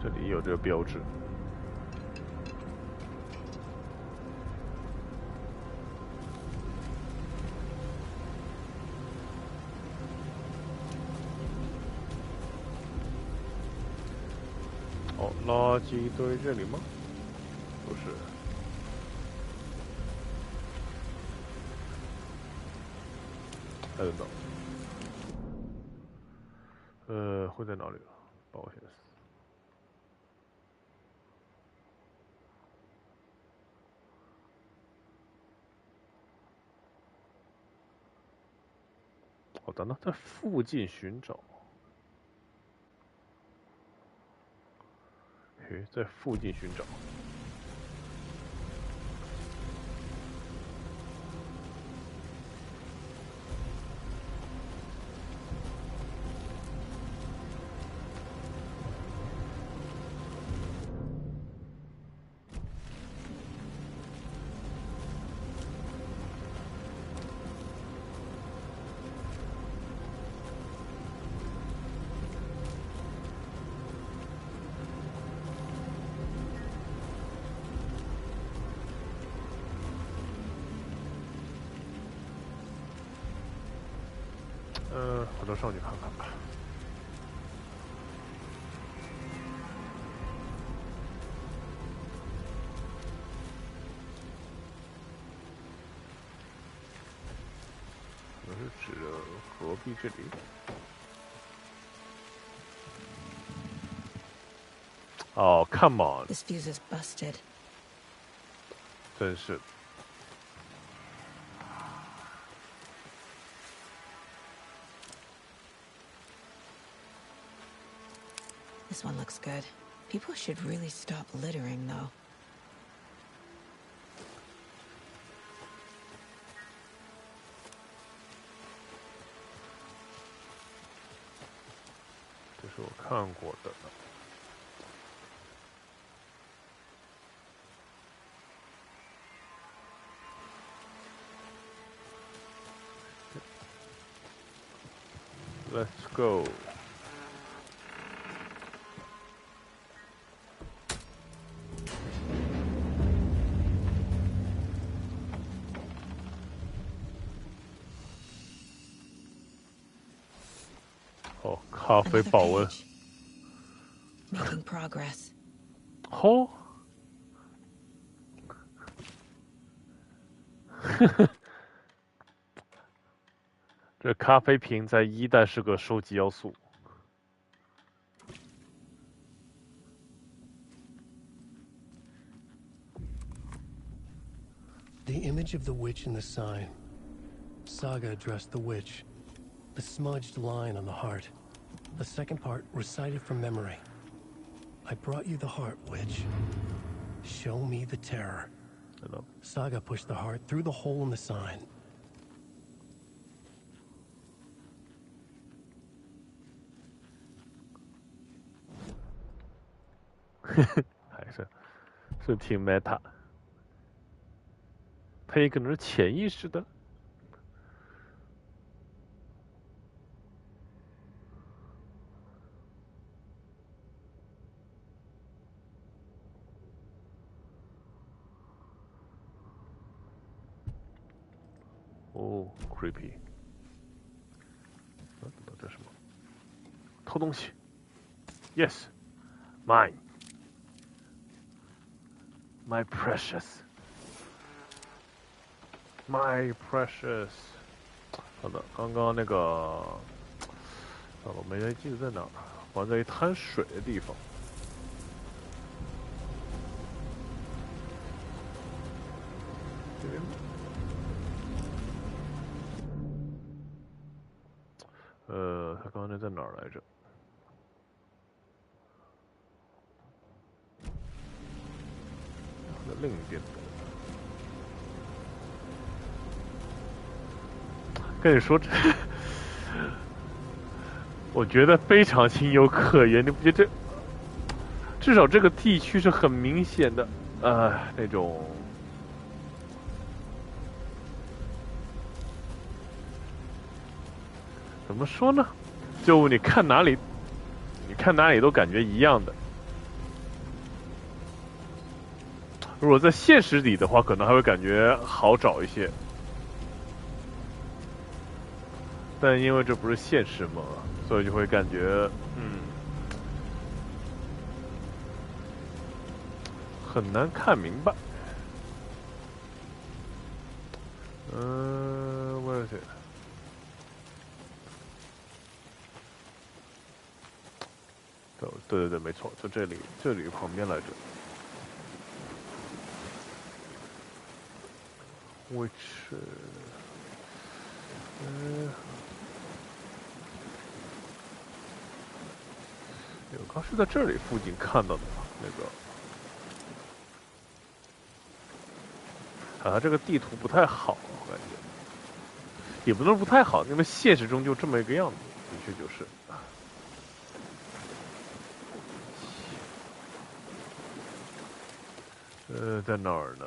这里有这个标志。哦，垃圾堆这里吗？不是。I don't know。会在哪里？保险丝。哦，等等，在附近寻找。嘿，在附近寻找。回头上去看看吧。可能是指着隔壁这里。哦 ，Come on！ This fuse is busted. 真是。This one looks good. People should really stop littering, though. This是我看过的。Let's go. Oh, 咖啡保温。Making progress. 哦。这咖啡瓶在1代是个收集要素。The image of the witch in the sign. Saga addressed the witch. The smudged line on the heart. The second part recited from memory. I brought you the heart, witch. Show me the terror. Hello. Saga pushed the heart through the hole in the sign.还是挺 meta。它也可能是潜意识的。哦 ，creepy。这是什么？偷东西。Yes, mine. My precious. My precious. 好的，刚刚那个，我没太记得在哪儿，好像在一滩水的地方。这边。他刚才在哪儿来着？在另一边。跟你说这，我觉得非常情有可原。你不觉得这？至少这个地区是很明显的，那种。怎么说呢？就你看哪里都感觉一样的。如果在现实里的话，可能还会感觉好找一些。但因为这不是现实嘛，所以就会感觉很难看明白。where is it？ 对，没错，就这里旁边来着。which 我刚是在这里附近看到的那个，这个地图不太好，我感觉也不能不太好，因为现实中就这么一个样子，的确就是。在哪儿呢？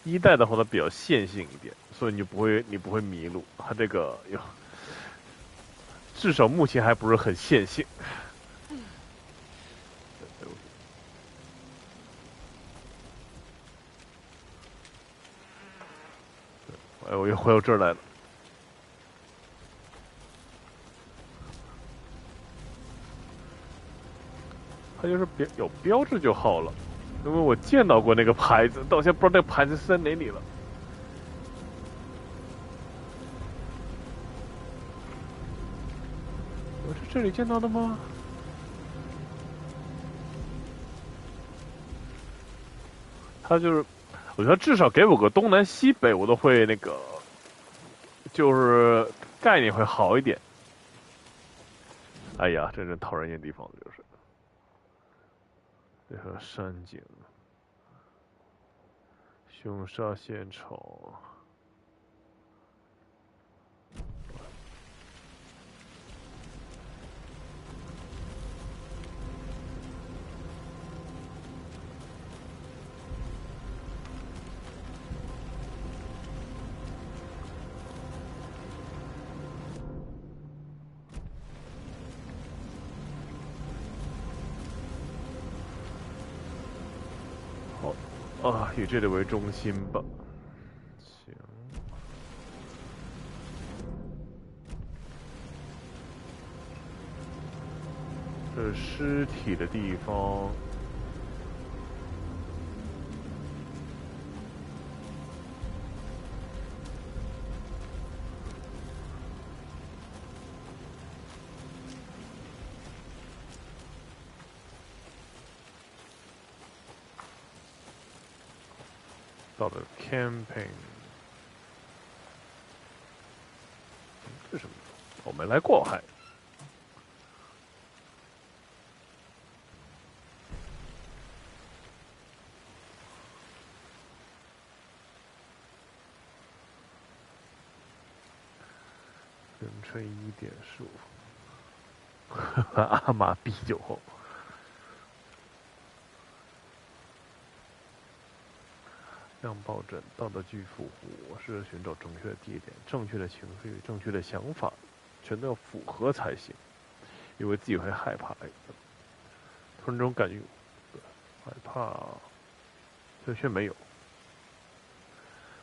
一代的话，它比较线性一点，所以你不会迷路。它这个至少目前还不是很线性。我又回到这儿来了。它就是有标志就好了，因为我见到过那个牌子，到现在不知道那个牌子是在哪里了。我是这里见到的吗？它就是，我觉得至少给我个东南西北，我都会那个，就是概念会好一点。哎呀，真是讨人厌地方就是。这和山景，凶杀现场。以这里为中心吧。行。这是尸体的地方。到了 camping， 这是什么？我没来过还。人吹1.15，阿玛啤酒后。让抱枕道德巨富户，我试着寻找正确的地点、正确的情绪、正确的想法，全都要符合才行。因为自己会害怕，突然这种感觉，害怕，这却没有。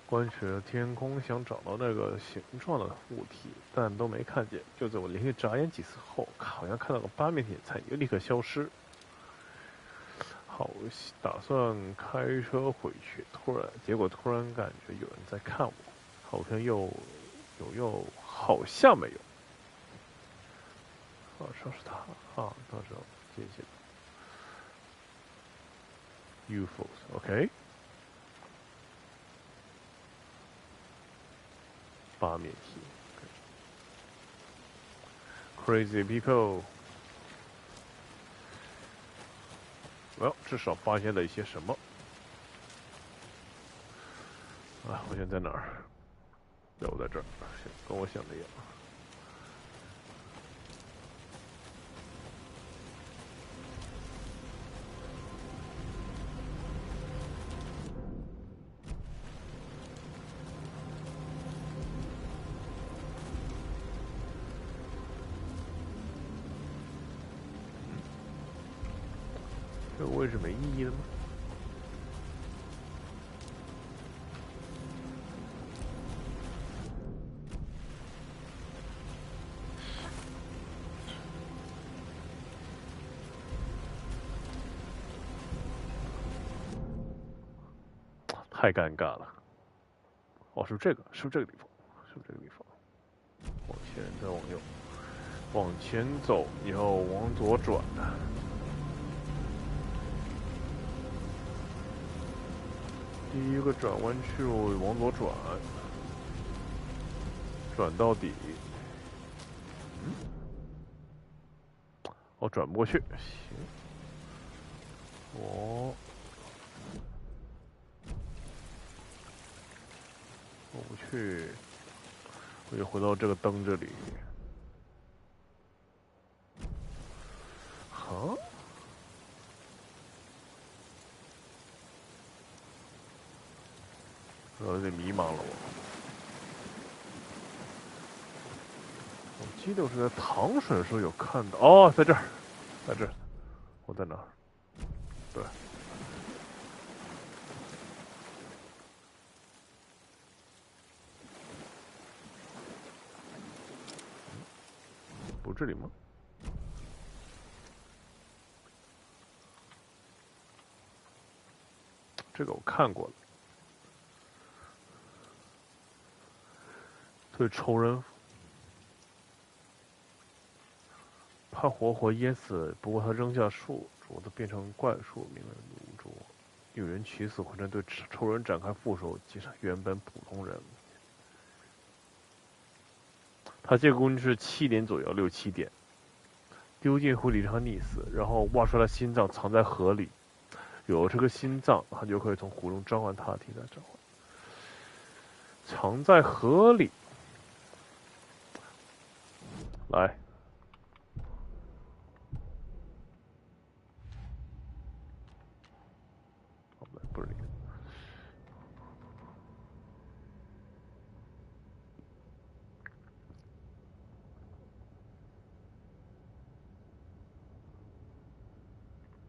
观察天空，想找到那个形状的物体，但都没看见。就在我连续眨眼几次后，好像看到个8面体残影，立刻消失。好，打算开车回去，结果突然感觉有人在看我，好像又好像没有，好像是他啊，到时候谢谢。UFOs，OK， 8面体 ，Crazy people。至少发现了一些什么啊！我现在哪儿？对，我在这儿，跟我想的一样。会是没意义的吗？太尴尬了。哦，是不是这个？是不是这个地方？是不是这个地方？往前再往右，往前走，以后往左转。第一个转弯去往左转，转到底。嗯？哦，转不过去，行。我不去，我就回到这个灯这里。好。有点迷茫了我记得我是在糖水的时候有看到，哦，在这儿，在这儿，我在哪儿？对，不是这里吗？这个我看过了。对仇人怕活活噎死，不过他扔下树镯子变成怪树，名为炉镯。有人取死或者对仇人展开复仇，击杀原本普通人。他这个工具是7点左右，6、7点，丢进湖里让他溺死，然后挖出来心脏藏在河里。有了这个心脏，他就可以从湖中召唤他的替代召唤。藏在河里。来，不是你。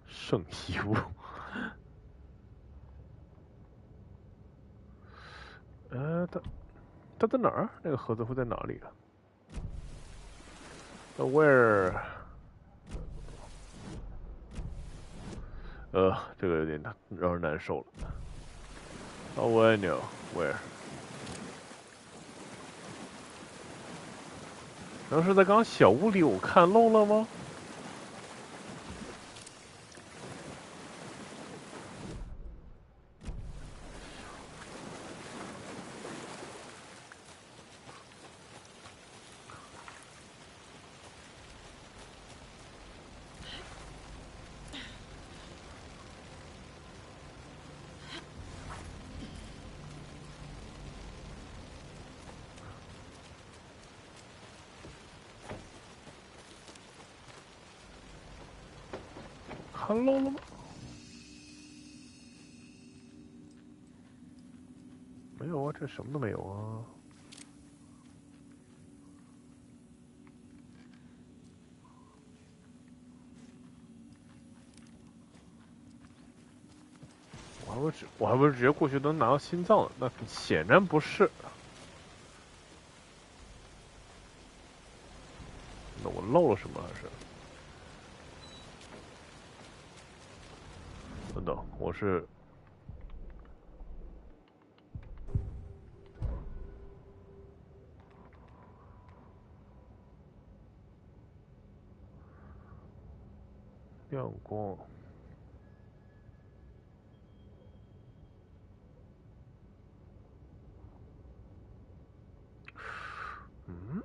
圣遗物。它在哪儿？那个盒子会在哪里啊 ？Where？ 这个有点让人难受了。Oh, I know where。然后是在刚刚小屋里，我看漏了吗？看漏了吗？没有啊，这什么都没有啊。我还不是直接过去能拿到心脏了？那显然不是。那我漏了什么还是？等等，我是。亮光。嗯？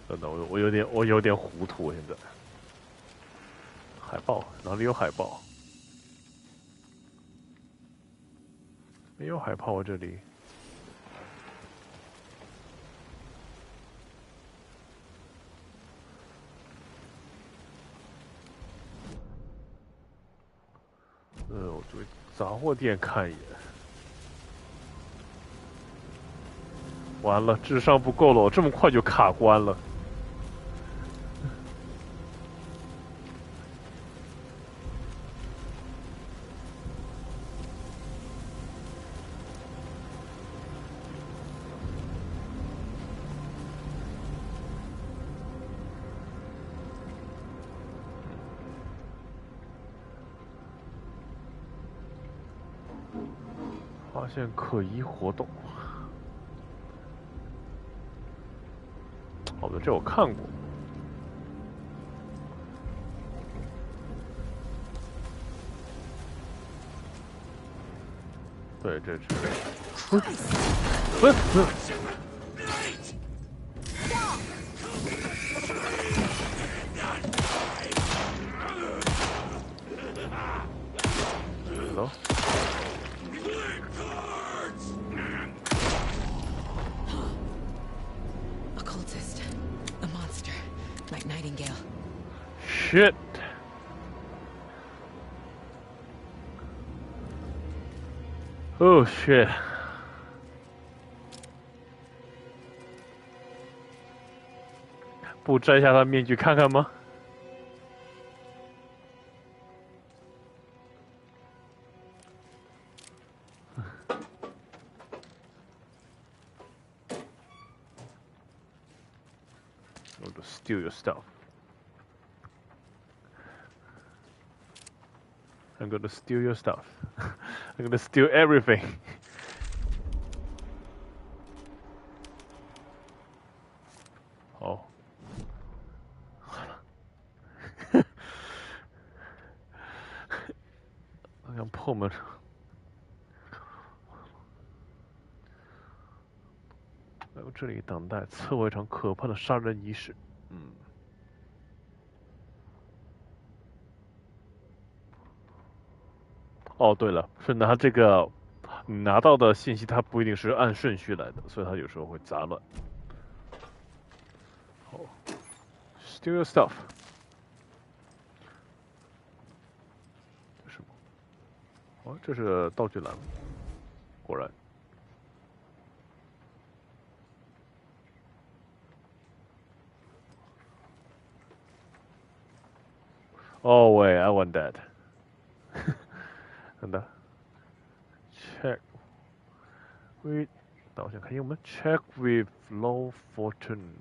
等等，我有点糊涂，现在。海报哪里有海报？没有海报，这里。我去杂货店看一眼。完了，智商不够了，我这么快就卡关了。发现可疑活动。好的，这我看过。对，这是。不是。Hello? Occultist. A monster. Like Nightingale. Shit. Oh shit. 不摘下他面具看看吗？Or to steal your stuff. I'm gonna steal your stuff. I'm gonna steal everything. Oh. 好像破门。还有这里等待，策划一场可怕的杀人仪式。哦，对了，是拿这个你拿到的信息，它不一定是按顺序来的，所以它有时候会杂乱。好 ，steal your stuff。这是什么？哦，这是道具栏，果然。Oh wait, I want that. 等等 ，check with， 那我想看英文 ，check with low fortune，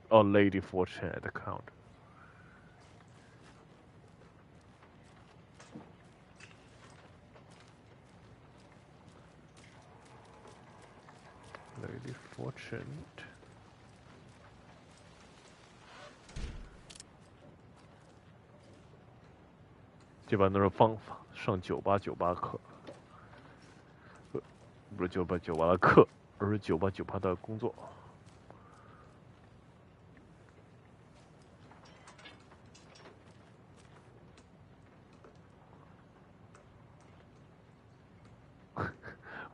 哦 ，Lady Fortune at account。Lady Fortune。这般都是方法，上989课，不是989的课，而是989的工作。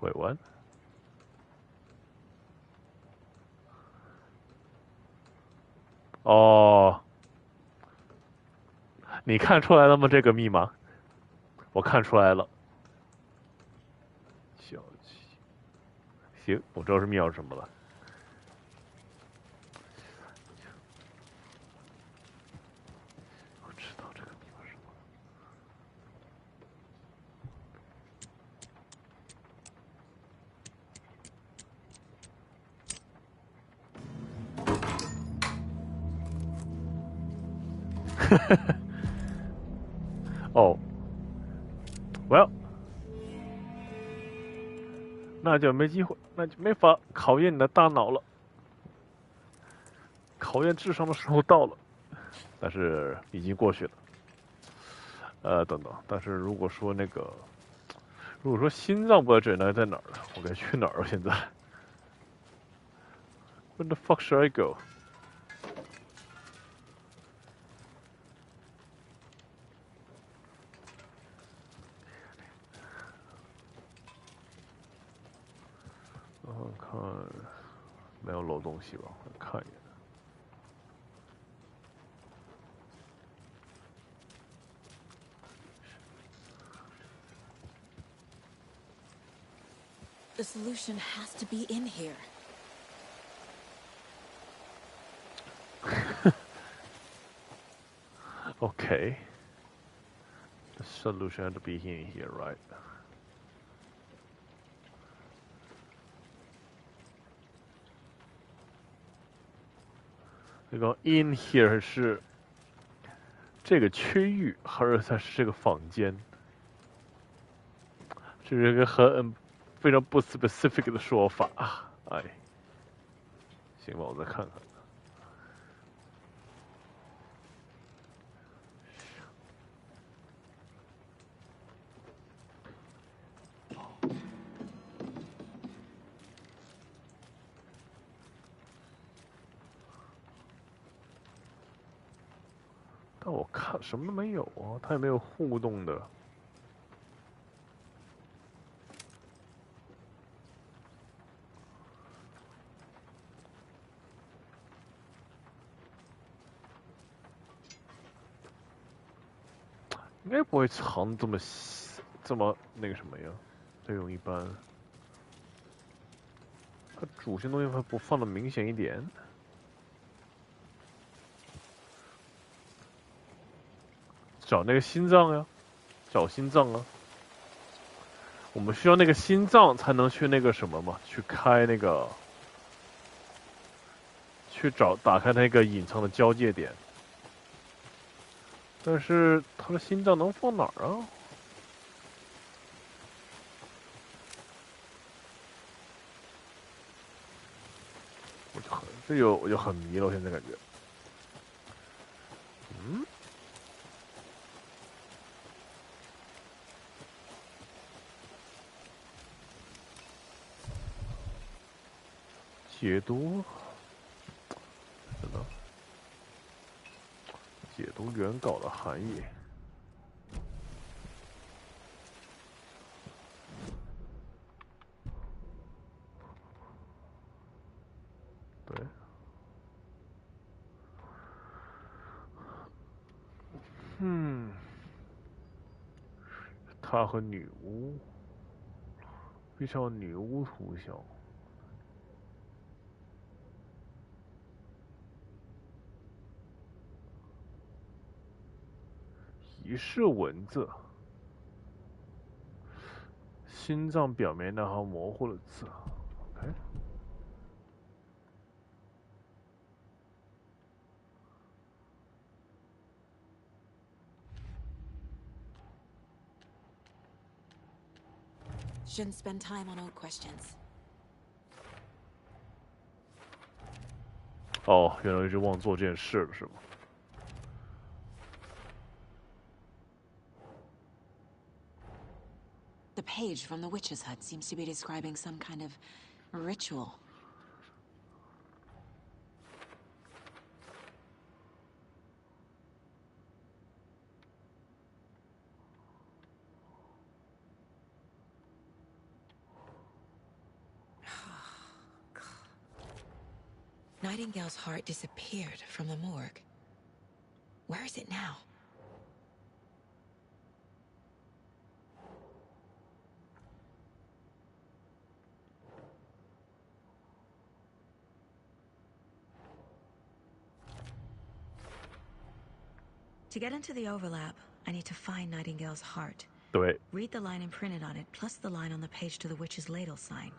Wait, what? 哦。你看出来了吗？这个密码，我看出来了。小七，行，我知道是密码是什么了。我知道这个密码是什么。哈哈。哦 ，Well， 那就没机会，那就没法考验你的大脑了。考验智商的时候到了，但是已经过去了。等等，但是如果说那个，如果说心脏不在这里，那在哪儿呢？我该去哪儿？现在 ？Where the fuck should I go？看，没有漏东西吧？我看一眼。The solution has to be in here. Okay. The solution had to be in here, right? 这个 in here 是这个区域，还是它是这个房间？这是一个非常不 specific 的说法。哎，行吧，我再看看。但我看什么都没有啊，它也没有互动的。应该不会藏这么那个什么呀？这种一般，它主线东西它不放的明显一点。找那个心脏呀，找心脏啊！我们需要那个心脏才能去那个什么嘛，去开那个，去打开那个隐藏的交界点。但是他的心脏能放哪儿啊？我就很迷了，我现在感觉。嗯。解读，真的，解读原稿的含义。对。他和女巫，非常女巫图像。仪式文字，心脏表面那行模糊的字。OK。Shouldn't spend time on old questions. 哦，原来一直忘做这件事了，是吗？ The page from the witch's hut seems to be describing some kind of ritual. Nightingale's heart disappeared from the morgue. Where is it now? To get into the overlap, I need to find Nightingale's heart. 对。 Read the line imprinted on it, plus the line on the page to the witch's ladle sign.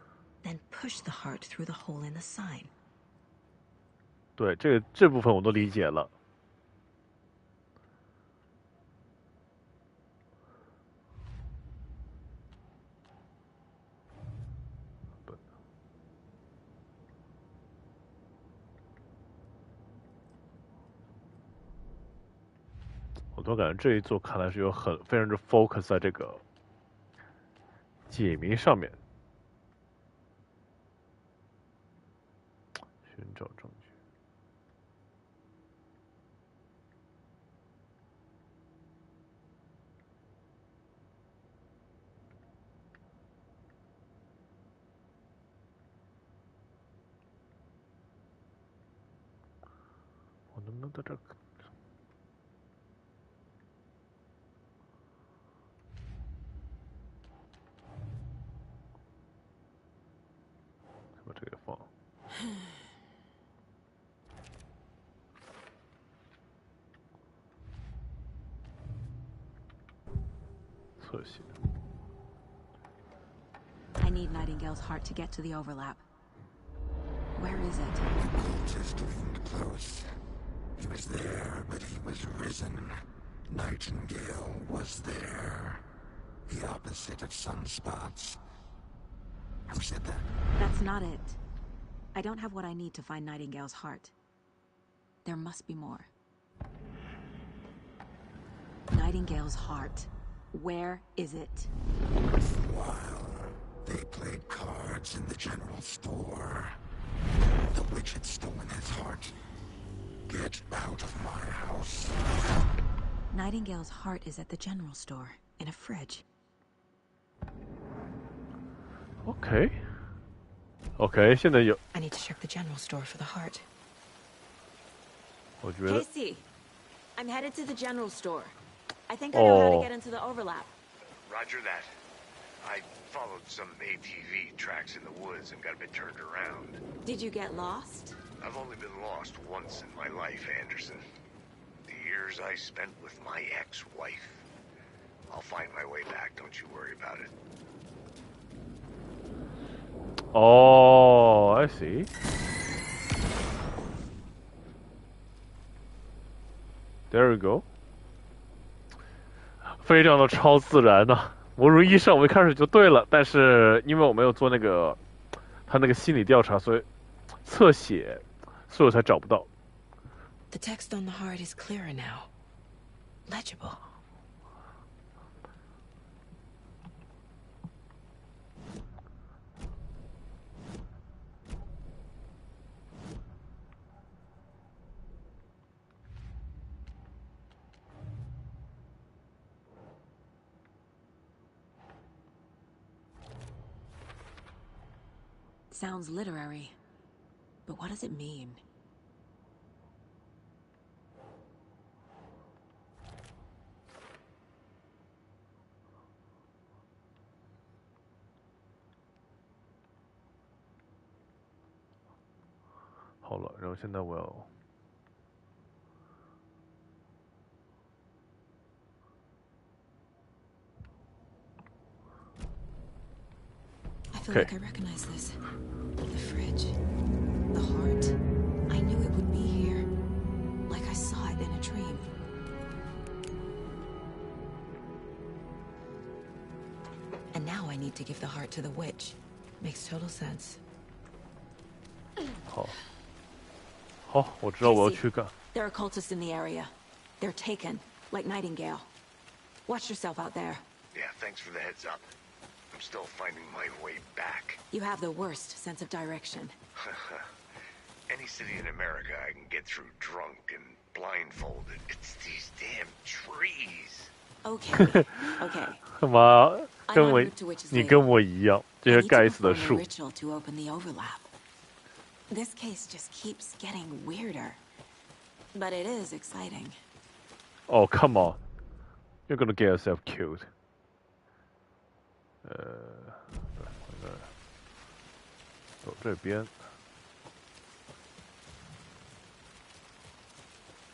Then push the heart through the hole in the sign. 对，这部分我都理解了。我都感觉这一座看来是有非常之 focus 在这个解谜上面，寻找证据。我能不能在这儿？侧写。I need Nightingale's heart to get to the overlap. Where is it? Just leaned close. He was there, but he was risen. Nightingale was there. The opposite of sunspots. Who said that? That's not it. I don't have what I need to find Nightingale's heart. There must be more. Nightingale's heart. Where is it? While they played cards in the general store, the witch had stolen his heart. Get out of my house. Nightingale's heart is at the general store, in a fridge. OK， 现在有。I need to check the general store for the heart. 我觉得。Casey, I'm headed to the general store. I think I know how to get into the overlap. Roger that. I followed some ATV tracks in the woods and got a bit turned around. Did you get lost? I've only been lost once in my life, Anderson. The years I spent with my ex-wife. I'll find my way back, don't you worry about it. Oh, I see. There we go. 非常的超自然呐！我如医生，我一开始就对了，但是因为我没有做那个他那个心理调查，所以侧写，所以我才找不到。The text on the heart is clearer now. Legible. Sounds literary, but what does it mean? Hold on, 然后现在我要。I feel like I recognize this. The fridge. The heart. I knew it would be here. Like I saw it in a dream. And now I need to give the heart to the witch. Makes total sense. 好，我知道我要去干。There are cultists in the area. They're taken, like Nightingale. Watch yourself out there. Yeah, thanks for the heads up. I'm still finding my way back. You have the worst sense of direction. Any city in America I can get through drunk and blindfolded. It's these damn trees. Okay, okay. 干嘛？你跟我一样，这些该死的树。Ritual to open the overlap. This case just keeps getting weirder, but it is exciting. Oh, come on. You're gonna get yourself killed. 走这边。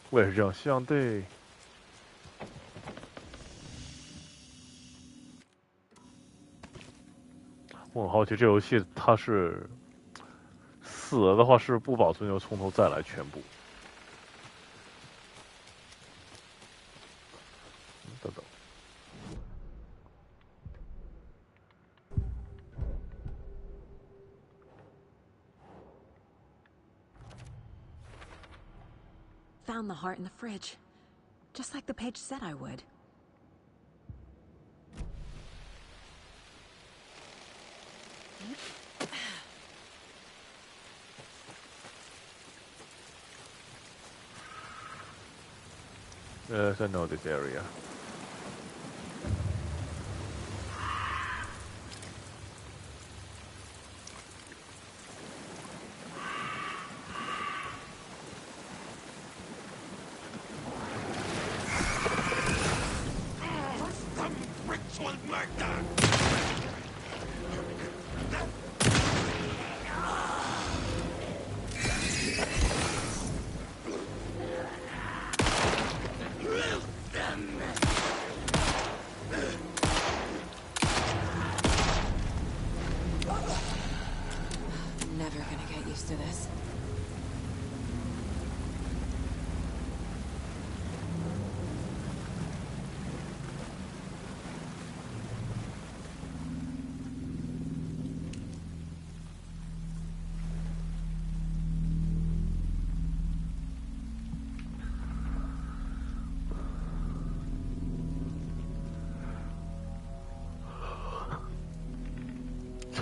我也是这样想的。我很好奇，这游戏它是死了的话，是不保存，就从头再来全部。等等。Found the heart in the fridge, just like the page said I would. Yes, I know this area.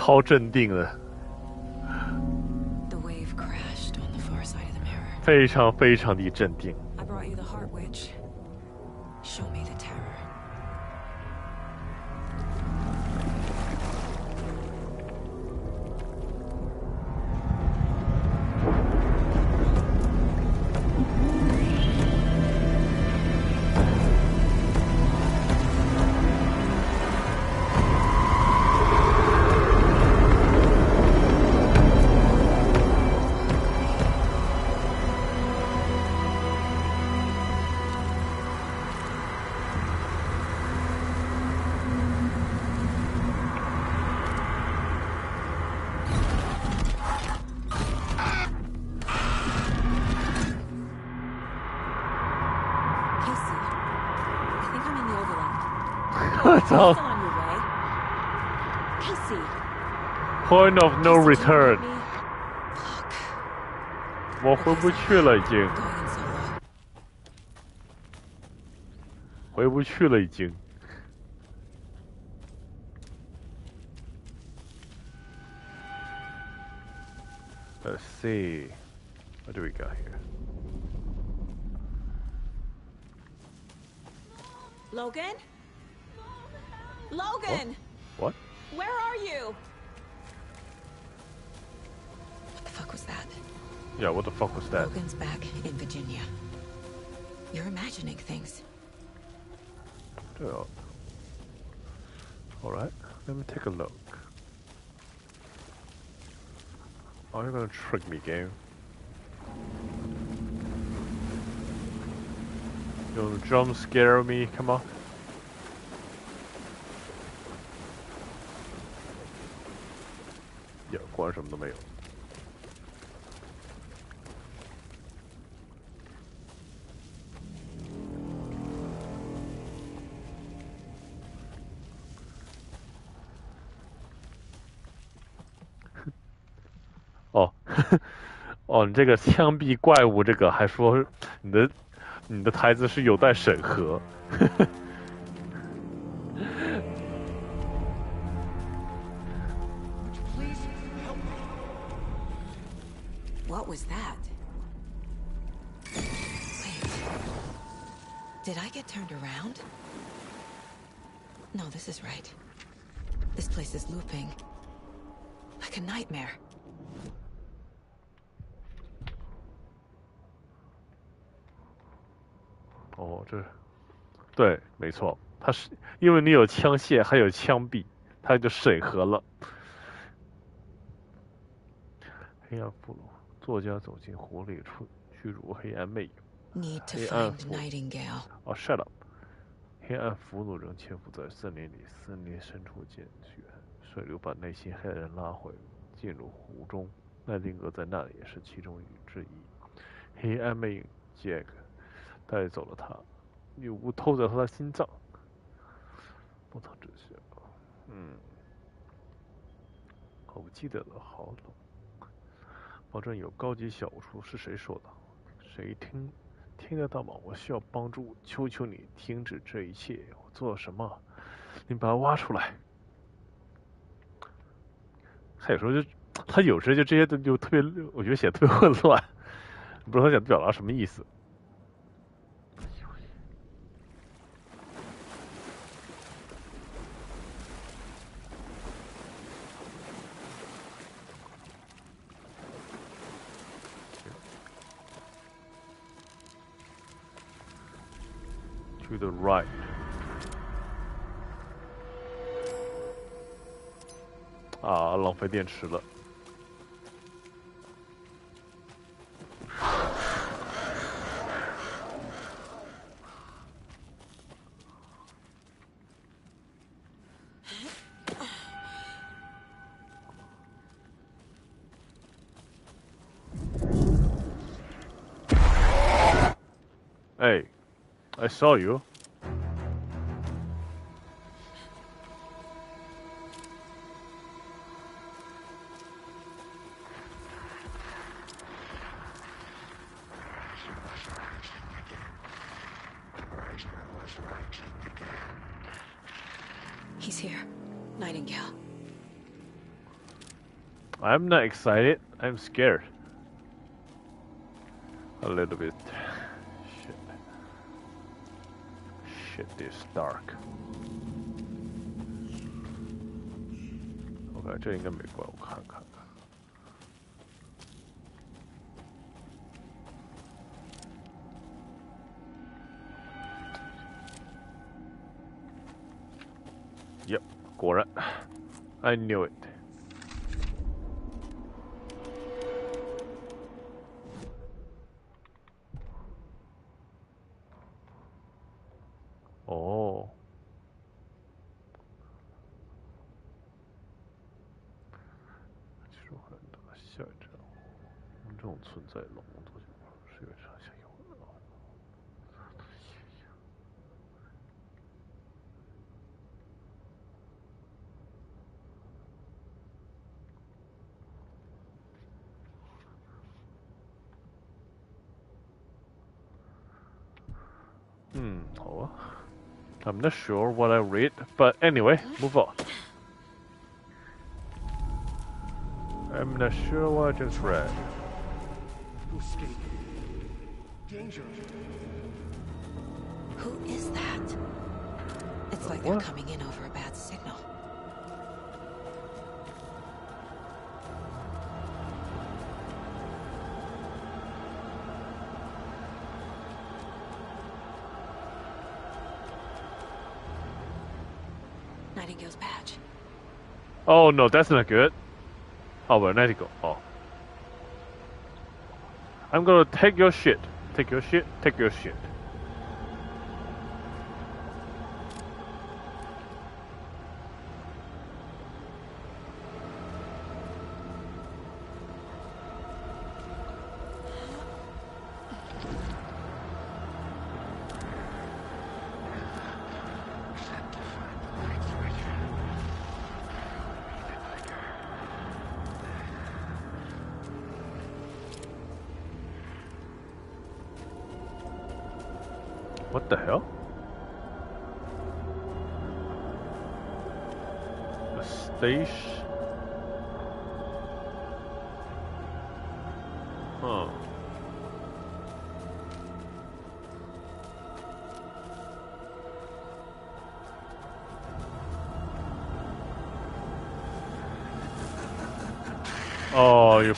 超镇定的， The wave crashed on the far side of the mirror. 非常非常的镇定。 I brought you the Heart Witch. Show me the terror. Still Point of no return. 我回不去了，已经。回不去了，已经。Let's see. What do we got here? Logan? Logan! What? Where are you? What the fuck was that? Yeah, what the fuck was that? Logan's back in Virginia. You're imagining things. Yeah. Alright, let me take a look. Are you gonna trick me, game? You wanna jump scare me? Come on. Yeah, 果然什么都没有。哦，哦，你这个枪毙怪物，这个还说你的台词是有待审核。What was that? Wait. Did I get turned around? No, this is right. This place is looping. Like a nightmare. 哦，这，对，没错，他是因为你有枪械，还有枪毙，他就审核了。黑暗俘虏，作家走进湖里，驱逐黑暗魅影。Need to find Nightingale. 哦 ，shut up。黑暗俘虏仍潜伏在森林里，森林深处见血，水流把内心黑暗人拉回，进入湖中。奈丁格在那里也是其中之一。黑暗魅影 Jack 带走了他，女巫偷走他的心脏。不曾知晓，我不记得了，好冷。保证有高级小厨，是谁说的？谁听得到吗？我需要帮助，求求你停止这一切！我做了什么？你把它挖出来。他有时就这些就特别，我觉得写得特别混乱，不知道他想表达什么意思。To the right. 啊，浪费电池了。Hey, I saw you. He's here. Nightingale. I'm not excited. I'm scared. A little bit. Shit is dark. OK， 这应该没关，我看看。Yep， 果然 ，I knew it。哦。其实我看到下一站，这种存在龙多久？是因为啥下一回？好啊。I'm not sure what I read, but anyway, move on. I'm not sure what I just read. Escape. Danger. Who is that? It's like they're coming in over a bad signal. Nightingale's badge. Oh no, that's not good. Oh, well, Nightingale. Oh. I'm gonna take your shit. Take your shit. Take your shit. What the hell? A station? Huh. Oh, you...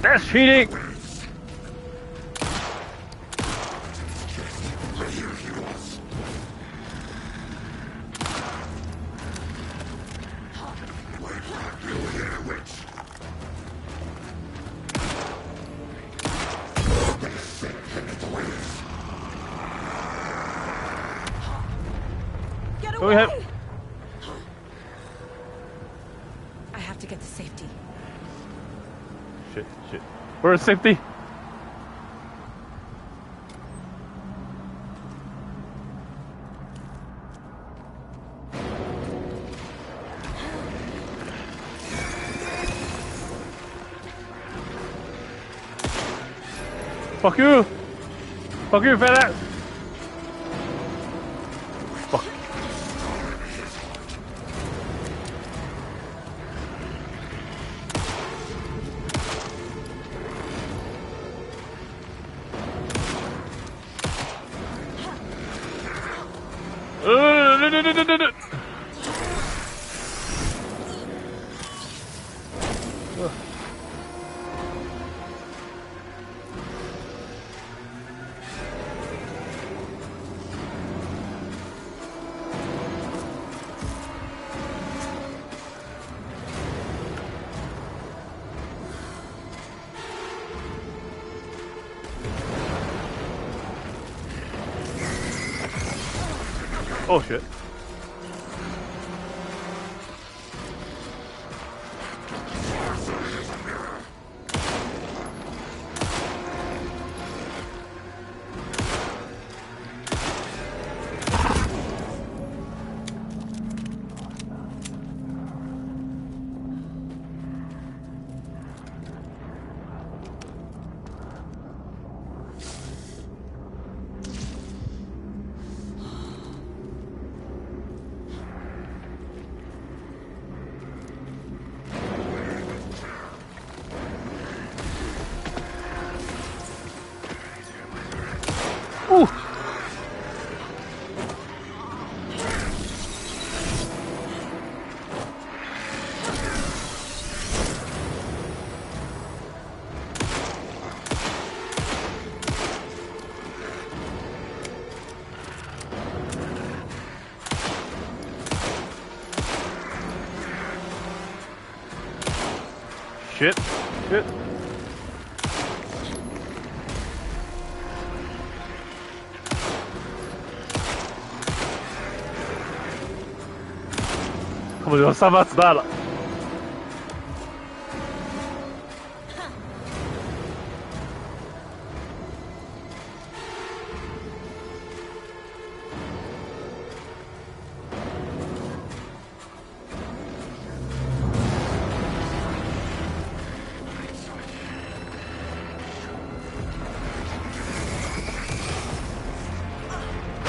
That's cheating! Go ahead. I have to get to safety. Shit. Where's safety? Fuck you! Fuck you, fat ass! Fuck. Oh shit. Ooh. Shit. Shit.他们有3发子弹了。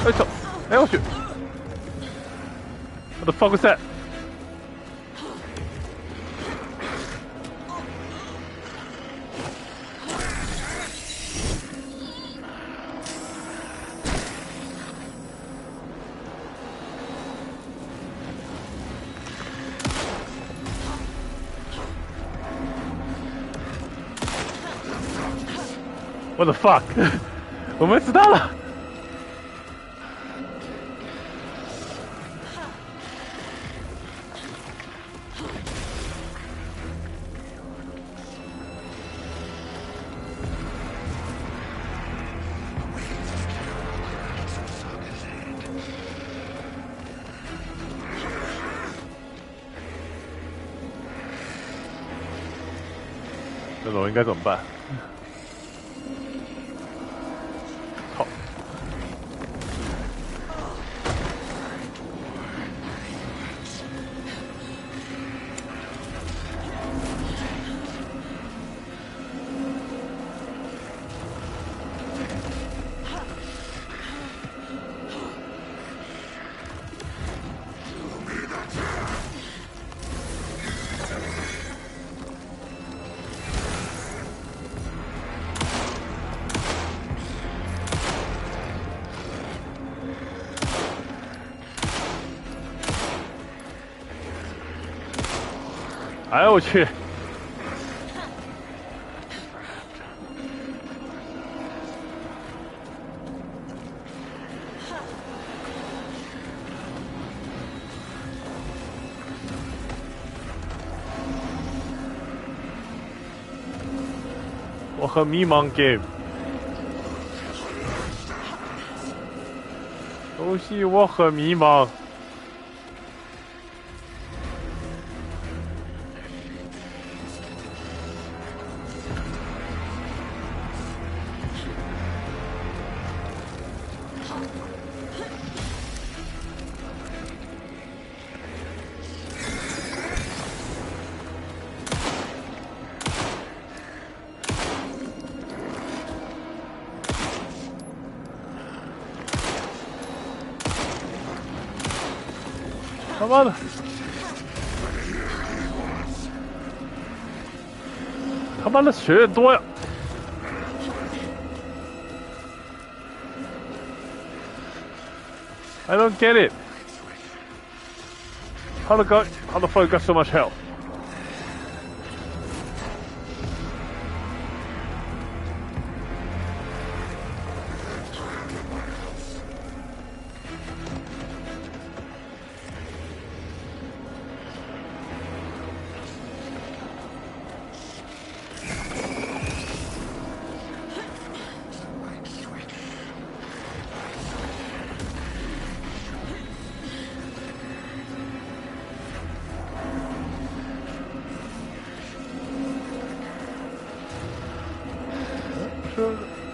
哎操！哎我去 ！What the fuck was that? What the fuck? 我没子弹了。这种应该怎么办？操！哎呦我去！我很迷茫 ，game。游戏我很迷茫。他妈的！他妈的血有点多呀！ I don't get it. How the fuck you got so much health?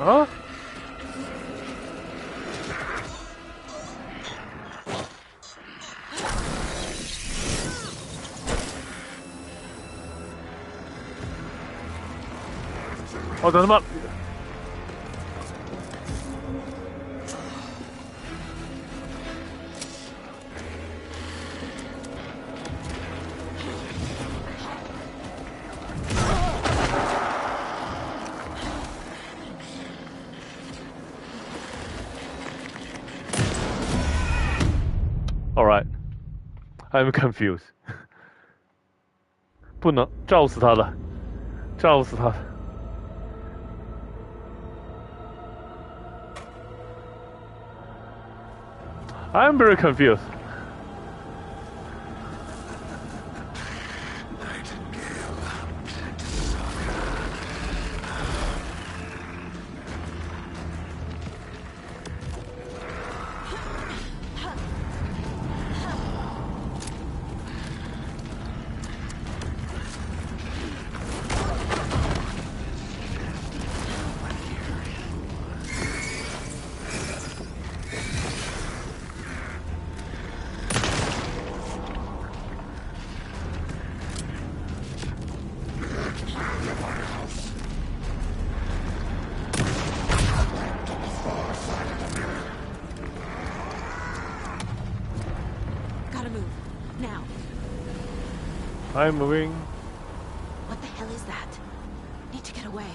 啊？我等他妈！ All right, I'm confused. 不能照死他的，照死他的。 I'm very confused. I'm moving. What the hell is that? Need to get away.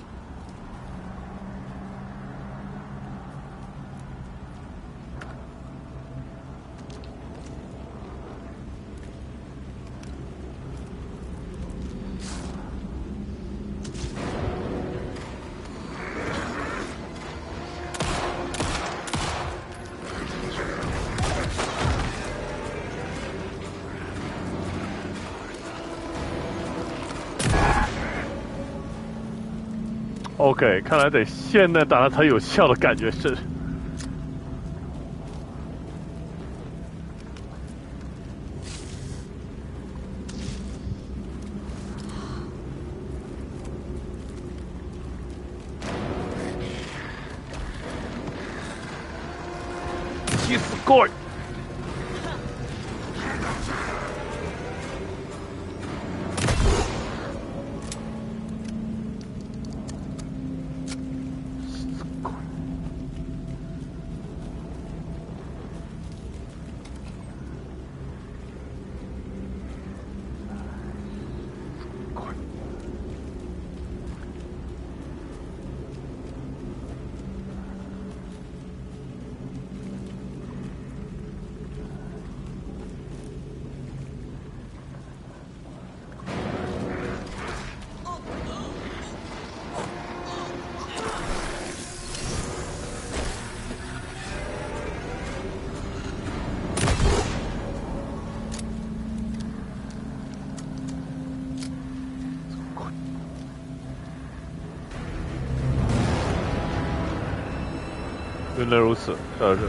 OK， 看来得现在打它才有效的感觉是。气死鬼！ 原来如此，这是。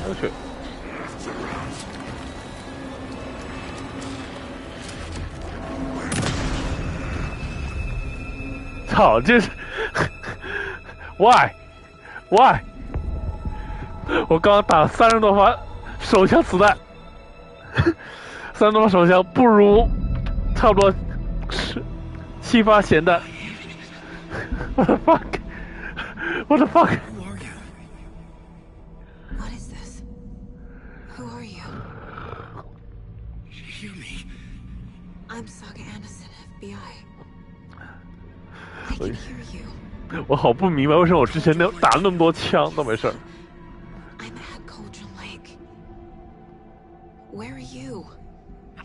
我去。 操，这是 why？ 我刚刚打了30多发手枪子弹，30多发手枪不如差不多7发咸弹。What the fuck? What the fuck? What is this? Who are you? Hear me. I'm Saga Anderson, FBI. I can hear you. 我好不明白为什么我之前打了那么多枪都没事。 I'm at Cauldron Lake. Where are you?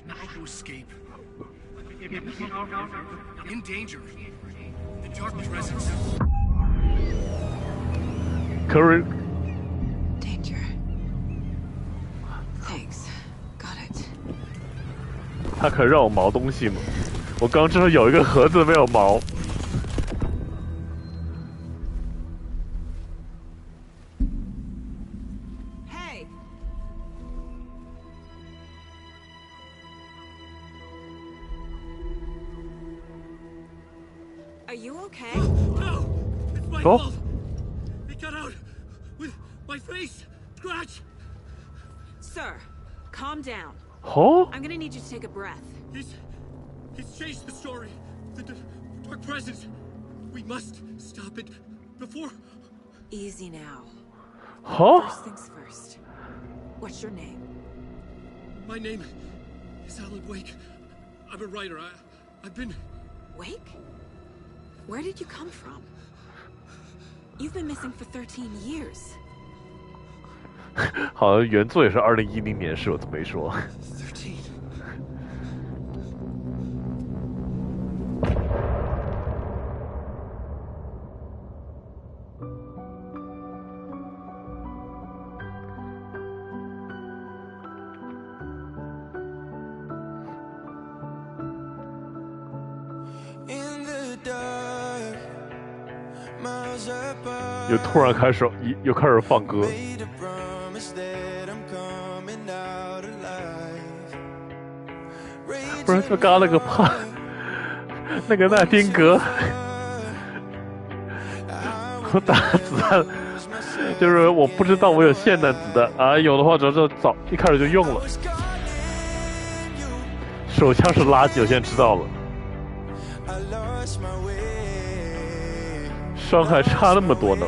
Not to escape. In danger. The dark presence. Curry. Danger. Thanks. Got it. 他可让我毛东西吗？我刚知道有一个盒子没有毛。Hey. Are you okay? No! It's my fault! It got out with my face! Scratch! Sir, calm down. Oh? I'm gonna need you to take a breath. He's changed the story. The dark presence. We must stop it before... Easy now. Huh? First things first. What's your name? My name is Alan Wake. I'm a writer. I've been... Wake? Where did you come from? You've been missing for 13 years. 好像原作也是2010年，是我这么一说。又突然开始又开始放歌。不然就刚刚那个那个奈丁格，我打子弹，就是我不知道我有霰弹子弹啊，有的话主要是早一开始就用了。手枪是垃圾，我现在知道了。伤害差那么多呢。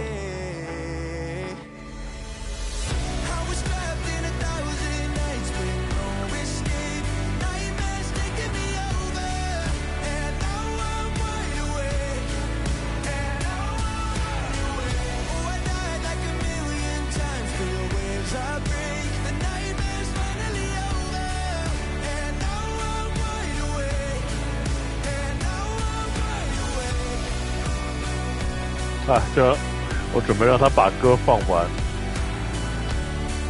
啊，这我准备让他把歌放完。